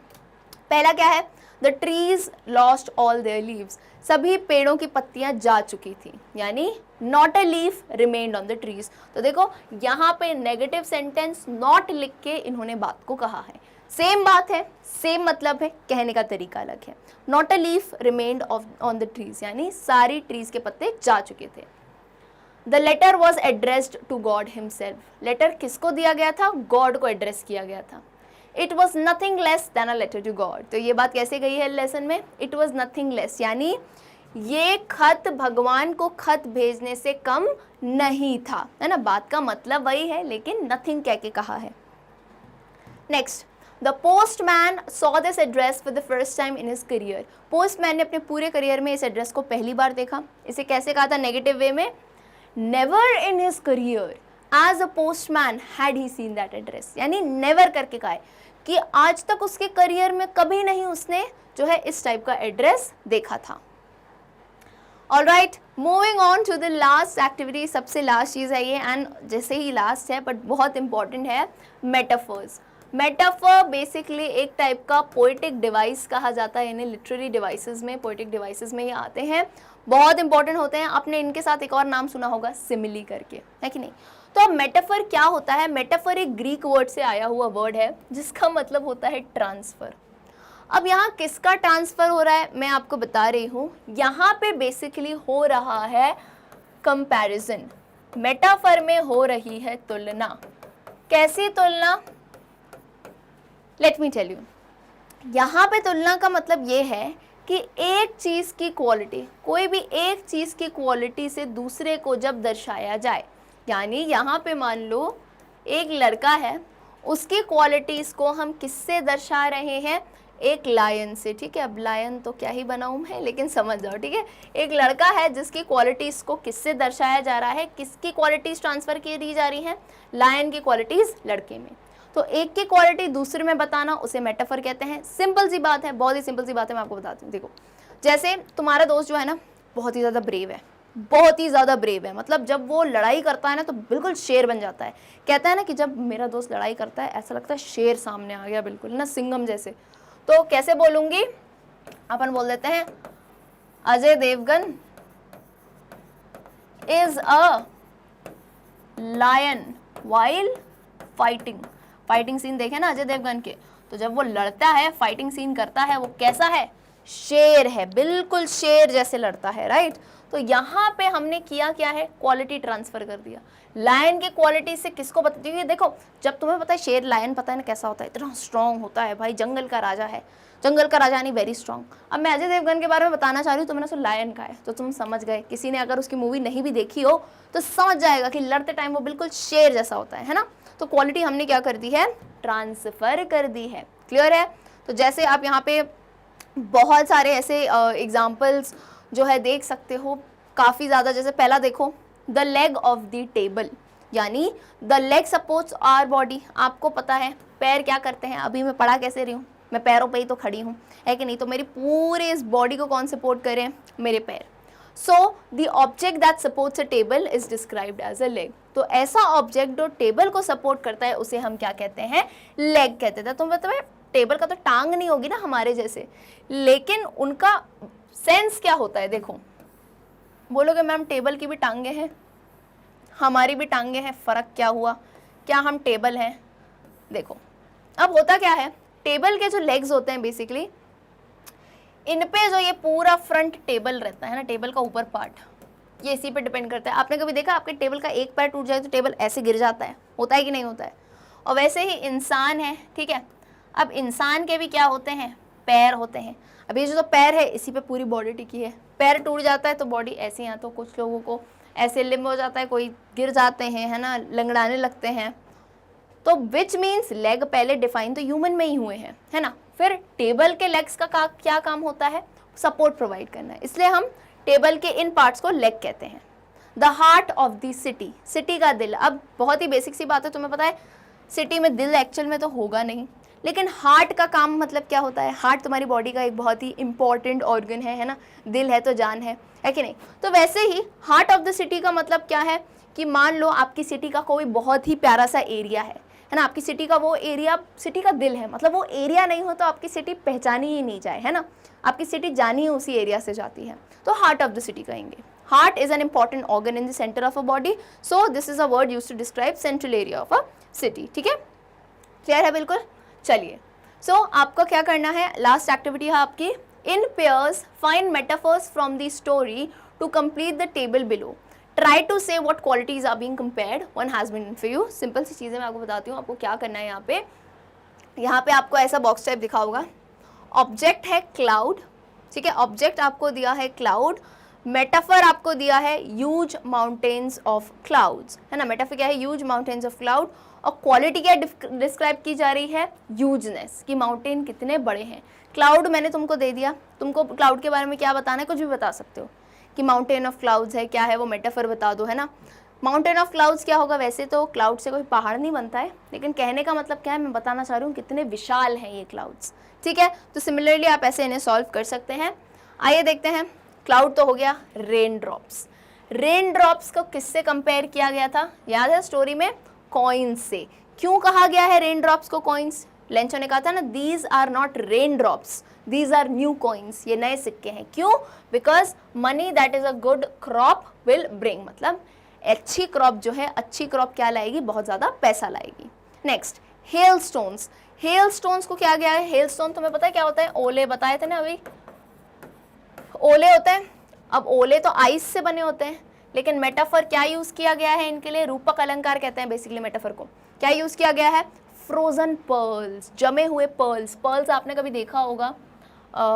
पहला क्या है, the trees lost all there leaves, सभी पेड़ों की पत्तियां जा चुकी थी, यानी not a leaf remained on the trees. तो देखो यहाँ पे नेगेटिव सेंटेंस नॉट लिख के इन्होंने बात को कहा है, सेम बात है, सेम मतलब है, कहने का तरीका अलग है। Not a leaf remained on the trees, यानी सारी ट्रीज के पत्ते जा चुके थे। The letter was addressed to God himself, letter किसको दिया गया था, गॉड को एड्रेस किया गया था। It was nothing less than a letter to God, तो ये बात कैसे गई है लेसन में, इट वॉज नथिंग लेस, यानी ये खत भगवान को खत भेजने से कम नहीं था, है ना, बात का मतलब वही है, लेकिन नथिंग कह के कहा है। Next, the postman saw this address for the first time in his career, postman ने अपने पूरे करियर में इस एड्रेस को पहली बार देखा। इसे कैसे कहा था नेगेटिव वे में, never in his career as a postman had he seen that address, यानी नेवर करके कहा है, कि आज तक उसके करियर में कभी नहीं उसने जो है इस टाइप का एड्रेस देखा था। All right, moving on to the last activity, सबसे लास्ट चीज़ है ये, एंड जैसे ही लास्ट है बट बहुत इंपॉर्टेंट है, मेटाफर्स। मेटाफर बेसिकली एक टाइप का पोएटिक डिवाइस कहा जाता है, इन्हें लिटरेरी डिवाइसेस में, पोएटिक डिवाइसेस में ये आते हैं, बहुत इंपॉर्टेंट होते हैं। आपने इनके साथ एक और नाम सुना होगा, सिमिली करके, है कि नहीं। तो अब मेटाफर क्या होता है? मेटाफर एक ग्रीक वर्ड से आया हुआ वर्ड है जिसका मतलब होता है ट्रांसफर। अब यहाँ किसका ट्रांसफर हो रहा है मैं आपको बता रही हूँ। यहाँ पे बेसिकली हो रहा है कंपैरिजन, मेटाफर में हो रही है तुलना। कैसी तुलना? Let me tell you. यहाँ पे तुलना का मतलब ये है कि एक चीज़ की क्वालिटी, कोई भी एक चीज़ की क्वालिटी से दूसरे को जब दर्शाया जाए, यानी यहाँ पे मान लो एक लड़का है, उसकी क्वालिटीज़ को हम किससे दर्शा रहे हैं? एक लायन से, ठीक है। अब लायन तो क्या ही बनाऊँ मैं, लेकिन समझ जाओ, ठीक है। एक लड़का है जिसकी क्वालिटीज़ को किससे दर्शाया जा रहा है, किसकी क्वालिटीज़ ट्रांसफ़र की दी जा रही हैं? लायन की क्वालिटीज़ लड़के में। तो एक की क्वालिटी दूसरे में बताना उसे मेटाफर कहते हैं। सिंपल सी बात है, बहुत ही सिंपल सी बात है, मैं आपको बताती हूँ। देखो, जैसे तुम्हारा दोस्त जो है ना बहुत ही ज़्यादा ब्रेव है, बहुत ही ज़्यादा ब्रेव है, मतलब जब वो लड़ाई करता है ना तो बिल्कुल शेर बन जाता है। कहता है ना कि जब मेरा दोस्त लड़ाई करता है ऐसा लगता है शेर सामने आ गया, बिल्कुल ना, सिंघम जैसे। तो कैसे बोलूँगी? अपन बोल देते हैं Ajay Devgan is a lion while fighting. Fighting scene देखे ना अजय देवगन के, तो जब वो लड़ता है, फाइटिंग सीन करता है, वो कैसा है? शेर है, बिल्कुल शेर जैसे लड़ता है, राइट। तो यहाँ पे हमने किया क्या है? क्वालिटी ट्रांसफर कर दिया। लायन की क्वालिटी से किसको बताती है? देखो, जब तुम्हें पता है शेर, लायन पता है ना कैसा होता है, इतना स्ट्रांग होता है भाई, जंगल का राजा है, जंगल का राजा यानी वेरी स्ट्रांग। अब मैं अजय देवगन के बारे में बताना चाह रही हूँ तो मैंने उसको लायन कहा है, तो तुम समझ गए। किसी ने अगर उसकी मूवी नहीं भी देखी हो तो समझ जाएगा कि लड़ते टाइम वो बिल्कुल शेर जैसा होता है ना। तो क्वालिटी हमने क्या कर दी है? ट्रांसफर कर दी है। क्लियर है? तो जैसे आप यहाँ पे बहुत सारे ऐसे एग्जाम्पल्स जो है देख सकते हो, काफ़ी ज़्यादा। जैसे पहला देखो, the leg of the table, यानी the leg supports our body. आपको पता है पैर क्या करते हैं? अभी मैं पढ़ा कैसे रही हूँ, मैं पैरों पे ही तो खड़ी हूँ, है कि नहीं। तो मेरी पूरे इस बॉडी को कौन सपोर्ट करे? मेरे पैर। So the object that supports a table is described as a leg. तो ऐसा ऑब्जेक्ट जो टेबल को सपोर्ट करता है उसे हम क्या कहते हैं? लेग कहते थे। तो मतलब टेबल का तो टांग नहीं होगी ना हमारे जैसे, लेकिन उनका सेंस क्या होता है? देखो, बोलोगे मैम टेबल की भी टांगे हैं, हमारी भी टांगे हैं, फ़र्क क्या हुआ? क्या हम टेबल हैं? देखो, अब होता क्या है, टेबल के जो लेग्स होते हैं बेसिकली, इन पे जो ये पूरा फ्रंट टेबल रहता है ना, टेबल का ऊपर पार्ट, ये इसी पे डिपेंड करता है। आपने कभी देखा आपके टेबल का एक पैर टूट जाए तो टेबल ऐसे गिर जाता है? होता है कि नहीं होता है? और वैसे ही इंसान है, ठीक है। अब इंसान के भी क्या होते हैं? पैर होते हैं। अब ये जो पैर है इसी पे पूरी बॉडी टिकी है। पैर टूट जाता है तो बॉडी ऐसी है, तो कुछ लोगों को ऐसे लिम्ब हो जाता है, कोई गिर जाते हैं, है ना, लंगड़ाने लगते हैं। तो विच मीन्स लेग पहले डिफाइन तो ह्यूमन में ही हुए हैं, है ना। फिर टेबल के लेग्स का क्या काम होता है? सपोर्ट प्रोवाइड करना है, इसलिए हम टेबल के इन पार्ट्स को लेग कहते हैं। The heart of the city, city का दिल। अब बहुत ही बेसिक सी बात है, तुम्हें पता है सिटी में दिल एक्चुअल में तो होगा नहीं, लेकिन हार्ट का काम मतलब क्या होता है? हार्ट तुम्हारी बॉडी का एक बहुत ही इंपॉर्टेंट ऑर्गन है ना, दिल है तो जान है कि नहीं। तो वैसे ही हार्ट ऑफ द सिटी का मतलब क्या है कि मान लो आपकी सिटी का कोई बहुत ही प्यारा सा एरिया है ना, आपकी सिटी का वो एरिया सिटी का दिल है, मतलब वो एरिया नहीं हो तो आपकी सिटी पहचानी ही नहीं जाए, है ना, आपकी सिटी जानी ही उसी एरिया से जाती है, तो हार्ट ऑफ द सिटी कहेंगे। Heart is an important organ in the centre of a body, so this is a word used to describe central area of a city. ठीक है, क्लियर है बिल्कुल। चलिए, सो आपको क्या करना है, लास्ट एक्टिविटी है आपकी, in pairs find metaphors from the story to complete the table below, try to say what qualities are being compared, one has been for you. Simple सी चीज़ें मैं आपको बताती हूँ, आपको क्या करना है। यहाँ पे आपको ऐसा बॉक्स टाइप दिखा होगा, ऑब्जेक्ट है क्लाउड, ठीक है, ऑब्जेक्ट आपको दिया है क्लाउड, मेटाफर आपको दिया है ह्यूज माउंटेन्स ऑफ क्लाउड्स, है ना, मेटाफर क्या है, ह्यूज माउंटेन्स ऑफ क्लाउड, और क्वालिटी क्या डिस्क्राइब की जा रही है, ह्यूजनेस, कि माउंटेन कितने बड़े हैं। क्लाउड मैंने तुमको दे दिया, तुमको क्लाउड के बारे में क्या बताना है, कुछ भी बता सकते हो कि माउंटेन ऑफ क्लाउड्स है, क्या है वो, मेटाफर बता दो, है ना। माउंटेन ऑफ क्लाउड्स क्या होगा? वैसे तो क्लाउड से कोई पहाड़ नहीं बनता है, लेकिन कहने का मतलब क्या है, मैं बताना चाह रही हूँ कितने विशाल हैं ये क्लाउड्स, ठीक है। तो सिमिलरली आप ऐसे इन्हें सॉल्व कर सकते हैं। आइए देखते हैं, क्लाउड तो हो गया, रेन ड्रॉप्स। रेन ड्रॉप्स को किससे कंपेयर किया गया था? याद है स्टोरी में? कॉइन्स से। क्यों कहा गया है रेन ड्रॉप्स को कॉइन्स? लेंचो ने कहा था ना, these are not rain drops, these are new coins, ये नए सिक्के हैं। क्यों? Because money that is a good crop will bring, मतलब अच्छी क्रॉप जो है, अच्छी क्रॉप क्या लाएगी? बहुत ज़्यादा पैसा लाएगी। Next, hail stones. Hail stones को क्या गया है? हेल स्टोन तुम्हें पता है क्या होता है? ओले बताए थे ना अभी, ओले होते हैं। अब ओले तो आइस से बने होते हैं, लेकिन मेटाफर क्या यूज़ किया गया है इनके लिए? रूपक अलंकार कहते हैं बेसिकली मेटाफर को। क्या यूज़ किया गया है? फ्रोजन पर्ल्स, जमे हुए पर्ल्स। पर्ल्स आपने कभी देखा होगा,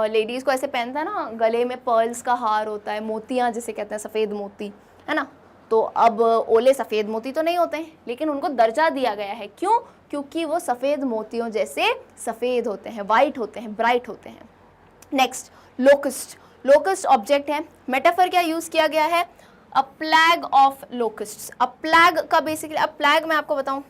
लेडीज़ को ऐसे पहनता है ना, गले में पर्ल्स का हार होता है, मोतियाँ जिसे कहते हैं, सफ़ेद मोती, है ना। तो अब ओले सफ़ेद मोती तो नहीं होते हैं, लेकिन उनको दर्जा दिया गया है। क्यों? क्योंकि वो सफ़ेद मोतियों जैसे सफ़ेद होते हैं, वाइट होते हैं, ब्राइट होते हैं। Next, locust. लोकस्ट ऑब्जेक्ट है, मेटाफर क्या यूज़ किया गया है? अ प्लैग ऑफ लोकस्ट्स। अ प्लैग का बेसिकली, अब प्लैग मैं आपको बताऊं,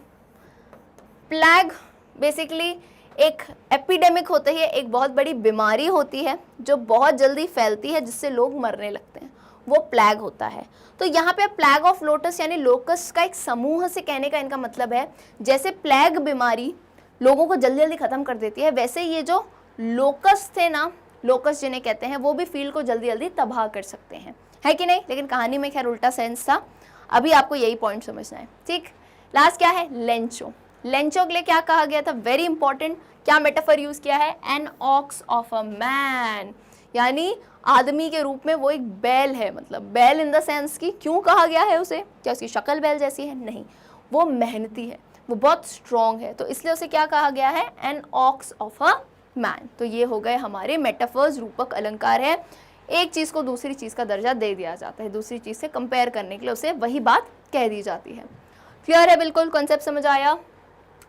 प्लैग बेसिकली एक एपिडेमिक होती है, एक बहुत बड़ी बीमारी होती है जो बहुत जल्दी फैलती है, जिससे लोग मरने लगते हैं, वो प्लैग होता है। तो यहाँ पे प्लैग ऑफ लोटस यानी लोकस्ट का एक समूह से कहने का इनका मतलब है, जैसे प्लैग बीमारी लोगों को जल्दी जल्दी ख़त्म कर देती है, वैसे ये जो लोकस्ट थे ना, लोकस्ट जिन्हें कहते हैं, वो भी फील्ड को जल्दी जल्दी तबाह कर सकते हैं, है कि नहीं? लेकिन कहानी में खैर उल्टा सेंस था। अभी आपको यही पॉइंट समझना है, ठीक। लास्ट क्या है? लेंचो। लेंचो के लिए क्या कहा गया था? वेरी इंपॉर्टेंट, क्या मेटाफर यूज किया है? An ox of a man, यानी आदमी के रूप में वो एक बैल है, मतलब बैल इन द सेंस की, क्यों कहा गया है उसे? क्या उसकी शक्ल बैल जैसी है? नहीं, वो मेहनती है, वो बहुत स्ट्रॉन्ग है, तो इसलिए उसे क्या कहा गया है? An ox of a man. तो ये हो गए हमारे मेटाफर्स, रूपक अलंकार है। एक चीज़ को दूसरी चीज़ का दर्जा दे दिया जाता है, दूसरी चीज़ से कंपेयर करने के लिए उसे वही बात कह दी जाती है। क्लियर है? बिल्कुल कॉन्सेप्ट समझ आया?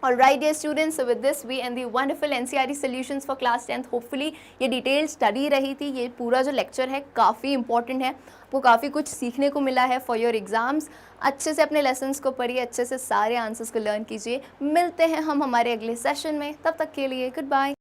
Alright dear students, so with this we end the wonderful NCERT solutions for class 10th. Hopefully ये डिटेल स्टडी रही थी, ये पूरा जो लेक्चर है काफ़ी इंपॉर्टेंट है, आपको काफ़ी कुछ सीखने को मिला है फॉर योर एग्जाम्स। अच्छे से अपने लेसन्स को पढ़िए, अच्छे से सारे आंसर्स को लर्न कीजिए। मिलते हैं हम हमारे अगले सेशन में, तब तक के लिए गुड बाय।